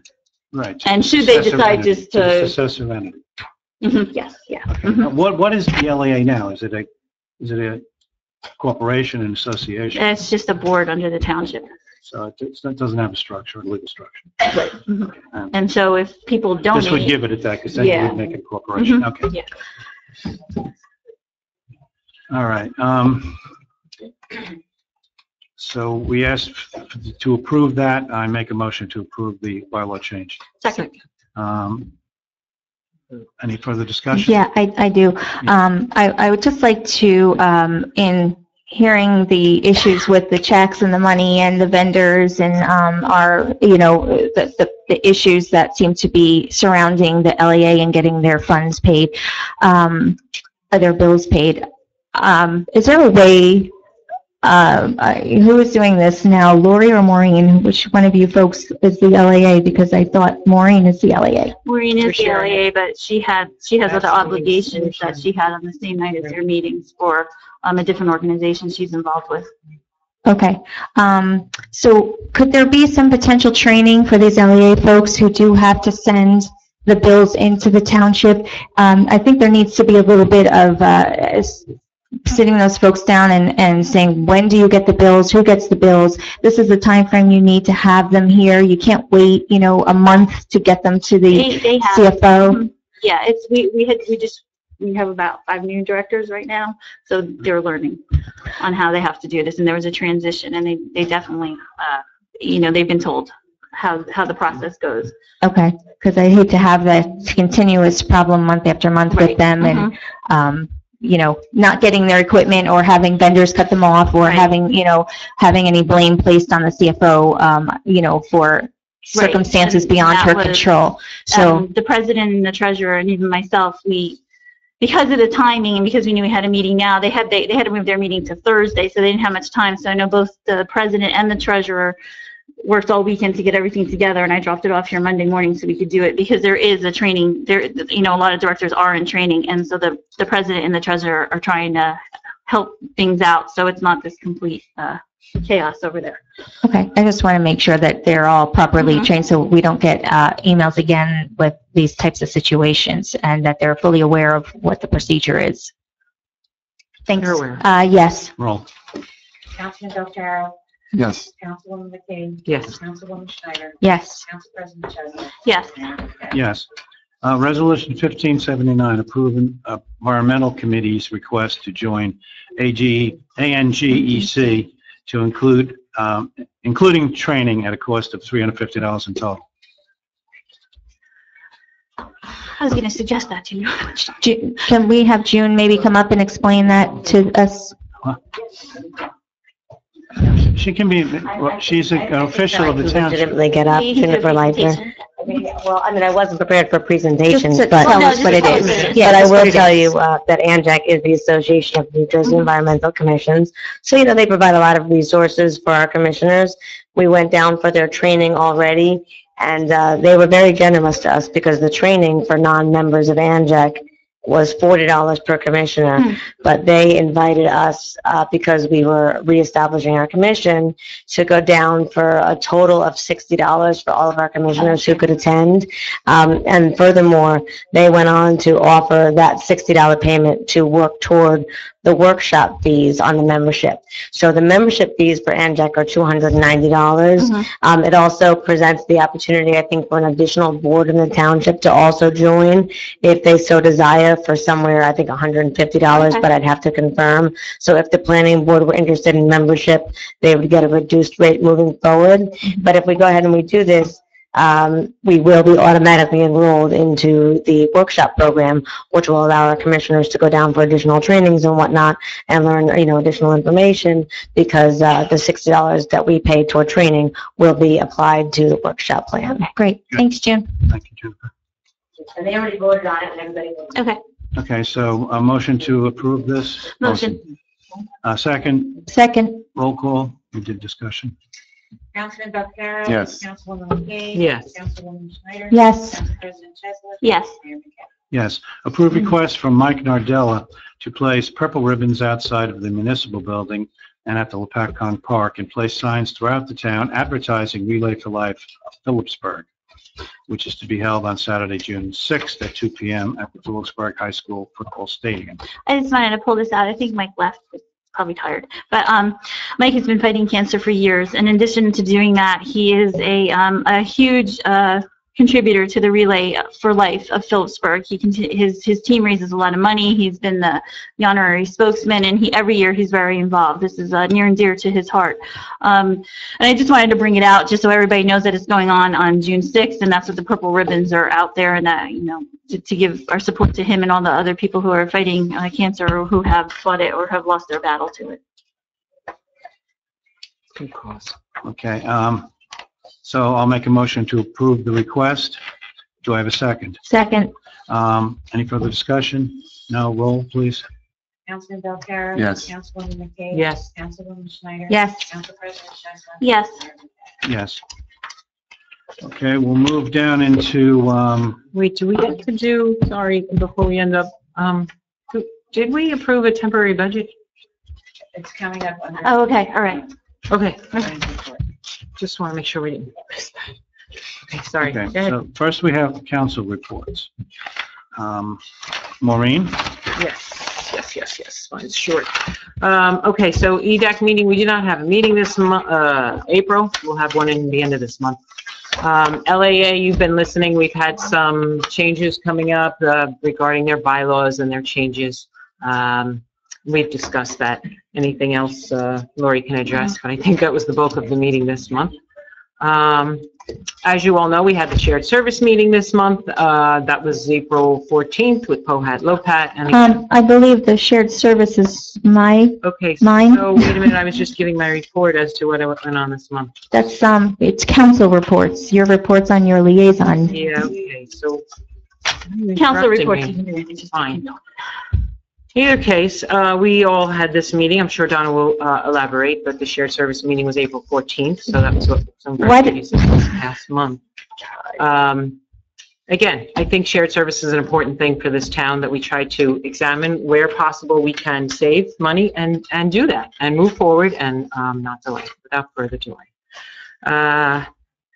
Right. And should they decide just to... Successor entity. Yes, yeah. Okay. What is the LAA now? Is it a corporation, an association? It's just a board under the township. So it doesn't have a structure, a legal structure. Right. And so if people donate... This would give it that, because then you would make it a corporation. Okay. Yeah. All right. So we asked to approve that. I make a motion to approve the bylaw change. Second. Any further discussion? Yeah, I do. I would just like to, in hearing the issues with the checks and the money and the vendors and the issues that seem to be surrounding the LEA and getting their funds paid, their bills paid. Is there a way, who is doing this now, Lori or Maureen? Which one of you folks is the LAA? Because I thought Maureen is the LAA. Maureen is the LAA, but she has other obligations that she had on the same night as their meetings for a different organization she's involved with. Okay. So could there be some potential training for these LAA folks who do have to send the bills into the township? I think there needs to be a little bit of sitting those folks down and saying, when do you get the bills? Who gets the bills? This is the time frame you need to have them here. You can't wait, a month to get them to the They have, CFO. Yeah, we have about 5 new directors right now, so they're learning on how they have to do this, and there was a transition, and they definitely, they've been told how the process goes. Okay, because I hate to have that continuous problem month after month with them, and not getting their equipment or having vendors cut them off, or having any blame placed on the CFO, for circumstances beyond her control. So the president and the treasurer and even myself, because of the timing and because we knew we had a meeting now, they had to move their meeting to Thursday, so they didn't have much time. So I know both the president and the treasurer worked all weekend to get everything together, and I dropped it off here Monday morning so we could do it, because there is a training there. A lot of directors are in training, and so the president and the treasurer are trying to help things out, so it's not this complete chaos over there. Okay, I just want to make sure that they're all properly trained, so we don't get emails again with these types of situations, and that they're fully aware of what the procedure is. Thanks. They're aware. Yes. Roll. Councilman Belcarro. Yes. Councilwoman McKay. Yes. Councilwoman Schneider. Yes. Council President Chesler. Yes. Mayor Mikel. Yes. Resolution 1579, approving environmental committee's request to join ANGEC to include, including training at a cost of $350 in total. I was going to suggest that to you. Can we have June maybe come up and explain that to us? She can be, well, she's an official of the township. Legitimately get up, Jennifer Leitner. Well, I mean, I wasn't prepared for presentations, Just but tell us what it is. Yeah, but I just what will it tell is. you that ANJAC is the Association of New Jersey Environmental Commissions. So, you know, they provide a lot of resources for our commissioners. We went down for their training already, and they were very generous to us because the training for non-members of ANJAC was $40 per commissioner, but they invited us, because we were reestablishing our commission, to go down for a total of $60 for all of our commissioners who could attend. And furthermore, they went on to offer that $60 payment to work toward the workshop fees on the membership. So the membership fees for ANJAC are $290. It also presents the opportunity, I think, for an additional board in the township to also join if they so desire, for somewhere, I think, $150, but I'd have to confirm. So if the planning board were interested in membership, they would get a reduced rate moving forward. But if we go ahead and we do this, we will be automatically enrolled into the workshop program, which will allow our commissioners to go down for additional trainings and whatnot and learn, you know, additional information, because the $60 that we pay toward training will be applied to the workshop plan. Okay, great. Thanks, June. Thank you, Jennifer. And they already voted on it and everybody voted. Okay. Okay, so a motion to approve this? Motion. Second, Second. roll call, we did discussion. Councilman Belcarro. Yes. Councilwoman McKay. Yes. Councilwoman Schneider. Yes. Council President Chesler. Yes. Mayor Mikel. Yes. Approve request from Mike Nardella to place purple ribbons outside of the municipal building and at the Lopatcong Park, and place signs throughout the town advertising Relay for Life Phillipsburg, which is to be held on Saturday, June 6th at 2 p.m. at the Phillipsburg High School Football Stadium. I just wanted to pull this out. I think Mike left. He's probably tired. But Mike has been fighting cancer for years. And in addition to doing that, he is a huge contributor to the Relay for Life of Phillipsburg. His team raises a lot of money. He's been the honorary spokesman, and every year he's very involved. This is near and dear to his heart. And I just wanted to bring it out just so everybody knows that it's going on June 6th, and that's what the purple ribbons are out there, and that, you know, to give our support to him and all the other people who are fighting cancer, or who have fought it or have lost their battle to it. Good cause. Okay, so I'll make a motion to approve the request. Do I have a second? Second. Any further discussion? No, roll, please. Councilman Belcarro. Yes. Councilwoman McKay. Yes. Councilwoman Schneider. Yes. Council President Chesler. Yes. Mayor Mikel. Yes. Okay, we'll move down into, Wait, do we get to do, sorry, before we end up, did we approve a temporary budget? It's coming up under. Oh, okay. All right. Okay. Just want to make sure we didn't miss that. Okay, sorry. Go okay, ahead. so first we have council reports. Maureen? Yes. Mine's short. Okay, so EDAC meeting, we do not have a meeting this month, April. We'll have one in the end of this month. LAA, you've been listening. We've had some changes coming up regarding their bylaws and their changes. We've discussed that. Anything else Lori can address, but I think that was the bulk of the meeting this month. As you all know, we had the shared service meeting this month. That was April 14th with POHAT Lopat. And I believe the shared service is mine. mine. So wait a minute, I was just giving my report as to what went on this month. That's, it's council reports, your reports on your liaison. Yeah, okay, so. Council reports. It's fine. Either case, we all had this meeting. I'm sure Donna will elaborate, but the shared service meeting was April 14th, so that was what some of our Why activities this past month. again, I think shared service is an important thing for this town that we try to examine where possible we can save money and do that and move forward and not delay without further delay.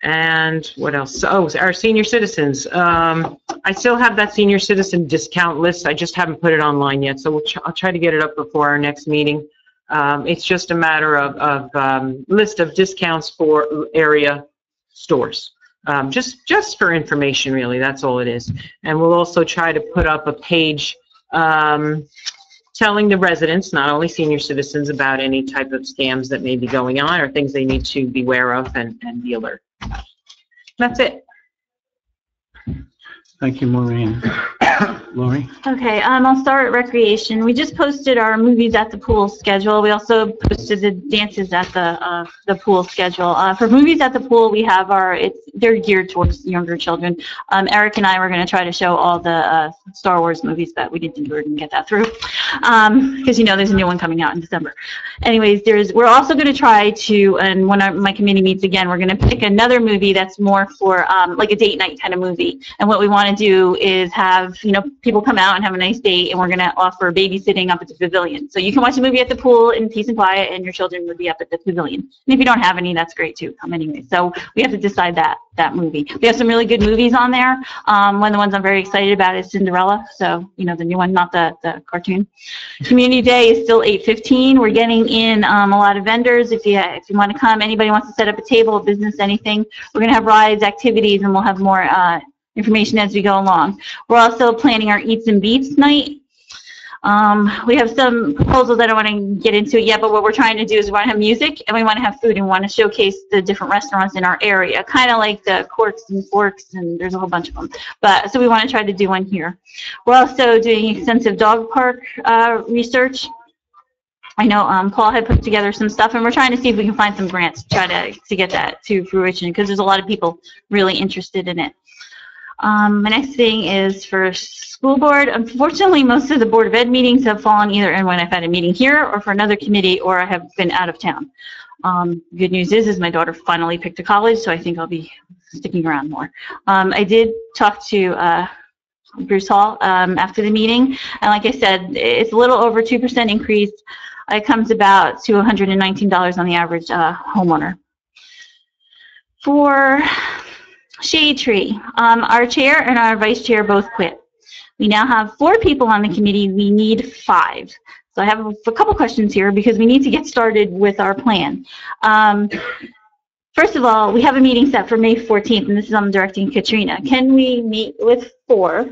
And what else? Oh, our senior citizens. I still have that senior citizen discount list. I just haven't put it online yet, so I'll try to get it up before our next meeting. It's just a matter of list of discounts for area stores. Just for information, really, that's all it is. And we'll also try to put up a page telling the residents, not only senior citizens, about any type of scams that may be going on or things they need to be aware of and be alert. That's it. Thank you, Maureen. Lori? Okay, I'll start at recreation. We just posted our movies at the pool schedule. We also posted the dances at the pool schedule. For movies at the pool, we have they're geared towards younger children. Eric and I were going to try to show all the Star Wars movies, but we didn't think we were going to get that through because there's a new one coming out in December. Anyways, we're also going to try to, and when my committee meets again, we're going to pick another movie that's more for like a date night kind of movie. And what we want to do is have people come out and have a nice date, and we're going to offer babysitting up at the pavilion. So you can watch a movie at the pool in peace and quiet, and your children would be up at the pavilion. And if you don't have any, that's great too. Come anyway. So we have to decide that movie. We have some really good movies on there. One of the ones I'm very excited about is Cinderella. So the new one, not the cartoon. Community Day is still 8:15. We're getting in a lot of vendors. If you want to come, anybody wants to set up a table, a business, anything. We're going to have rides, activities, and we'll have more information as we go along. We're also planning our Eats and Beats night. We have some proposals I don't want to get into it yet, but what we're trying to do is we want to have music and we want to have food and we want to showcase the different restaurants in our area, kind of like the Corks and Forks, and there's a whole bunch of them. So we want to try to do one here. We're also doing extensive dog park research. I know Paul had put together some stuff, and we're trying to see if we can find some grants to try to get that to fruition, because there's a lot of people really interested in it. My next thing is for school board. Unfortunately, most of the Board of Ed meetings have fallen either in when I've had a meeting here or for another committee, or I have been out of town. Good news is my daughter finally picked a college, so I think I'll be sticking around more. I did talk to Bruce Hall after the meeting, and like I said, it's a little over 2% increase. It comes about to $119 on the average homeowner. For Shade Tree, our chair and our vice chair both quit. We now have 4 people on the committee. We need 5. So I have a couple questions here because we need to get started with our plan. First of all, we have a meeting set for May 14th, and this is I'm directing Katrina. Can we meet with 4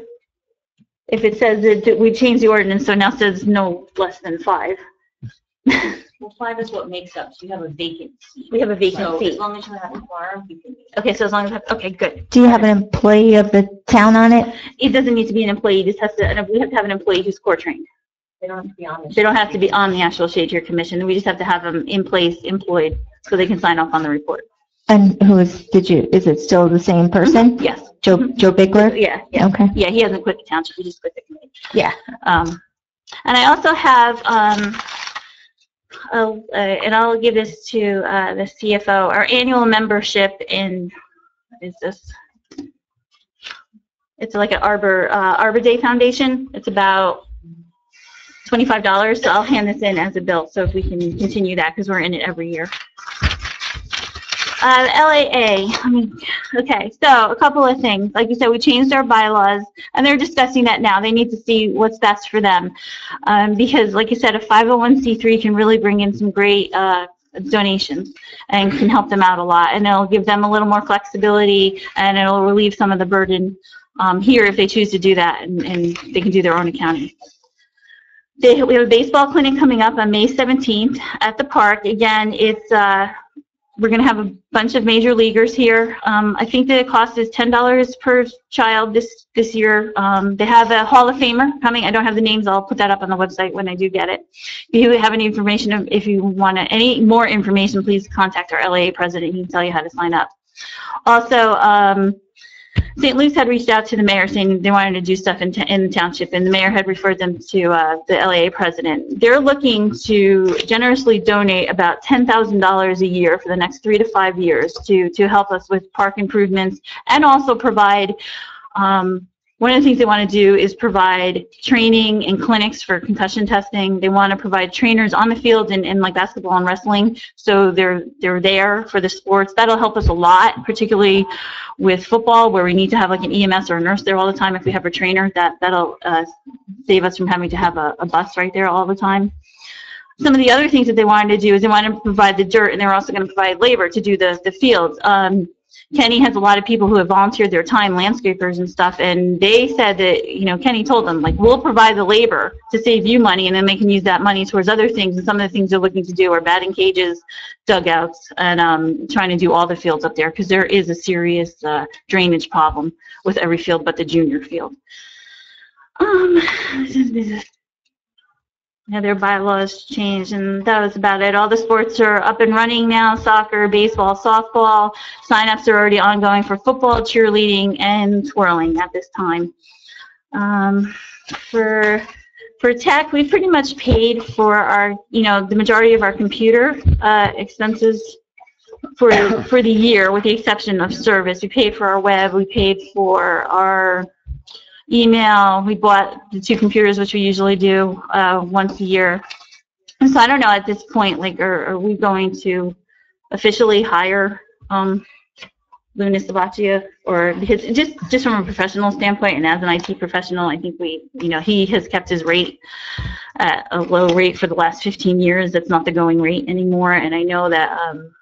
if it says that we changed the ordinance, so it now says no less than 5? Well, 5 is what makes up. So you have a vacant seat. We have a vacant So seat. as long as you have a quorum, you can meet. Okay, so as long as okay, good. Do you have an employee of the town on it? It doesn't need to be an employee. It just has to. We have to have an employee who's core trained. They don't have to be on the. They don't have to be on the actual Shade Tree Commission. We just have to have them in place, employed, so they can sign off on the report. And is it still the same person? Yes. Joe Bickler? Yeah. Okay. Yeah, he hasn't quit the township. He just quit the committee. Yeah. And I also have, and I'll give this to the CFO, our annual membership in, what is this? It's like an Arbor Day Foundation. It's about $25, so I'll hand this in as a bill, so if we can continue that, because we're in it every year. LAA, okay, so a couple of things. Like you said, we changed our bylaws, and they're discussing that now. They need to see what's best for them. Because, like you said, a 501c3 can really bring in some great donations and can help them out a lot. And it'll give them a little more flexibility, and it'll relieve some of the burden here if they choose to do that, and they can do their own accounting. We have a baseball clinic coming up on May 17th at the park. Again, it's we're going to have a bunch of major leaguers here. I think the cost is $10 per child this year. They have a Hall of Famer coming. I don't have the names. I'll put that up on the website when I do get it. If you have any information, if you want any more information, please contact our LAA president. He can tell you how to sign up. Also, St. Luke's had reached out to the mayor saying they wanted to do stuff in the township, and the mayor had referred them to the LAA president. They're looking to generously donate about $10,000 a year for the next 3 to 5 years to help us with park improvements, and also provide One of the things they want to do is provide training and clinics for concussion testing. They want to provide trainers on the field in like basketball and wrestling, so they're there for the sports. That'll help us a lot, particularly with football, where we need to have like an EMS or a nurse there all the time. If we have a trainer, that'll save us from having to have a bus right there all the time. Some of the other things that they wanted to do is they wanted to provide the dirt, and they were also going to provide labor to do the fields. Kenny has a lot of people who have volunteered their time, landscapers and stuff, and they said that, you know, Kenny told them, like, we'll provide the labor to save you money, and then they can use that money towards other things. And some of the things they're looking to do are batting cages, dugouts, and trying to do all the fields up there, because there is a serious drainage problem with every field but the junior field. Yeah, their bylaws changed, and that was about it. All the sports are up and running now: soccer, baseball, softball. Sign-ups are already ongoing for football, cheerleading, and twirling at this time. For tech, we've pretty much paid for our, you know, the majority of our computer expenses for the year, with the exception of service. We paid for our web. We paid for our email. We bought the 2 computers, which we usually do once a year. And so I don't know at this point, like, are we going to officially hire Luna Sabaccia, or because just from a professional standpoint and as an IT professional, I think he has kept his rate at a low rate for the last 15 years. That's not the going rate anymore. And I know that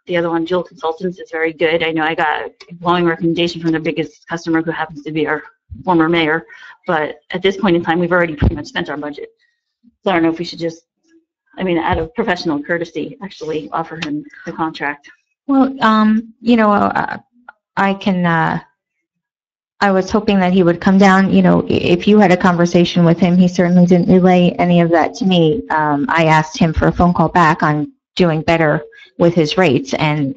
the other one, Jewel Consultants, is very good. I know I got a glowing recommendation from their biggest customer, who happens to be our former mayor, but at this point in time, we've already pretty much spent our budget. So I don't know if we should just, out of professional courtesy, actually offer him the contract. Well, I was hoping that he would come down. You know, if you had a conversation with him, he certainly didn't relay any of that to me. I asked him for a phone call back on doing better with his rates, and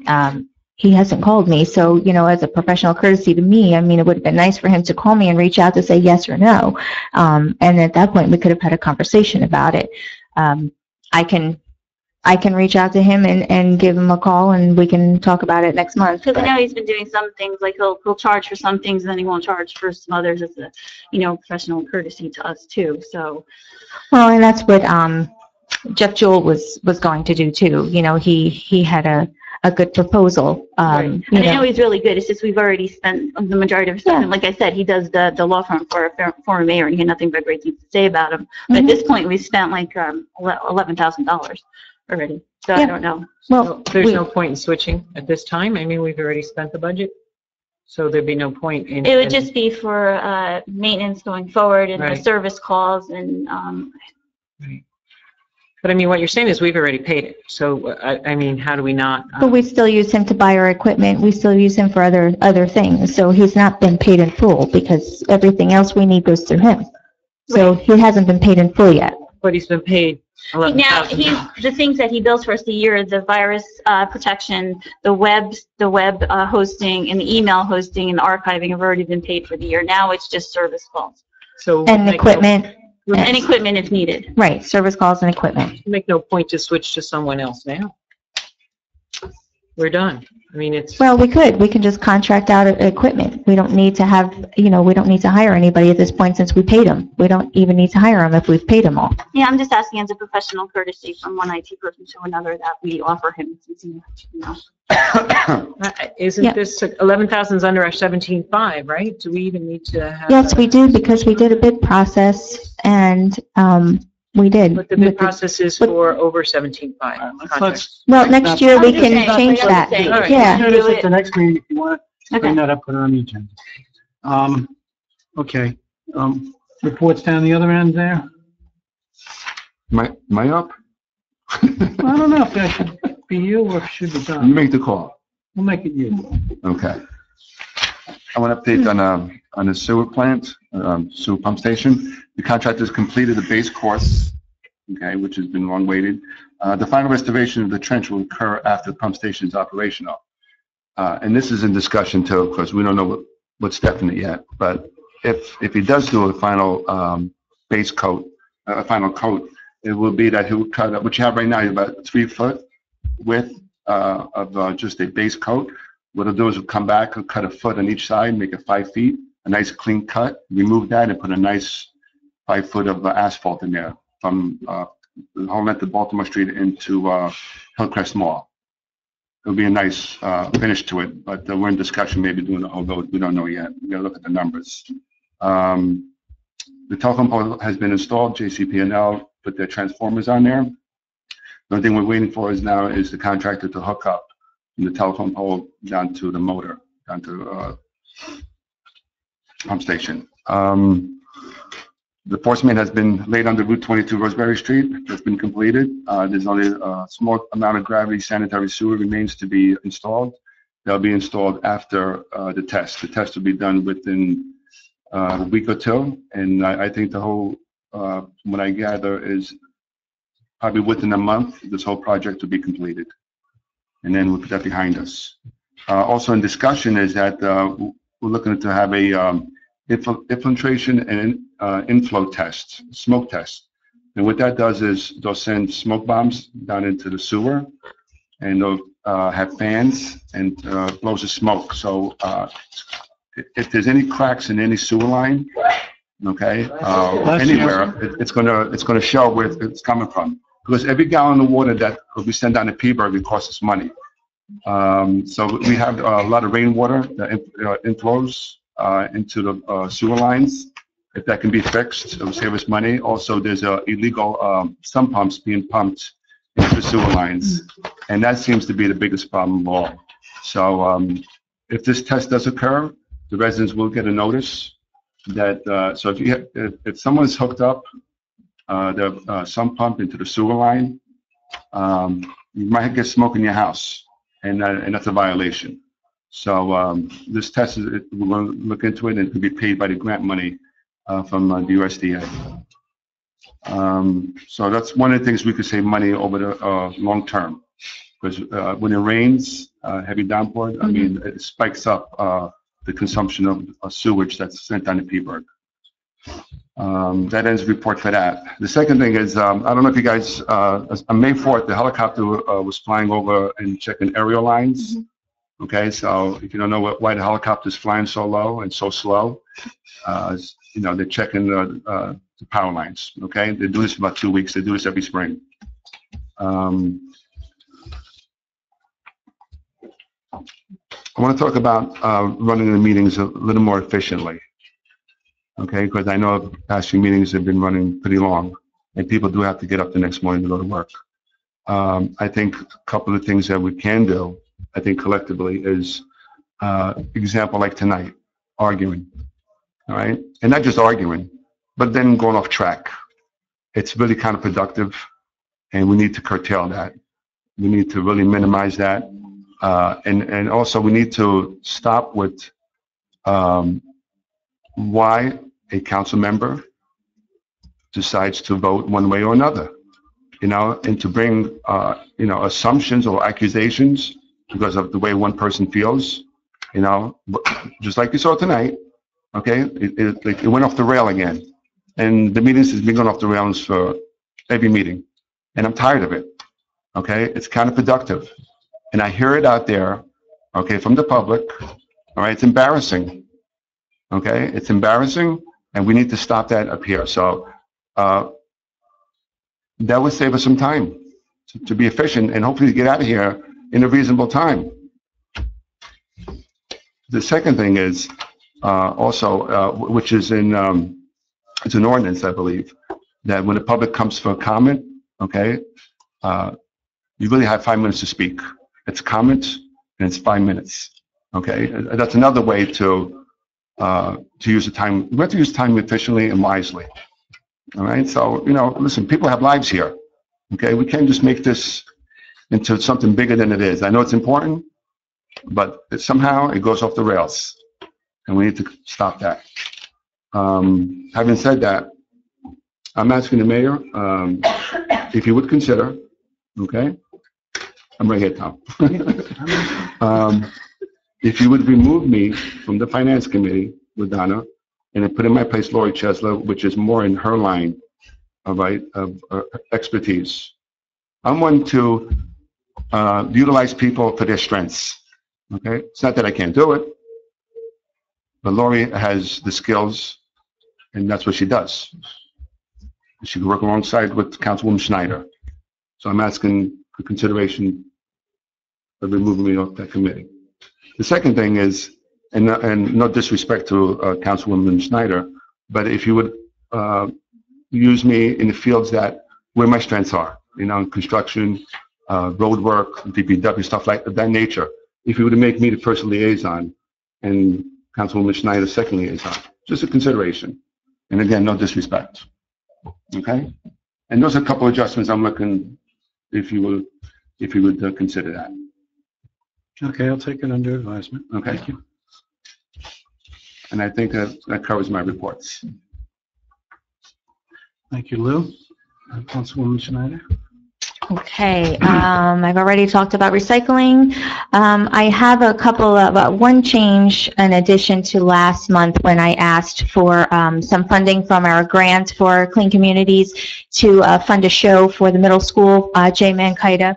he hasn't called me. So, you know, as a professional courtesy to me, it would have been nice for him to call me and reach out to say yes or no. And at that point, we could have had a conversation about it. I can reach out to him and give him a call, and we can talk about it next month. Because I know he's been doing some things, like he'll charge for some things, and then he won't charge for some others as a, professional courtesy to us too. So. Well, and that's what Jeff Jewell was going to do too. You know, he had a good proposal. Right. And I know he's really good. It's just we've already spent the majority of his stuff. And like I said, he does the law firm for a former mayor, and he had nothing but great things to say about him. But at this point, we've spent like $11,000 already. So I don't know. Well, there's no point in switching at this time. We've already spent the budget. So there'd be no point in. It would just be for maintenance going forward, and the service calls, and Right. But what you're saying is we've already paid it. So how do we not? But we still use him to buy our equipment. We still use him for other things. So he's not been paid in full, because everything else we need goes through him. So he hasn't been paid in full yet. But he's been paid. Now, the things that he bills for us a year, the virus protection, the web hosting, and the email hosting, and the archiving have already been paid for the year. Now it's just service calls. And equipment. And equipment if needed. Right, service calls and equipment. Make no point to switch to someone else now. We're done. It's. Well, we can just contract out equipment. We don't need to we don't need to hire anybody at this point, since we paid them. We don't even need to hire them if we've paid them all. Yeah, I'm just asking as a professional courtesy from one IT person to another that we offer him, since Isn't this 11,000 is under our 17.5, right? Do we even need to have? Yes, we do, because we did a bid process, and we did. But the bid process is for over 17.5. Well, next year we can change that. Right. Yeah. Notice at the next meeting, if you want to bring that up, put it on the agenda. Okay. Reports down the other end there. Am I up? I don't know if that should be you or if it should be Don. You make the call. We'll make it you. Okay. I want to update on the sewer plant, sewer pump station. The contractor has completed the base course, okay, which has been long waited. The final restoration of the trench will occur after the pump station is operational. And this is in discussion too, of course. We don't know what's definite yet. But if he does do a final base coat, a final coat, it will be that he will cut up, what you have right now, about 3 foot width of just a base coat. What he'll do is he'll come back, he'll cut a foot on each side, make it 5 feet, a nice clean cut, remove that and put a nice 5 foot of asphalt in there from the whole length of Baltimore Street into Hillcrest Mall. It'll be a nice finish to it, but we're in discussion maybe doing, although we don't know yet. We gotta look at the numbers. The telephone pole has been installed. JCP&L put their transformers on there. The only thing we're waiting for is the contractor to hook up from the telephone pole down to the motor, down to pump station. The force main has been laid under Route 22 Roseberry Street. That's been completed. There's only a small amount of gravity sanitary sewer remains to be installed. They'll be installed after the test. The test will be done within a week or two, and I think the whole, what I gather is probably within a month, this whole project will be completed. And then we'll put that behind us. Also in discussion is that we're looking to have a infiltration and inflow test, smoke test. And what that does is they'll send smoke bombs down into the sewer, and they'll have fans and blows of smoke. So if there's any cracks in any sewer line, okay, anywhere, it's gonna show where it's coming from. Because every gallon of water that we send down to Peaburg, it costs us money. So we have a lot of rainwater that inflows into the sewer lines. If that can be fixed, it will save us money. Also, there's illegal sump pumps being pumped into the sewer lines, and that seems to be the biggest problem of all. So if this test does occur, the residents will get a notice that, so if someone's hooked up the sump pump into the sewer line, you might get smoke in your house, and that's a violation. So this test, we're going to look into it, and it can be paid by the grant money from the USDA. So that's one of the things we could save money over the long term, because when it rains, heavy downpour, I mean, it spikes up the consumption of sewage that's sent down to Peaburg. That ends the report for that. The second thing is, I don't know if you guys, on May 4th, the helicopter was flying over and checking aerial lines. Okay, so if you don't know why the helicopter is flying so low and so slow, you know, they're checking the power lines. Okay, they do this for about 2 weeks. They do this every spring. I want to talk about running the meetings a little more efficiently. Okay, because I know past few meetings have been running pretty long, and people do have to get up the next morning to go to work. I think a couple of things that we can do, I think collectively, is example like tonight, arguing, all right? And not just arguing, but then going off track. It's really counterproductive, and we need to curtail that. We need to really minimize that. And also we need to stop with why a council member decides to vote one way or another, you know, and to bring, you know, assumptions or accusations because of the way one person feels, you know, just like you saw tonight, okay, it went off the rail again. And the meetings has been going off the rails for every meeting, and I'm tired of it, okay? It's counterproductive. And I hear it out there, okay, from the public, all right? It's embarrassing, okay? It's embarrassing, and we need to stop that up here. So that would save us some time to be efficient and hopefully get out of here in a reasonable time. The second thing is also, which is in, it's an ordinance, I believe, that when the public comes for a comment, okay, you really have 5 minutes to speak. It's comments, and it's 5 minutes, okay? That's another way to use the time. We have to use time efficiently and wisely, all right? So, you know, listen, people have lives here, okay? We can't just make this into something bigger than it is. I know it's important, but somehow it goes off the rails, and we need to stop that. Having said that, I'm asking the mayor if he would consider, okay? I'm right here, Tom. If you would remove me from the finance committee with Donna and then put in my place Lori Chesler, which is more in her line, all right, of expertise. I'm one to utilize people for their strengths, okay? It's not that I can't do it, But Lori has the skills, and that's what she does. She can work alongside with Councilwoman Schneider. So I'm asking for consideration of removing me off that committee. The second thing is, and no disrespect to Councilwoman Schneider, but if you would use me in the fields that where my strengths are, you know, construction, road work, DPW, stuff like that nature. If you were to make me the first liaison and Councilwoman Schneider second liaison, just a consideration. And again, no disrespect. Okay? And those are a couple of adjustments I'm looking, if you would consider that. Okay, I'll take it under advisement. Okay. Thank you. And I think that covers my reports. Thank you, Lou. Councilwoman Schneider. Okay, I've already talked about recycling. I have a couple of, one change in addition to last month when I asked for some funding from our grant for Clean Communities to fund a show for the middle school, Jay Mankaita.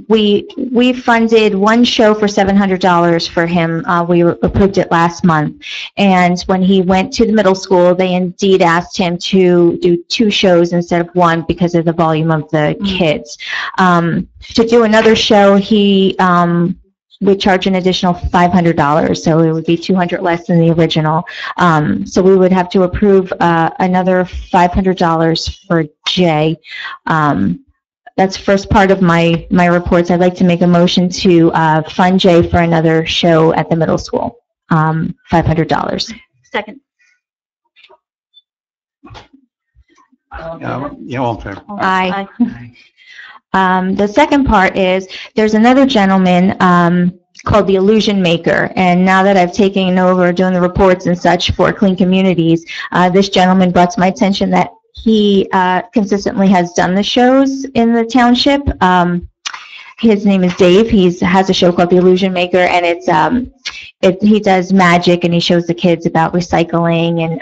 We funded one show for $700 for him. We approved it last month. And when he went to the middle school, they indeed asked him to do 2 shows instead of 1 because of the volume of the kids. To do another show, he would charge an additional $500, so it would be $200 less than the original. So we would have to approve another $500 for Jay. That's first part of my reports. I'd like to make a motion to fund Jay for another show at the middle school, $500. Second. Yeah, all in favor? Aye. The second part is there's another gentleman called the Illusion Maker, and now that I've taken over doing the reports and such for Clean Communities, this gentleman brought to my attention that he consistently has done the shows in the township. His name is Dave. He has a show called The Illusion Maker, and he does magic, and he shows the kids about recycling and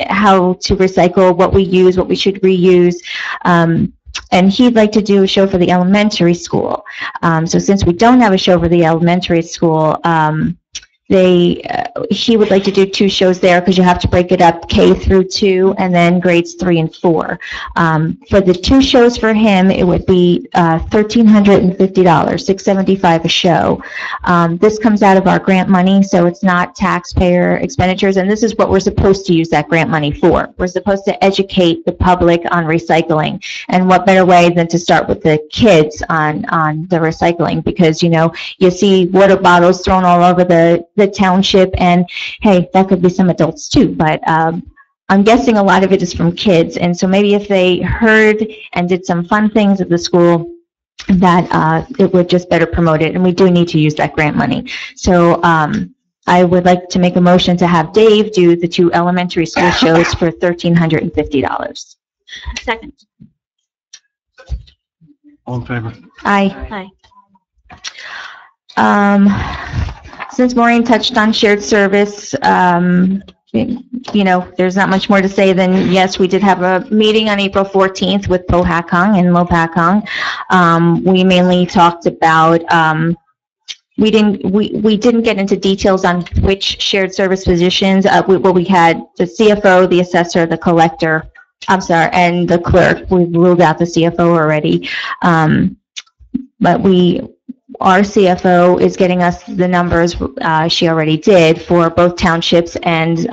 how to recycle, what we use, what we should reuse. And he'd like to do a show for the elementary school. So since we don't have a show for the elementary school, he would like to do 2 shows there because you have to break it up K through 2 and then grades 3 and 4. For the 2 shows for him, it would be $1,350, $675 a show. This comes out of our grant money, so it's not taxpayer expenditures, and this is what we're supposed to use that grant money for. We're supposed to educate the public on recycling, and what better way than to start with the kids on the recycling, because you see water bottles thrown all over the township, and hey, that could be some adults too, but I'm guessing a lot of it is from kids, and so maybe if they heard and did some fun things at the school, that it would just better promote it, and we do need to use that grant money. So I would like to make a motion to have Dave do the 2 elementary school shows for $1,350. Second. All in favor? Aye. Aye. Since Maureen touched on shared service, there's not much more to say than, yes, we did have a meeting on April 14th with Lopatcong and Lopatcong. We mainly talked about, we didn't get into details on which shared service positions. We had the CFO, the assessor, the collector, and the clerk. We ruled out the CFO already. But our CFO is getting us the numbers, she already did, for both townships and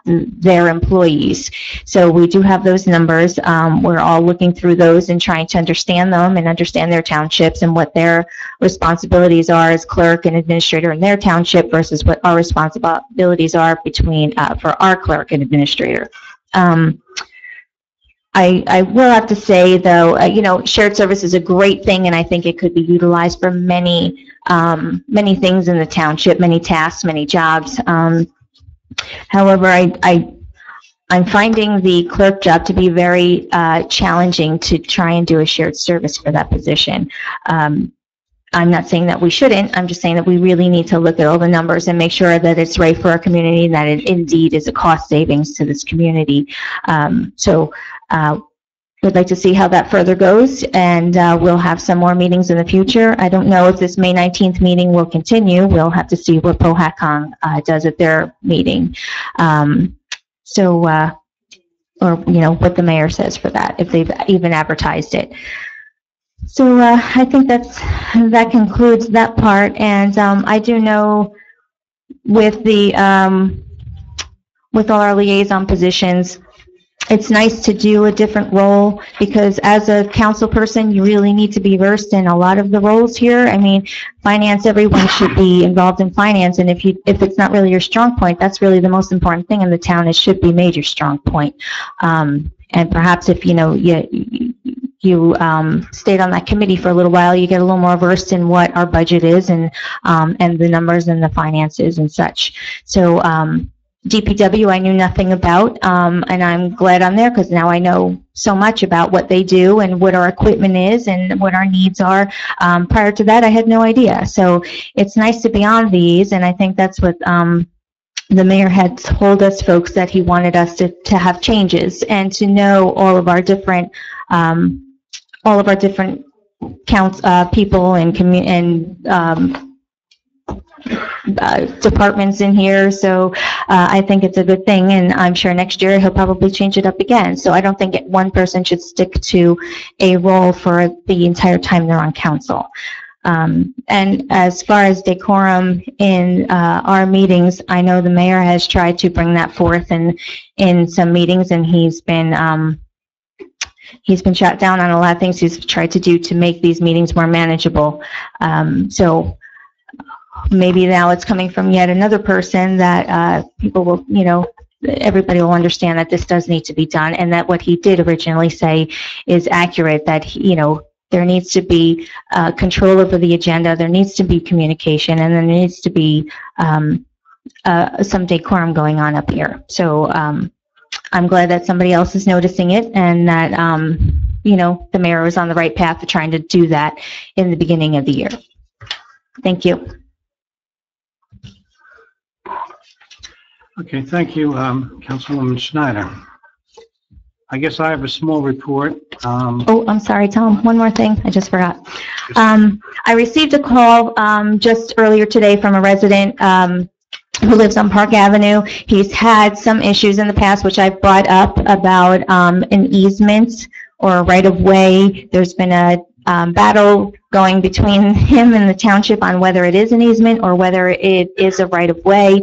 their employees. So we do have those numbers. We're all looking through those and trying to understand them and understand their townships and what their responsibilities are as clerk and administrator in their township versus what our responsibilities are for our clerk and administrator. I will have to say, though, shared service is a great thing, and I think it could be utilized for many things in the township, many tasks, many jobs. However, I'm finding the clerk job to be very challenging to try and do a shared service for that position. I'm not saying that we shouldn't. I'm just saying that we really need to look at all the numbers and make sure that it's right for our community and that it indeed is a cost savings to this community. we'd like to see how that further goes, and we'll have some more meetings in the future. I don't know if this May 19th meeting will continue. We'll have to see what Lopatcong does at their meeting. Or, what the mayor says for that, if they've even advertised it. So I think that concludes that part, and I do know with with all our liaison positions, it's nice to do a different role, because as a council person, you really need to be versed in a lot of the roles here. I mean, finance, everyone should be involved in finance, and if it's not really your strong point, that's really the most important thing in the town. It should be made your strong point. And perhaps if, you stayed on that committee for a little while, you get a little more versed in what our budget is and the numbers and the finances and such. So, DPW I knew nothing about, and I'm glad I'm there because now I know so much about what they do and what our equipment is and what our needs are. Prior to that, I had no idea. So it's nice to be on these, and I think that's what the mayor had told us folks, that he wanted us to have changes and to know all of our different counts, people and departments in here. So I think it's a good thing, and I'm sure next year he'll probably change it up again. So I don't think one person should stick to a role for the entire time they're on council. And as far as decorum in our meetings, I know the mayor has tried to bring that forth in some meetings, and he's been shut down on a lot of things he's tried to do to make these meetings more manageable. So maybe now it's coming from yet another person that people will, everybody will understand that this does need to be done, and that what he did originally say is accurate, that, there needs to be control over the agenda, there needs to be communication, and there needs to be some decorum going on up here. So I'm glad that somebody else is noticing it, and that, the mayor was on the right path of trying to do that in the beginning of the year. Thank you. Okay, thank you, Councilwoman Schneider. I guess I have a small report. Oh, I'm sorry, Tom. One more thing. I just forgot. I received a call just earlier today from a resident who lives on Park Avenue. He's had some issues in the past, which I brought up about an easement or a right-of-way. There's been a battle going between him and the township on whether it is an easement or whether it is a right-of-way.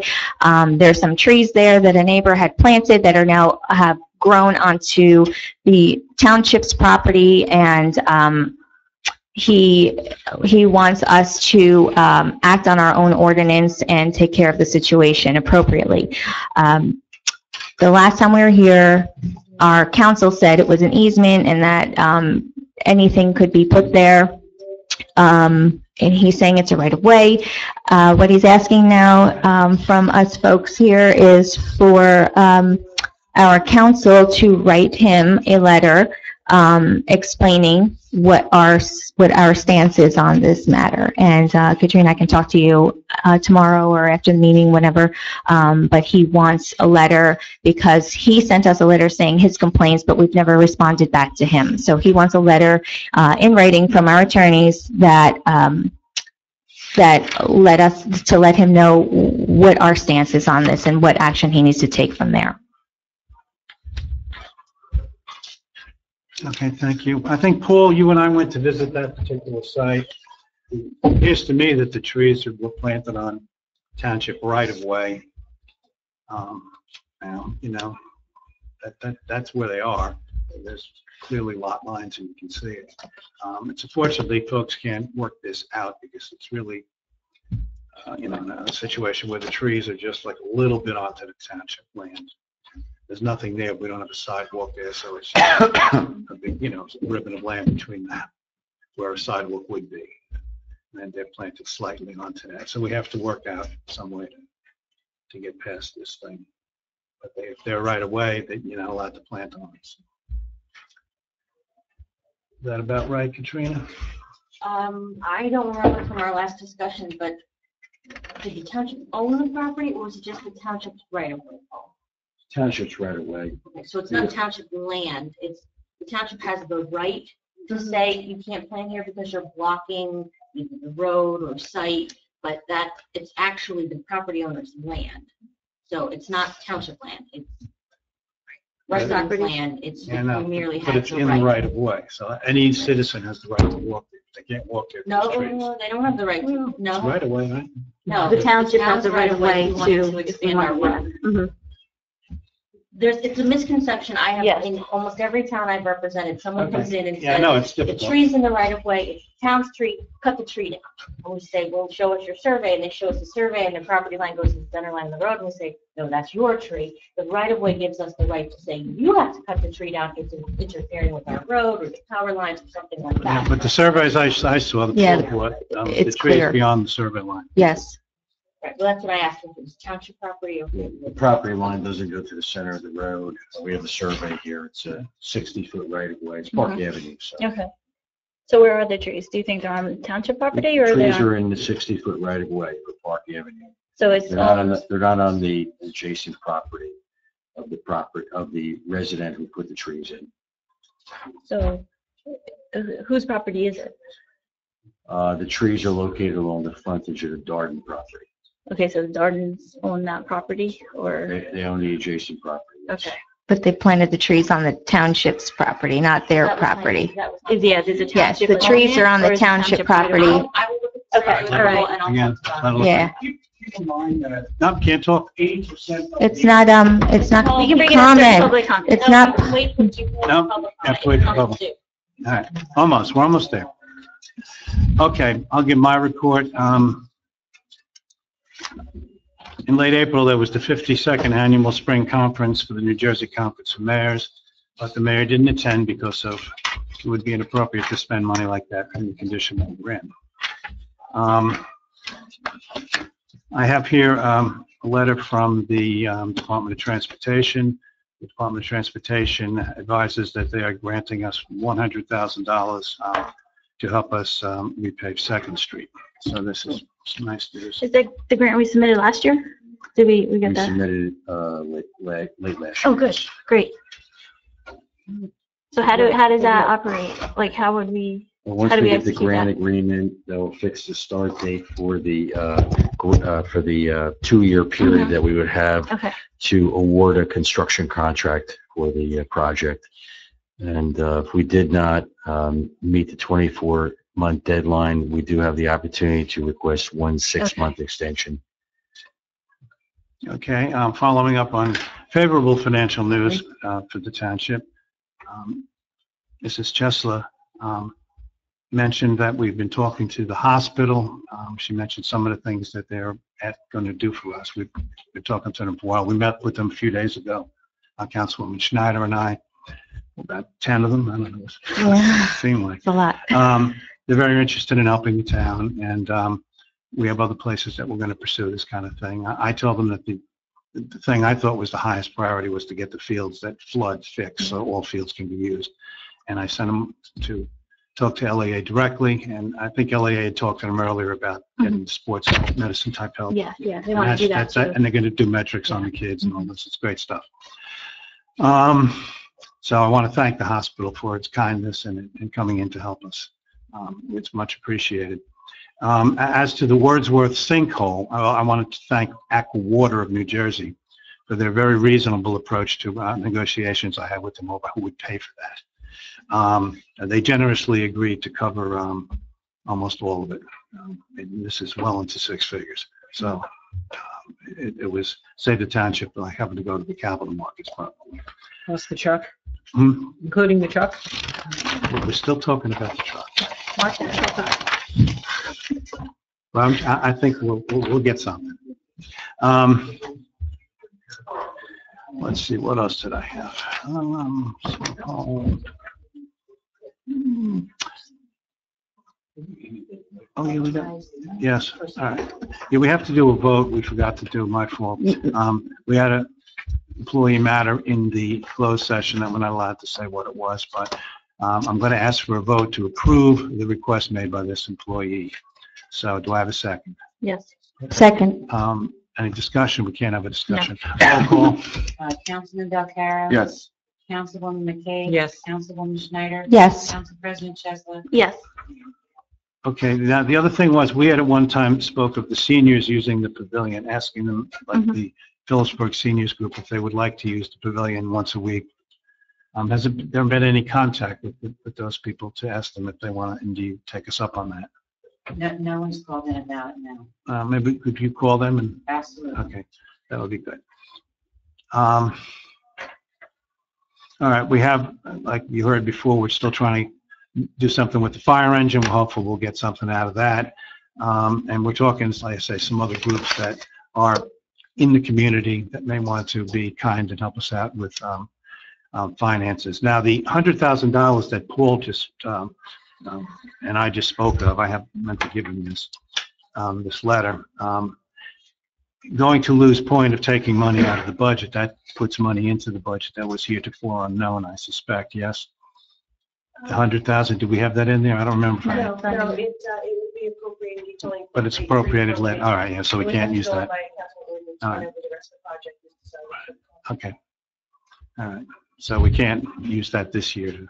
There's some trees there that a neighbor had planted that are now have grown onto the township's property, and he wants us to act on our own ordinance and take care of the situation appropriately. The last time we were here, our council said it was an easement and that anything could be put there, and he's saying it's a right-of-way. What he's asking now from us folks here is for our council to write him a letter explaining what our stance is on this matter. And Katrina, I can talk to you tomorrow or after the meeting, whenever. But he wants a letter because he sent us a letter saying his complaints, but we've never responded back to him. So he wants a letter in writing from our attorneys that let him know what our stance is on this and what action he needs to take from there. Okay, thank you. I think, Paul, you and I went to visit that particular site. It appears to me that the trees were planted on township right-of-way. That's where they are. There's clearly lot lines, and you can see it. It's unfortunately, folks can't work this out because it's really, a situation where the trees are just like a little bit onto the township land. There's nothing there. We don't have a sidewalk there, so it's a big, ribbon of land between that, where a sidewalk would be. And they're planted slightly onto that. So we have to work out some way to get past this thing. But if they're right away, you're not allowed to plant on it. Is that about right, Katrina? I don't remember from our last discussion, but did the township own the property, or was it just the township's right-of-way? Township's right away. Okay, so it's not township land, it's the township has the right to say you can't plant here because you're blocking either the road or site, but that it's actually the property owner's land. So it's not township land, it's residence land, it's Yeah, no, you merely but have it's the in the right. right of way, so any citizen has the right to walk there. They can't walk there. No, through streets. they don't have the right to, It's no. right of way, right? No. The township has the right of way if we to, want to expand our road. It's a misconception I have Yes. in almost every town I've represented. Someone Okay. comes in and Yeah, no, says, it's the difficult. tree's in the right of way, it's the town's tree, cut the tree down. And we say, well, show us your survey, and they show us the survey, and the property line goes to the center line of the road, and we say, no, that's your tree. The right of way gives us the right to say, you have to cut the tree down if it's interfering with our road, or the power lines, or something like Yeah, that. but the surveys I saw, the Yeah, report, the it's tree clear. is beyond the survey line. Yes. Right, well, that's what I asked, if it was township property or. The property line doesn't go to the center of the road. We have a survey here. It's a 60-foot right of way. It's Park Avenue, so. Okay. So where are the trees? Do you think they're on township property or are they Trees are on? in the 60-foot right of way for Park Avenue. So it's, They're not on the adjacent property of the resident who put the trees in. so whose property is it? The trees are located along the frontage of the Darden property. Okay, so the Dardens own that property or, They own the adjacent property. okay. But they planted the trees on the township's property, not their That was my- property. that was my- Yeah, does the Yes, township the own trees it, are on or the is township right away? property. I will look at the Okay, survey all right. and I'll Again, talk about that'll- it. Yeah. Keep in mind that, no, can't talk. 80%. It's not We can bring it up during comment. public comment. It's No, not, we can wait for people to No, public have to comment. wait for Come public. to. All right, almost, we're almost there. Okay, I'll give my report. In late April, there was the 52nd Annual Spring Conference for the New Jersey Conference of Mayors, but the mayor didn't attend because of, it would be inappropriate to spend money like that in the condition that we're in. I have here a letter from the Department of Transportation. The Department of Transportation advises that they are granting us $100,000 to help us repave Second Street. So this is some nice news. Is that the grant we submitted last year? Did we We get that? submitted late last year. Oh, good, great. So how does that operate? Like, how would we, Well, once how do we we get the execute grant that? agreement, they'll fix the start date for the 2-year period that we would have Okay, to award a construction contract for the project. And if we did not meet the 24-month deadline, we do have the opportunity to request one 6-month extension. Okay, following up on favorable financial news for the township. Mrs. Chesler mentioned that we've been talking to the hospital. She mentioned some of the things that they're going to do for us. We've been talking to them for a while. We met with them a few days ago. Councilwoman Schneider and I, about 10 of them, I don't know, Yeah. it seemed like. it's a lot. They're very interested in helping the town, and we have other places that we're going to pursue this kind of thing. I told them that the thing I thought was the highest priority was to get the fields that flood fixed, so all fields can be used. And I sent them to talk to LAA directly, and I think LAA had talked to them earlier about getting sports medicine type help. yeah, they want to do that too. And they're going to do metrics on the kids and all this. It's great stuff. So I want to thank the hospital for its kindness and coming in to help us. It's much appreciated. As to the Wordsworth sinkhole, I wanted to thank Aqua Water of New Jersey for their very reasonable approach to negotiations I had with them over who would pay for that. They generously agreed to cover almost all of it. And this is well into 6 figures. So it was save the township like having to go to the capital markets probably. Plus the truck, Hmm? including the truck. We're still talking about the truck. Mark that truck up. Well, I think we'll get something. Let's see, what else did I have? Oh, yeah, we got, yes, all right. Yeah, we have to do a vote. We forgot to do, my fault. We had a employee matter in the closed session that we're not allowed to say what it was, but I'm going to ask for a vote to approve the request made by this employee. So do I have a second? Yes. Second. Any discussion? We can't have a discussion. Roll call. Councilman Belcarro? Yes. Councilwoman McKay? Yes. Councilwoman Schneider? Yes. Council President Chesler? Yes. Okay, now, the other thing was, we had at one time spoke of the seniors using the pavilion, asking them, like the Phillipsburg Seniors Group, if they would like to use the pavilion once a week. Has there been any contact with those people to ask them if they want to indeed take us up on that? No one's called in about it now. Maybe could you call them and? Absolutely. Okay, that would be good. All right, we have, like you heard before, we're still trying to do something with the fire engine. We're hopeful we'll get something out of that. And we're talking, like I say, some other groups that are in the community that may want to be kind and help us out with finances. Now, the $100,000 that Paul just and I just spoke of, I have meant to give him this letter. Going to lose point of taking money out of the budget, that puts money into the budget that was heretofore unknown, I suspect, yes? The 100,000, do we have that in there? I don't remember. No, it would be appropriated utility. But it's appropriated, all right, yeah, so we can't use that. All right. Okay. All right, so we can't use that this year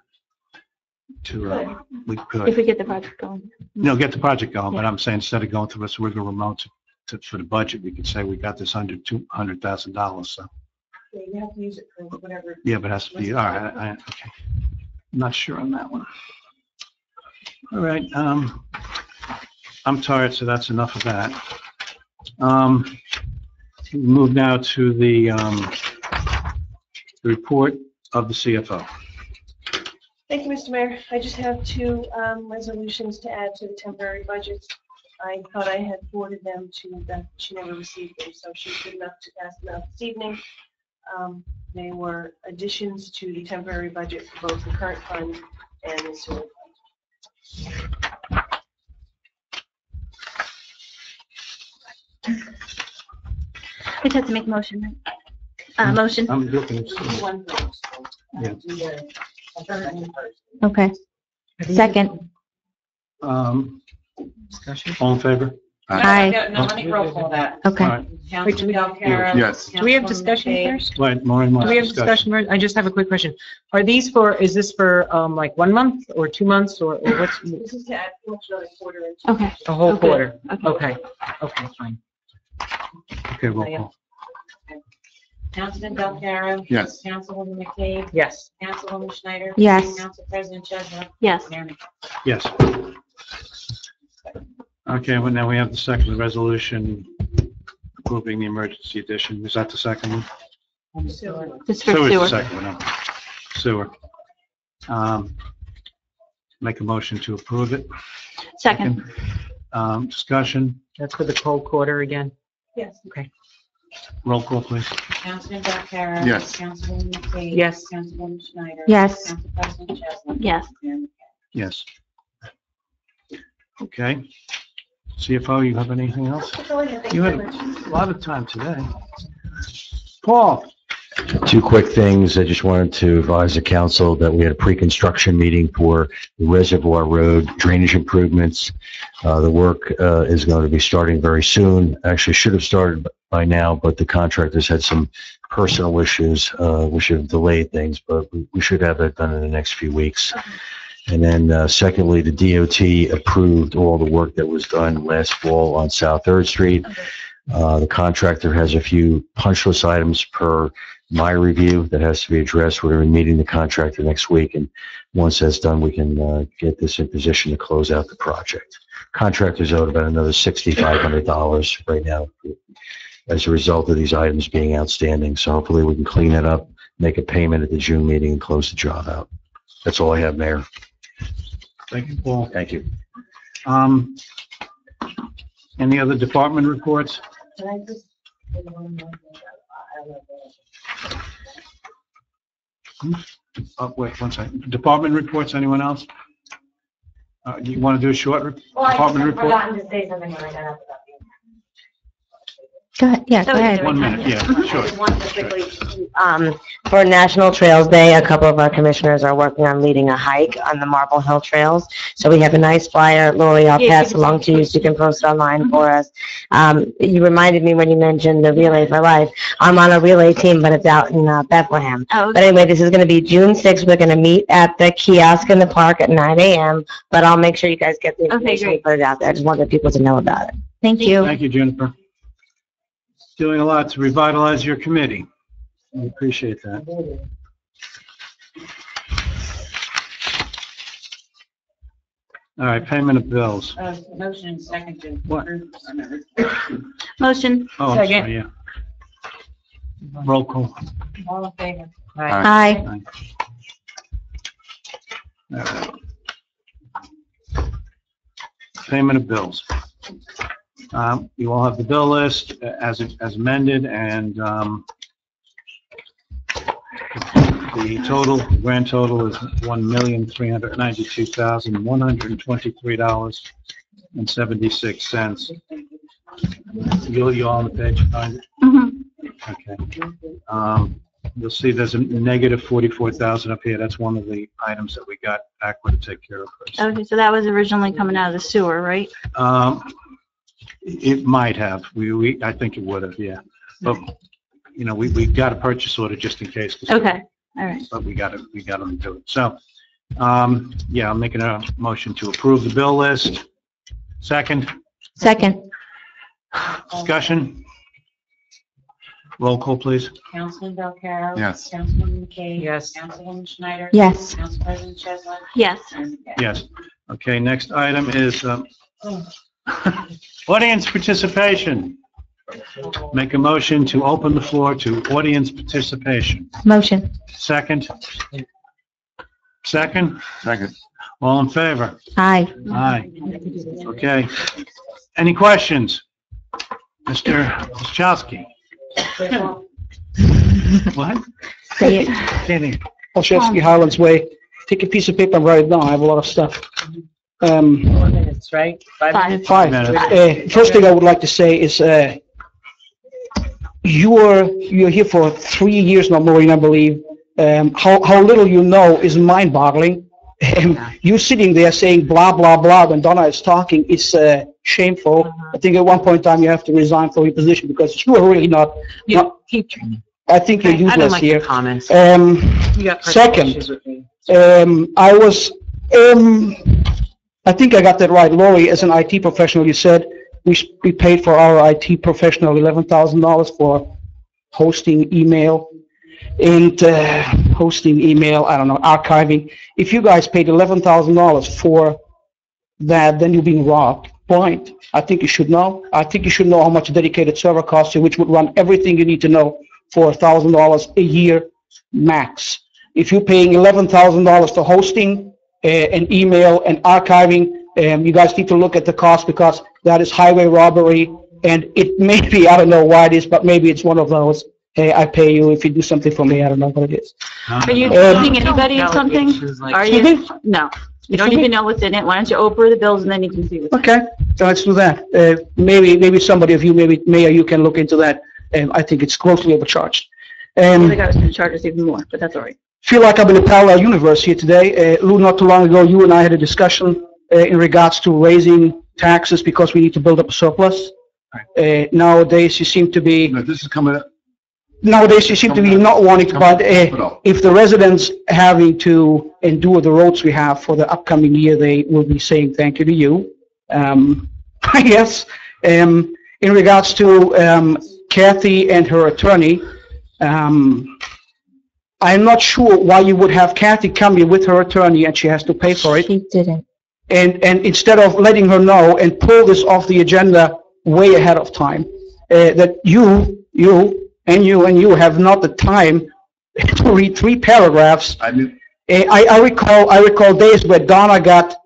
we could. If we get the project going. No, get the project going, but I'm saying instead of going through this rigmarole for the budget, we could say we got this under $200,000, so. Yeah, you have to use it for whatever. Yeah, but it has to be, all right, okay. I'm not sure on that one. All right, I'm tired, so that's enough of that. We move now to the report of the CFO. Thank you, Mr. Mayor. I just have two resolutions to add to the temporary budgets. I thought I had forwarded them to Beth. She never received them, so she's good enough to pass them out this evening. They were additions to the temporary budget for both the current fund and the sewer fund. We just have to make a motion, right? Motion. I'm looking. Yeah. Okay. Second. Discussion? All in favor? Aye. No, let me roll call that. Okay. All right. Councilman Delcara? Yes. Do we have Councilwoman discussion McKay? first? Wait, Maureen Do wants we have discussion. discussion? I just have a quick question. Is this for, like 1 month or 2 months or what's This is to add another quarter into. Okay. a whole Okay. quarter? Okay. Okay, fine. Okay, roll call. Councilman Delcara? Yes. Councilwoman McKay? Yes. Councilwoman Schneider? Yes. Council President Chesler? Yes. Mayor McKay? Yes. Okay, well, now we have the second resolution approving the emergency addition. Is that the second one? Sewer. This for Sewer's the sewer. second one, no. Sewer. Make a motion to approve it. Second. Discussion, That's for the cold quarter again? Yes. Okay. roll call, please. Councilman Delcara? Yes. Councilwoman McKay? Yes. Councilwoman Schneider? Yes. Council President Chesler? Yes. Mayor McKay? Yes. Okay. CFO, you have anything else? That's all I have. Thank You you had very much. a lot of time today. Paul? Two quick things. I just wanted to advise the council that we had a pre-construction meeting for the Reservoir Road drainage improvements. The work is going to be starting very soon. Actually, should have started by now, but the contractors had some personal issues which have delayed things, but we should have that done in the next few weeks. And then secondly, the DOT approved all the work that was done last fall on South 3rd Street. The contractor has a few punch list items per my review that has to be addressed. We're going to be meeting the contractor next week, and once that's done, we can get this in position to close out the project. Contractor's owed about another $6,500 right now as a result of these items being outstanding. So hopefully we can clean that up, make a payment at the June meeting, and close the job out. That's all I have, Mayor. Thank you, Paul. Thank you. Any other department reports? Can I just- Oh, wait, one second. Department reports, anyone else? You want to do a short Well, I just department had report? forgotten to say something when I got up about Go ahead, yeah, go ahead. 1 minute, yeah, sure. Just one quickly, for National Trails Day, a couple of our commissioners are working on leading a hike on the Marble Hill Trails. So we have a nice flyer. Lori, I'll pass along to you so you can post online for us. You reminded me when you mentioned the Relay for Life. I'm on a relay team, but it's out in Bethlehem. Oh, But anyway, this is going to be June 6th. We're going to meet at the kiosk in the park at 9 a.m. But I'll make sure you guys get the information and put it out there. I just wanted people to know about it. Thank you. Thank you, Jennifer. Doing a lot to revitalize your committee. We appreciate that. All right, payment of bills. Motion and second to What? approve. Motion. Oh, I'm Second. sorry, yeah. Roll call. All in favor? Aye. All right. Payment of bills. You all have the bill list as amended, and the grand total is $1,392,123.76. You all on the page, find it? Okay. You'll see there's a negative 44,000 up here. That's one of the items that we got Aqua to take care of first. Okay, so that was originally coming out of the sewer, right? It might have. I think it would have, yeah. But, you know, we got a purchase order just in case. Okay, all right. But we got to do it. So, yeah, I'm making a motion to approve the bill list. Second, Second. discussion. Roll call, please. Councilman Belcarro? Yes. Councilwoman McKay? Yes. Councilwoman Schneider? Yes. Council President Chesler? Yes. Mayor McKay? Yes. Okay, next item is audience participation. Make a motion to open the floor to audience participation. Motion. Second? Second? Second. All in favor? Aye. Aye. Okay. Any questions? Mr. Chowski? What? Say it. Kidding. Olszewski, Highlands Way. Take a piece of paper and write it down. I have a lot of stuff. 4 minutes, right? 5 minutes? 5 minutes. First thing I would like to say is, you're here for 3 years now, Maureen, I believe. How little you know is mind-boggling. You sitting there saying blah, blah, blah when Donna is talking is shameful. I think at one point in time you have to resign from your position because you are really not Keep training. I think you're I don't useless like here. the comments. You got personal issues Second, with me. I think I got that right. Lori, as an IT professional, you said we paid for our IT professional $11,000 for hosting email and I don't know, archiving. If you guys paid $11,000 for that, then you're being robbed blind. I think you should know. I think you should know how much a dedicated server costs you, which would run everything you need to know for $1,000 a year max. If you're paying $11,000 for hosting and email and archiving, you guys need to look at the cost because that is highway robbery, and it may be, I don't know why it is, but maybe it's one of those, hey, I pay you if you do something for me. I don't know what it is. Are you giving anybody something? Are you? No. You don't even know what's in it. Why don't you open the bills and then you can see what's in it. Okay, so let's do that. Maybe somebody of you, maybe Mayor, you can look into that. I think it's grossly overcharged. I think I was going to charge us even more, but that's all right. Feel like I'm in a parallel universe here today. Lou, not too long ago, you and I had a discussion in regards to raising taxes because we need to build up a surplus. Nowadays, you seem to be... No, this is coming up. Nowadays, you seem to be not wanting to, but if the residents having to endure the roads we have for the upcoming year, they will be saying thank you to you. I guess. In regards to Kathy and her attorney, I'm not sure why you would have Kathy come here with her attorney and she has to pay for it. She didn't. And instead of letting her know and pull this off the agenda way ahead of time, that you have not the time to read 3 paragraphs. I recall days where Donna got,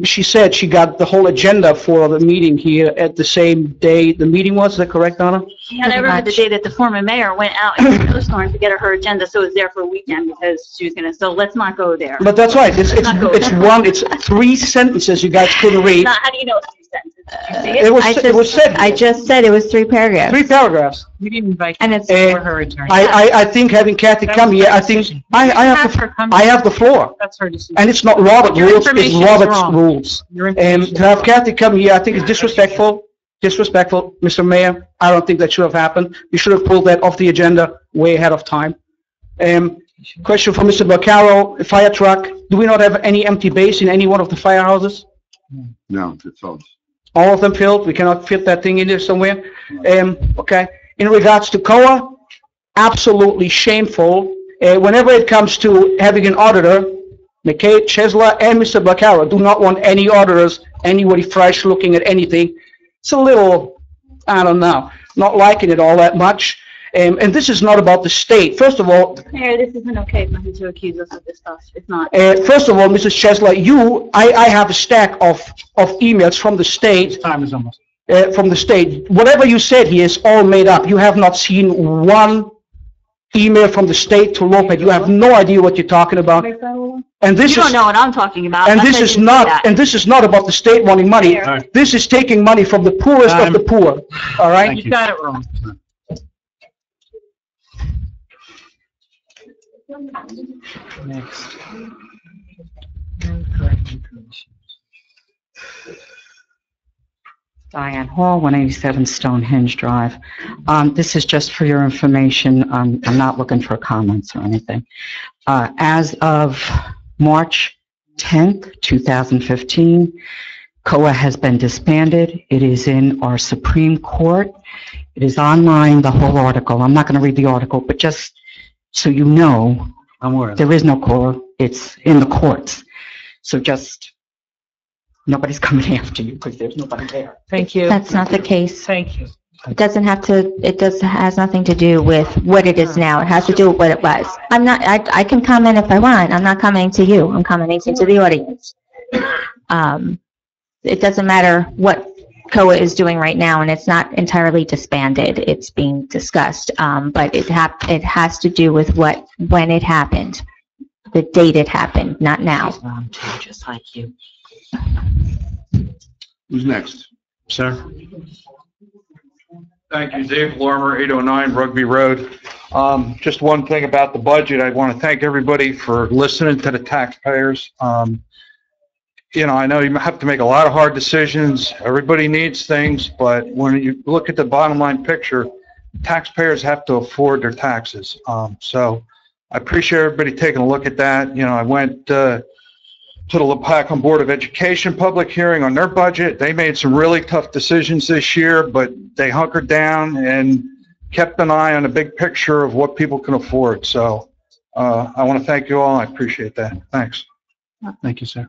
she said she got the whole agenda for the meeting here at the same day the meeting was. Is that correct, Donna? And I remember the day that the former mayor went out in a snowstorm to get her agenda, so it was there for a weekend because she was gonna, so let's not go there. But that's right, it's 3 sentences you guys couldn't read. Not, how do you know it's 3 sentences? Did you see it? It was said. I just said it was 3 paragraphs. 3 paragraphs. We didn't invite And it's for her attorney. I think having Kathy come here, I think, I have the floor. That's her decision. And it's not Robert Your rules, it's information is Robert's wrong. rules. Your And information to have Kathy come here, I think is disrespectful, Mr. Mayor. I don't think that should have happened. You should have pulled that off the agenda way ahead of time. Question for Mr. Vaccaro, fire truck. Do we not have any empty base in any one of the firehouses? No, it's all. All of them filled? We cannot fit that thing in there somewhere? Okay. In regards to COA, absolutely shameful. Whenever it comes to having an auditor, McKay, Chesler, and Mr. Vaccaro do not want any auditors, anybody fresh looking at anything. It's a little, I don't know, not liking it all that much. And this is not about the state. First of all, Mayor, this isn't okay for him to accuse us of this stuff. It's not. first of all, Mrs. Chesler, I have a stack of emails from the state. Time is almost. From the state. Whatever you said here is all made up. You have not seen one email from the state to Lopat. You have no idea what you're talking about. And this You is, don't know what I'm talking about. and That's this why I is didn't say not, that. and this is not about the state wanting money. Mayor. This is taking money from the poorest of the poor. All right? Thank You got it wrong. Next. Diane Hall, 187 Stonehenge Drive. This is just for your information. I'm not looking for comments or anything. As of March 10th, 2015, COA has been disbanded. It is in our Supreme Court. It is online, the whole article. I'm not going to read the article, but just so you know, there is no COA. It's in the courts. So just, nobody's coming after you because there's nobody there. Thank you. That's not the case. Thank you. It doesn't have to, has nothing to do with what it is now. It has to do with what it was. I can comment if I want. I'm not commenting to you. I'm commenting to the audience. It doesn't matter what COA is doing right now, and it's not entirely disbanded. It's being discussed, but it has to do with when it happened, the date it happened, not now. Just like you. Who's next? Sir? Thank you, Dave Lormer, 809 Rugby Road. Just one thing about the budget, I want to thank everybody for listening to the taxpayers. I know you have to make a lot of hard decisions. Everybody needs things, but when you look at the bottom line picture, taxpayers have to afford their taxes. So I appreciate everybody taking a look at that. I went to the Lopatcong Board of Education public hearing on their budget. They made some really tough decisions this year, but they hunkered down and kept an eye on the big picture of what people can afford. So I want to thank you all. I appreciate that. Thanks. Thank you, sir.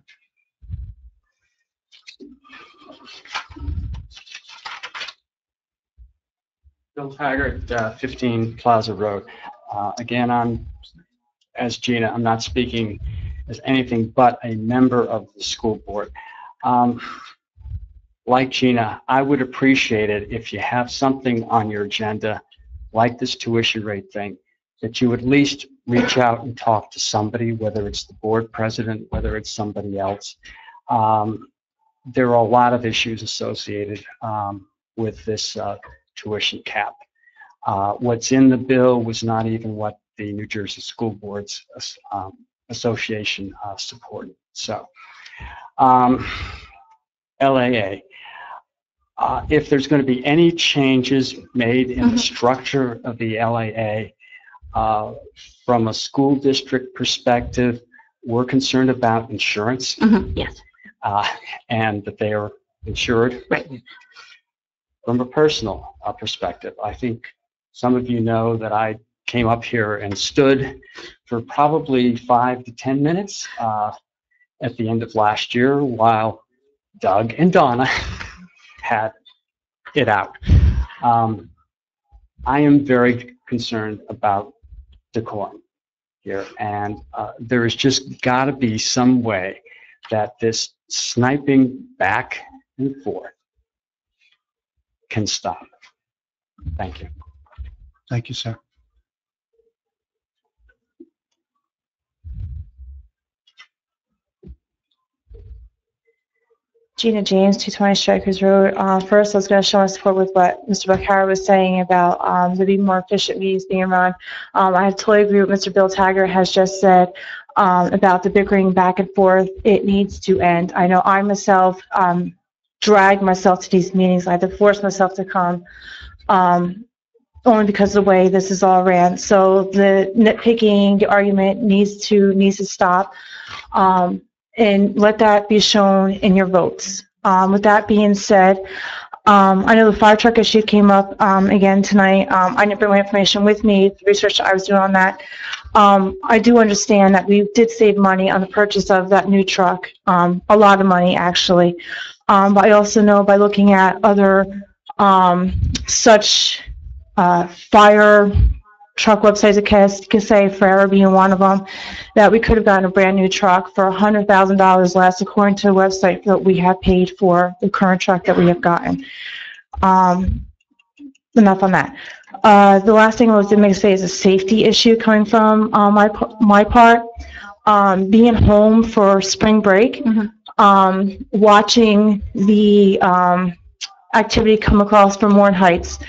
Bill Taggart, 15 Plaza Road. Again, as Gina, I'm not speaking as anything but a member of the school board. Like Gina, I would appreciate it if you have something on your agenda, like this tuition rate thing, that you at least reach out and talk to somebody, whether it's the board president, whether it's somebody else. There are a lot of issues associated with this tuition cap. What's in the bill was not even what the New Jersey School Boards Association supported. So, LAA, if there's going to be any changes made in the structure of the LAA, from a school district perspective, we're concerned about insurance. Yes. And that they are insured. Right. From a personal perspective, I think some of you know that I came up here and stood for probably 5 to 10 minutes at the end of last year while Doug and Donna had it out. I am very concerned about decorum here, and there has just got to be some way that this sniping back and forth can stop. Thank you. Thank you, sir. Gina James, 220 Strikers Road. First, I was going to show my support with what Mr. Bukhara was saying about there being more efficient meetings being run. I totally agree with Mr. Bill Taggart has just said about the bickering back and forth. It needs to end. I know I myself drag myself to these meetings. I had to force myself to come only because of the way this is all ran. So the nitpicking, the argument needs to stop. And let that be shown in your votes. With that being said, I know the fire truck issue came up again tonight. I didn't bring my information with me, the research I was doing on that. I do understand that we did save money on the purchase of that new truck, a lot of money actually. But I also know by looking at other such fire truck websites, it can say Ferrari being one of them, that we could have gotten a brand new truck for $100,000 less, according to the website that we have paid for the current truck that we have gotten. Enough on that. The last thing I was going to say is a safety issue coming from my part. Being home for spring break, watching the activity come across from Warren Heights.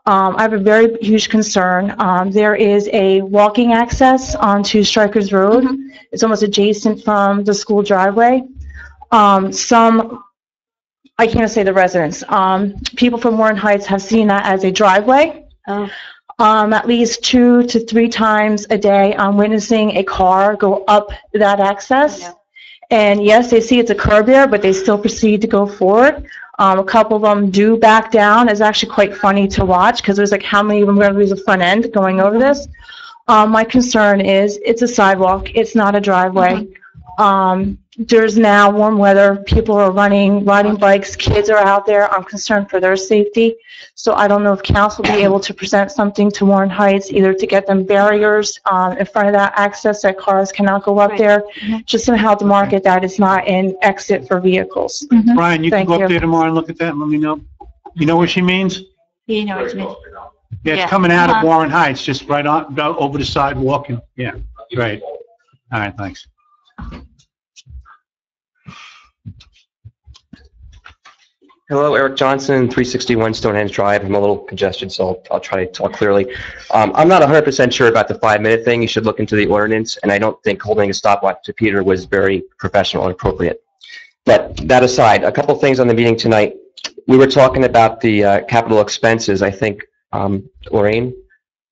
I have a very huge concern. There is a walking access onto Strikers Road. It's almost adjacent from the school driveway. I can't say the residents. People from Warren Heights have seen that as a driveway. At least 2 to 3 times a day, I'm witnessing a car go up that access. And yes, they see it's a curb there, but they still proceed to go forward. A couple of them do back down. It's actually quite funny to watch because there's like how many of them are going to lose a front end going over this. My concern is it's a sidewalk. It's not a driveway. There's now warm weather. People are riding bikes. Kids are out there. I'm concerned for their safety. So I don't know if council will be able to present something to Warren Heights, either to get them barriers in front of that access that cars cannot go up there, just somehow to market that it's not an exit for vehicles. Brian, you can go up there tomorrow and look at that and let me know. You know what she means? You know what you mean. Yeah, it's coming out of Warren Heights, just right on over the sidewalk. And yeah, great. All right, thanks. Hello, Eric Johnson, 361 Stonehenge Drive. I'm a little congested, so I'll try to talk clearly. I'm not 100% sure about the 5-minute thing. You should look into the ordinance, and I don't think holding a stopwatch to Peter was very professional and appropriate. But that aside, a couple things on the meeting tonight. We were talking about the capital expenses. I think, Lorraine,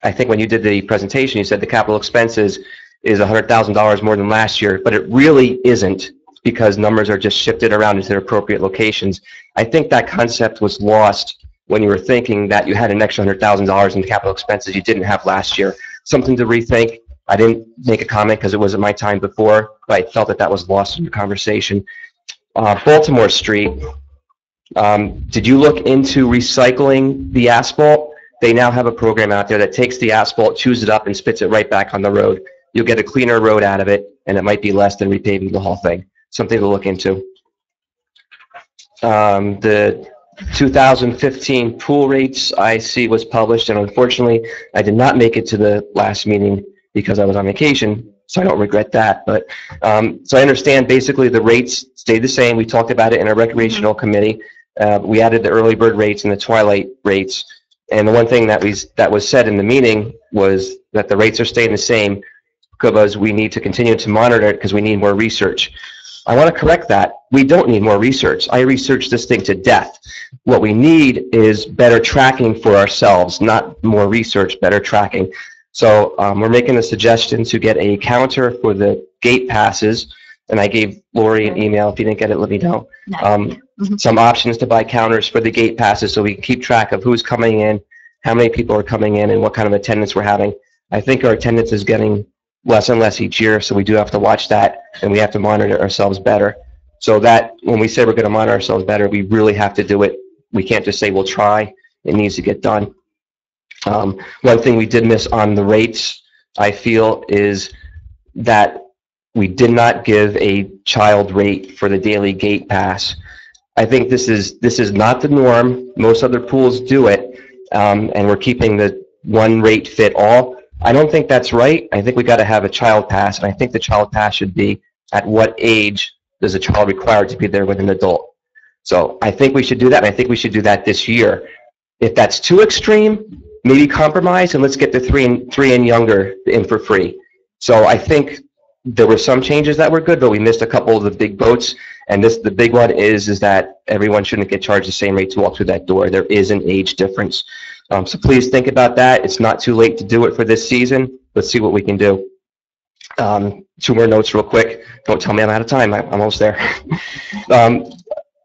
I think when you did the presentation, you said the capital expenses is $100,000 more than last year, but it really isn't, because numbers are just shifted around into their appropriate locations. I think that concept was lost when you were thinking that you had an extra $100,000 in capital expenses you didn't have last year. Something to rethink. I didn't make a comment because it wasn't my time before, but I felt that that was lost in the conversation. Baltimore Street, did you look into recycling the asphalt? They now have a program out there that takes the asphalt, chews it up, and spits it right back on the road. You'll get a cleaner road out of it, and it might be less than repaving the whole thing. Something to look into. The 2015 pool rates I see was published, and unfortunately, I did not make it to the last meeting because I was on vacation, so I don't regret that. But so I understand basically the rates stayed the same. We talked about it in our recreational committee. We added the early bird rates and the twilight rates, and the one thing that was said in the meeting was that the rates are staying the same because we need to continue to monitor it because we need more research. I want to correct that. We don't need more research. I researched this thing to death. What we need is better tracking for ourselves, not more research, better tracking. So we're making a suggestion to get a counter for the gate passes, and I gave Lori an email. If you didn't get it, let me know. Some options to buy counters for the gate passes so we can keep track of who's coming in, how many people are coming in, and what kind of attendance we're having. I think our attendance is getting less and less each year, so we do have to watch that, and we have to monitor ourselves better. So that when we say we're going to monitor ourselves better, we really have to do it. We can't just say we'll try. It needs to get done. One thing we did miss on the rates, I feel, is that we did not give a child rate for the daily gate pass. I think this is not the norm. Most other pools do it. and we're keeping the one rate fit all. I don't think that's right. I think we got to have a child pass, and I think the child pass should be at what age is a child required to be there with an adult. So I think we should do that, and I think we should do that this year. If that's too extreme, maybe compromise, and let's get the three and younger in for free. So I think there were some changes that were good, but we missed a couple of the big boats. And the big one is that everyone shouldn't get charged the same rate to walk through that door. There is an age difference. So please think about that. It's not too late to do it for this season. Let's see what we can do. 2 more notes real quick. Don't tell me I'm out of time. I'm almost there.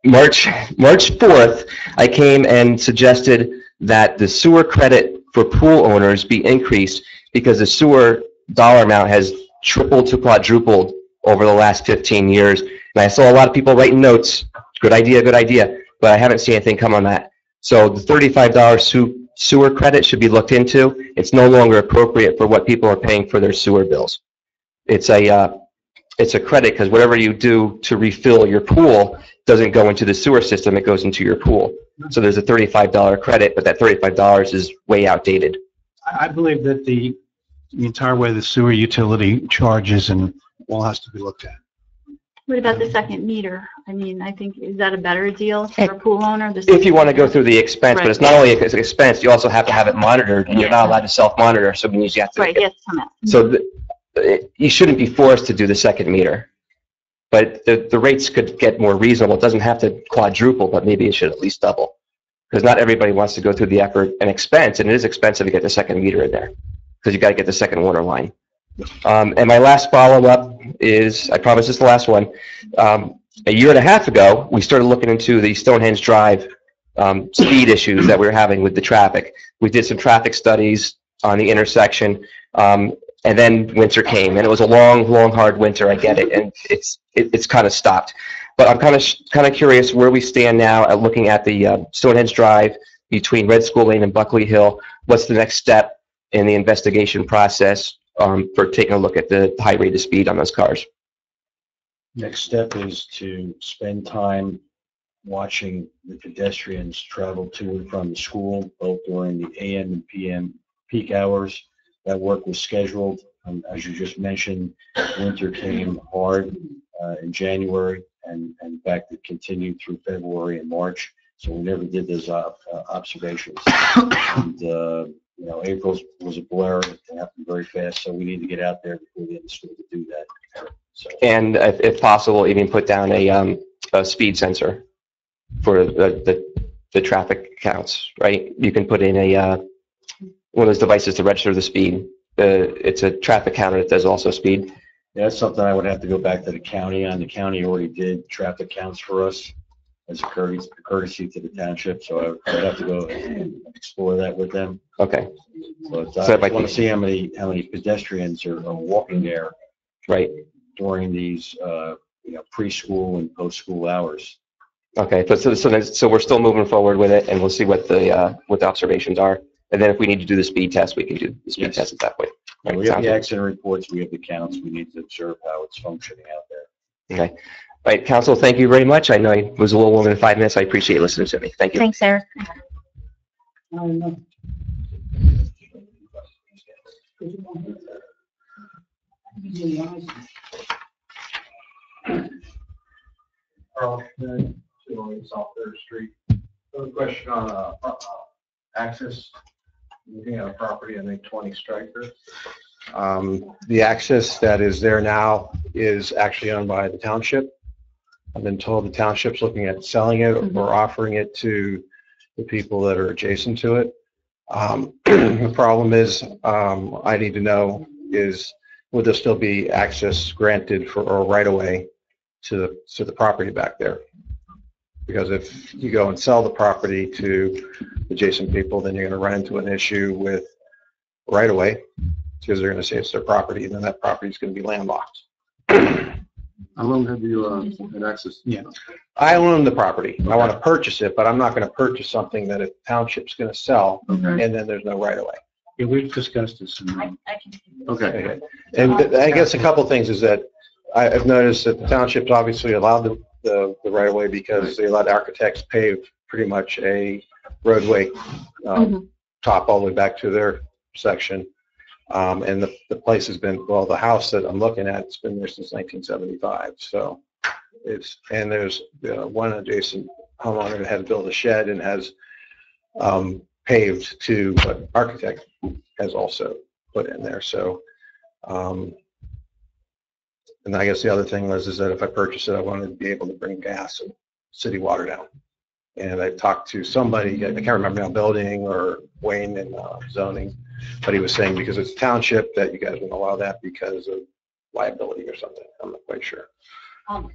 March 4th, I came and suggested that the sewer credit for pool owners be increased because the sewer dollar amount has tripled to quadrupled over the last 15 years. And I saw a lot of people writing notes. Good idea, but I haven't seen anything come on that. So the $35 sewer credit should be looked into. It's no longer appropriate for what people are paying for their sewer bills. It's a credit because whatever you do to refill your pool doesn't go into the sewer system, it goes into your pool. So there's a $35 credit, but that $35 is way outdated. I believe that the entire way the sewer utility charges and all has to be looked at. What about the second meter? I mean, I think, is that a better deal for a pool owner? If you want to go through the expense, but it's not only an expense, you also have to have it monitored, and you're not allowed to self-monitor, so it means you have to. Right, yes, come out. So you shouldn't be forced to do the second meter. But the rates could get more reasonable. It doesn't have to quadruple, but maybe it should at least double. Because not everybody wants to go through the effort and expense, and it is expensive to get the second meter in there. Because you got to get the second water line. And my last follow-up is, I promise this is the last one. A year and a half ago, we started looking into the Stonehenge Drive speed issues that we were having with the traffic. We did some traffic studies on the intersection, and then winter came, and it was a long, hard winter. I get it, and it's kind of stopped. But I'm kind of curious where we stand now at looking at the Stonehenge Drive between Red School Lane and Buckley Hill. What's the next step in the investigation process for taking a look at the high rate of speed on those cars? Next step is to spend time watching the pedestrians travel to and from the school, both during the AM and PM peak hours. That work was scheduled. As you just mentioned, winter came hard in January, and in fact, it continued through February and March. So we never did those observations. And, April was a blur. It happened very fast, so we need to get out there before the end of school to do that. So. And if possible, even put down a speed sensor for the traffic counts, right? You can put in one of those devices to register the speed. It's a traffic counter that does also speed. Yeah, that's something I would have to go back to the county on. The county already did traffic counts for us as a courtesy to the township, so I would have to go and explore that with them. Okay. But I want to see how many pedestrians are walking there, right, during these preschool and post-school hours. Okay, so we're still moving forward with it, and we'll see what the observations are, and then if we need to do the speed test, we can do the speed test at that point. Right, we have the accident reports, we have the counts, we need to observe how it's functioning out there. Okay. All right, Council, thank you very much. I know it was a little more than 5 minutes. I appreciate you listening to me. Thank you. Thanks, Eric. South 3rd Street. A question on access. Looking at a property, I think 20 Stryker. The access that is there now is actually owned by the township. I've been told the township's looking at selling it or offering it to the people that are adjacent to it. The problem is, I need to know is, would there still be access granted for a right-of-way to the property back there? Because if you go and sell the property to adjacent people, then you're going to run into an issue with right-of-way, because they're going to say it's their property, and then that property is going to be landlocked. How long have you had access? Yeah, I own the property. Okay. I want to purchase it, but I'm not going to purchase something that a township's going to sell, and then there's no right of way. Yeah, we've discussed this. Okay. And I guess a couple things is that I've noticed that the township's obviously allowed the right of way because they let architects pave pretty much a roadway top all the way back to their section. And the place has been, well, the house that I'm looking at, it's been there since 1975. So and there's one adjacent homeowner that had to build a shed and has paved to what architect has also put in there. So, and I guess the other thing is that if I purchase it, I wanted to be able to bring gas and city water down. And I talked to somebody, I can't remember now, building or Wayne in zoning, but he was saying because it's a township that you guys wouldn't allow that because of liability or something. I'm not quite sure.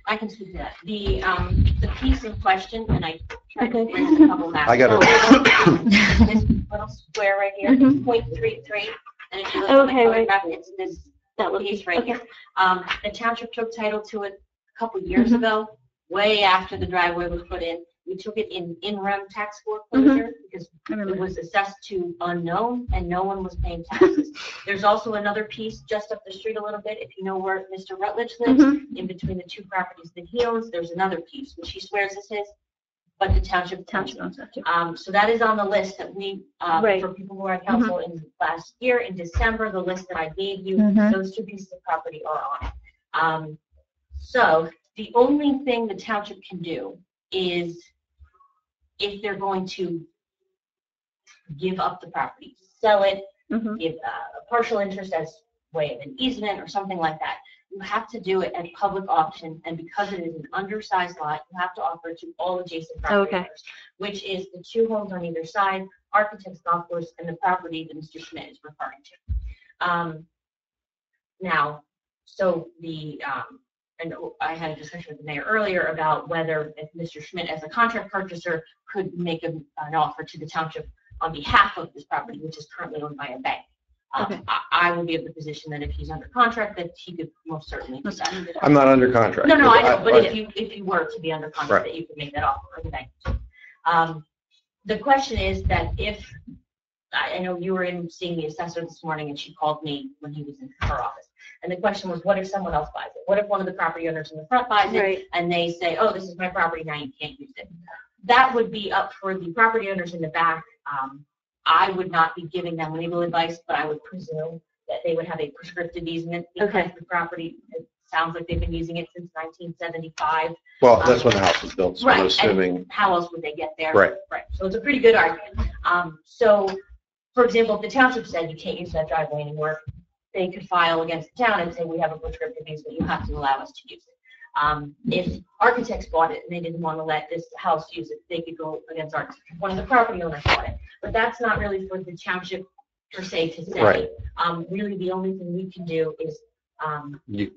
I can speak to that. The piece in question, and I tried to bring a couple maps. I got it. This little square right here, 0.33, and if you look at the colored map, it's this piece right here. The township took title to it a couple years ago, way after the driveway was put in. We took it in rem tax foreclosure because it was assessed to unknown and no one was paying taxes. There's also another piece just up the street a little bit. If you know where Mr. Rutledge lives, in between the two properties that he owns, there's another piece which he swears is his, but the township owns it. So that is on the list that we, for people who are on council in last year in December, the list that I gave you, those two pieces of property are on it. So the only thing the township can do is if they're going to give up the property, sell it, give a partial interest as way of an easement or something like that, you have to do it at public auction, and because it is an undersized lot, you have to offer it to all adjacent property owners, which is the two homes on either side, Architect's Golf Course, and the property that Mr. Schmidt is referring to. Now, so and I had a discussion with the mayor earlier about whether if Mr. Schmidt, as a contract purchaser, could make an offer to the township on behalf of this property, which is currently owned by a bank. I will be of the position that if he's under contract, that he could most certainly do that. I'm not under contract. No, I know, but if you were to be under contract, that you could make that offer or the bank. The question is that if, I know you were in seeing the assessor this morning and she called me when he was in her office. And the question was, what if someone else buys it? What if one of the property owners in the front buys it and they say, oh, this is my property, now you can't use it? That would be up for the property owners in the back. I would not be giving them legal advice, but I would presume that they would have a prescriptive easement because the property, it sounds like they've been using it since 1975. Well, that's when the house was built, so I'm Right, assuming. and how else would they get there? Right. So it's a pretty good argument. So, for example, if the township said you can't use that driveway anymore, they could file against the town and say, we have a prescriptive easement, you have to allow us to use it. If architects bought it and they didn't want to let this house use it, they could go against architects. One of the property owners bought it. But that's not really for the township per se to say. Right. Really, the only thing we can do is,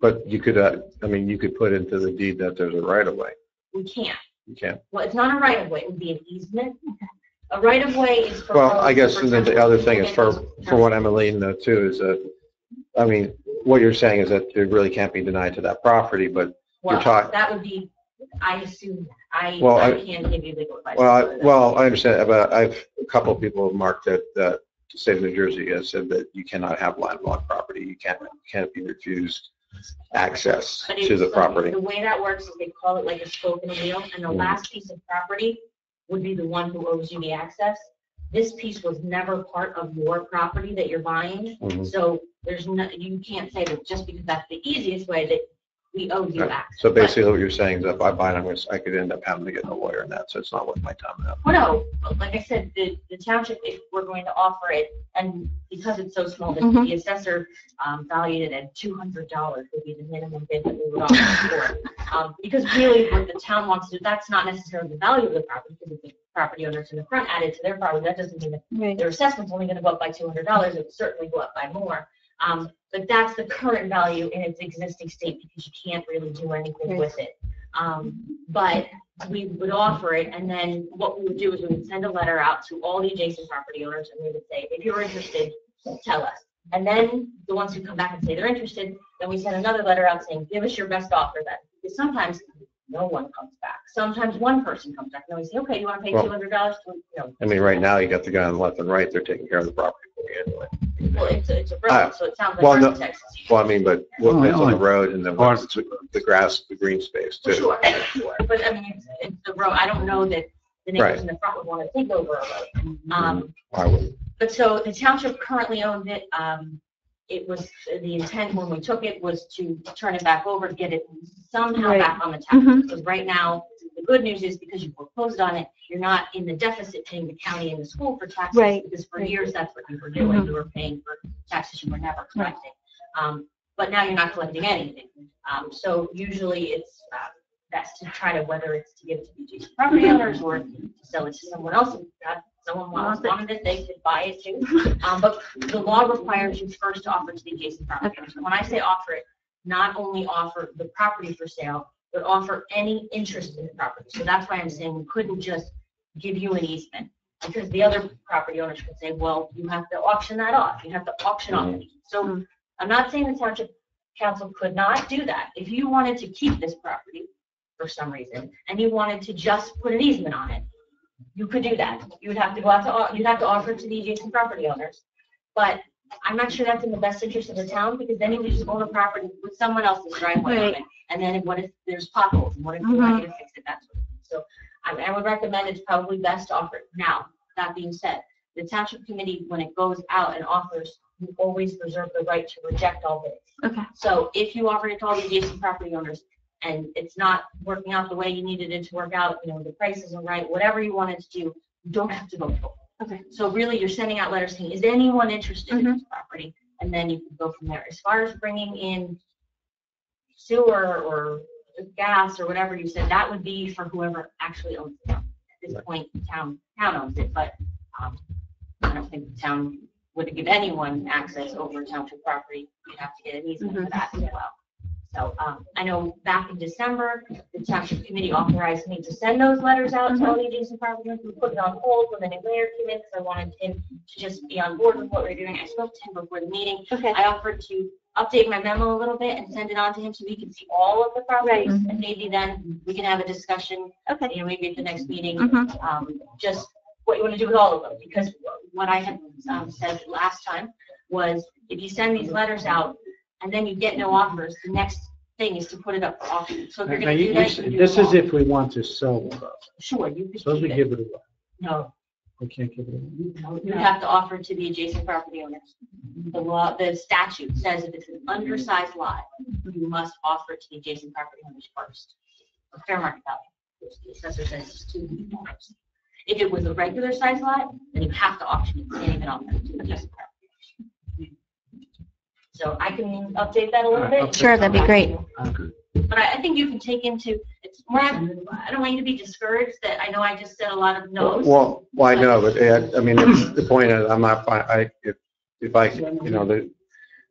But you could, I mean, you could put into the deed that there's a right of way. we can't. You can't. Well, it's not a right of way, it would be an easement. A right of way is for. Well, I guess, for and then the township other to thing get is for those- what Emmeline though too is that, I mean, what you're saying is that it really can't be denied to that property, but you're Well, talking. that would be, I assume, I Well, can't give you legal advice. Well, I understand, but I've, a couple of people have marked that, the state of New Jersey has said that you cannot have landlocked property. You can't be refused access But to it's the like, property. the way that works is they call it like a spoke in a wheel, and the last piece of property would be the one who owes you the access. This piece was never part of your property that you're buying, so there's no, you can't say that just because that's the easiest way that we owe you access. So basically what you're saying is if I buy it, I could end up having to get a lawyer in that, so it's not worth my time now. Well, no, but like I said, the township, if we're going to offer it, and because it's so small, the assessor valued it at $200 would be the minimum bid that we would offer for it. Because really what the town wants to do, that's not necessarily the value of the property, because if the property owners in the front added to their property, that doesn't mean that their assessment's only going to go up by $200, it would certainly go up by more. But that's the current value in its existing state because you can't really do anything with it. But we would offer it, and then what we would do is we would send a letter out to all the adjacent property owners, and we would say, if you're interested, tell us. And then the ones who come back and say they're interested, then we send another letter out saying, give us your best offer then. Because sometimes no one comes back. Sometimes one person comes back, and we say, okay, you want to pay Well, $200? No. I mean, right now you got the guy on the left and right, they're taking care of the property for you anyway. Well, it's a road, so it sounds like Well, no, architects. well, I mean, but Oh, what's on the road and then what's the grass, the green space too. Sure. But I mean, it's the road. I don't know that the neighbors in the front would want to take over a road. I would. But so the township currently owns it. It was, the intent when we took it was to turn it back over, to get it somehow Right. back on the township. Because right now, the good news is because you foreclosed on it, you're not in the deficit paying the county and the school for taxes. Right. Because for years, that's what you were doing. You were paying for taxes you were never collecting. But now you're not collecting anything. So usually it's best to try to, whether it's to give it to the adjacent property owners or to sell it to someone else. If someone wanted it, they could buy it too. But the law requires you first to offer to the adjacent property owners. When I say offer it, not only offer the property for sale, but offer any interest in the property. So that's why I'm saying we couldn't just give you an easement, because the other property owners could say, well, you have to auction that off. You have to auction off it. So I'm not saying the township council could not do that. If you wanted to keep this property for some reason, and you wanted to just put an easement on it, you could do that. You would have to go out to, you'd have to offer it to the adjacent property owners. But I'm not sure that's in the best interest of the town, because then you would just own a property with someone else's driveway on it. And then what if there's potholes, and what if you want to fix it, that sort of thing. So I would recommend it's probably best to offer it. Now, that being said, the township committee, when it goes out and offers, you always reserve the right to reject all bids. Okay. So if you offer it to all the adjacent property owners and it's not working out the way you needed it to work out, you know, the price isn't right, whatever you wanted to do, you don't have to vote for it. Okay. So really, you're sending out letters saying, is anyone interested in this property? And then you can go from there. As far as bringing in sewer or gas or whatever you said, that would be for whoever actually owns it. At this point, the town owns it, but I don't think the town would give anyone access over township property. You'd have to get an easement for that as well. So I know back in December, the township committee authorized me to send those letters out to all the adjacent property owners. We put it on hold when the new mayor came in, because I wanted him to just be on board with what we were doing. I spoke to him before the meeting. Okay. I offered to update my memo a little bit and send it on to him so he can see all of the properties. Right. And maybe then we can have a discussion, Okay. you know, maybe at the next meeting, just what you want to do with all of them. Because what I had said last time was, if you send these letters out and then you get no offers, the next thing is to put it up for auction. So if you're Now, going to do that, you can do this it is all. if we want to sell the property. Sure, you could Suppose we keep give it. it away. No, We can't give it away. you have to offer to the adjacent property owners. The law, the statute says if it's an undersized lot, you must offer to the adjacent property owners first. A fair market value, which the assessor says is $2 million. If it was a regular size lot, then you have to auction it. You can't even offer it to the adjacent property owners. So I can update that a little bit. Sure, that'd be great. But I think you can take into, it's more, I don't want you to be discouraged that I know I just said a lot of no's. Well, I know, but I mean, the point is, I'm not, if I, you know,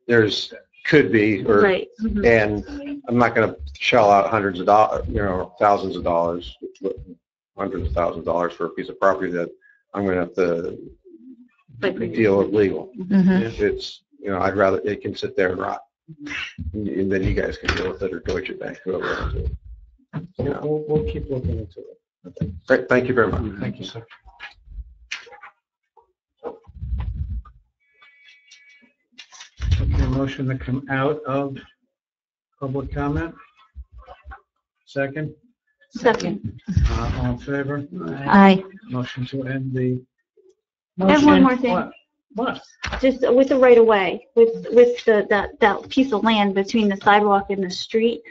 there's, could be, or, Right. and I'm not gonna shell out hundreds of dollars, you know, thousands of dollars, hundreds of thousands of dollars for a piece of property that I'm gonna have to deal with legal. If it's, you know, I'd rather, it can sit there and rot. And then you guys can deal with it, or Deutsche Bank, whoever owns it. You know. We'll keep looking into it. Great, thank you very much. Thank you, sir. Okay, motion to come out of public comment. Second? Second. All in favor? Aye. Motion to end the. I have one more Motion- thing. What? Just with the right of way, with that piece of land between the sidewalk and the street.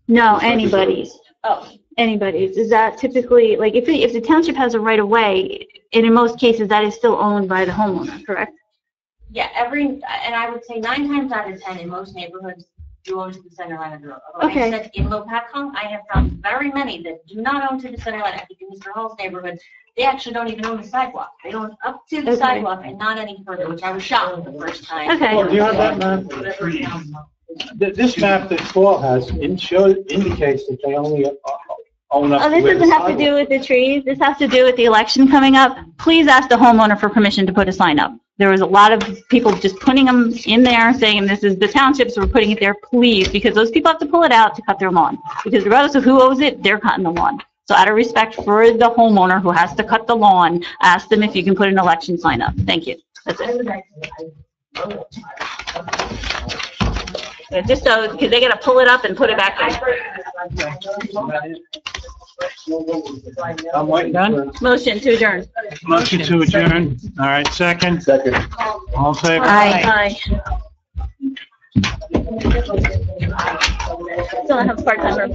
No, anybody's. Oh, Anybody's. Is that typically, like, if the township has a right of way, and in most cases, that is still owned by the homeowner, correct? yeah, and I would say 9 times out of 10 in most neighborhoods, you own to the center line of the road. Although Okay. I said in Lopatcong, I have found very many that do not own to the center line. I think in Mr. Hall's neighborhood, they actually don't even own the sidewalk. They own up to the Okay. sidewalk and not any further, which I was shocked the first time. Okay. Well, do you have that map? This map that Paul has indicates that they only own up. Oh, this where the doesn't have to sidewalk- do with the trees. This has to do with the election coming up. Please ask the homeowner for permission to put a sign up. There was a lot of people just putting them in there saying this is the township, so we're putting it there, please, because those people have to pull it out to cut their lawn. Because regardless of who owns it, they're cutting the lawn. So out of respect for the homeowner who has to cut the lawn, ask them if you can put an election sign up. Thank you. That's it. Just so, because they gotta pull it up and put it back in. I'm waiting. Done? Motion to adjourn. Motion to adjourn. All right, second. Second. All in favor? Aye. Still have part-time.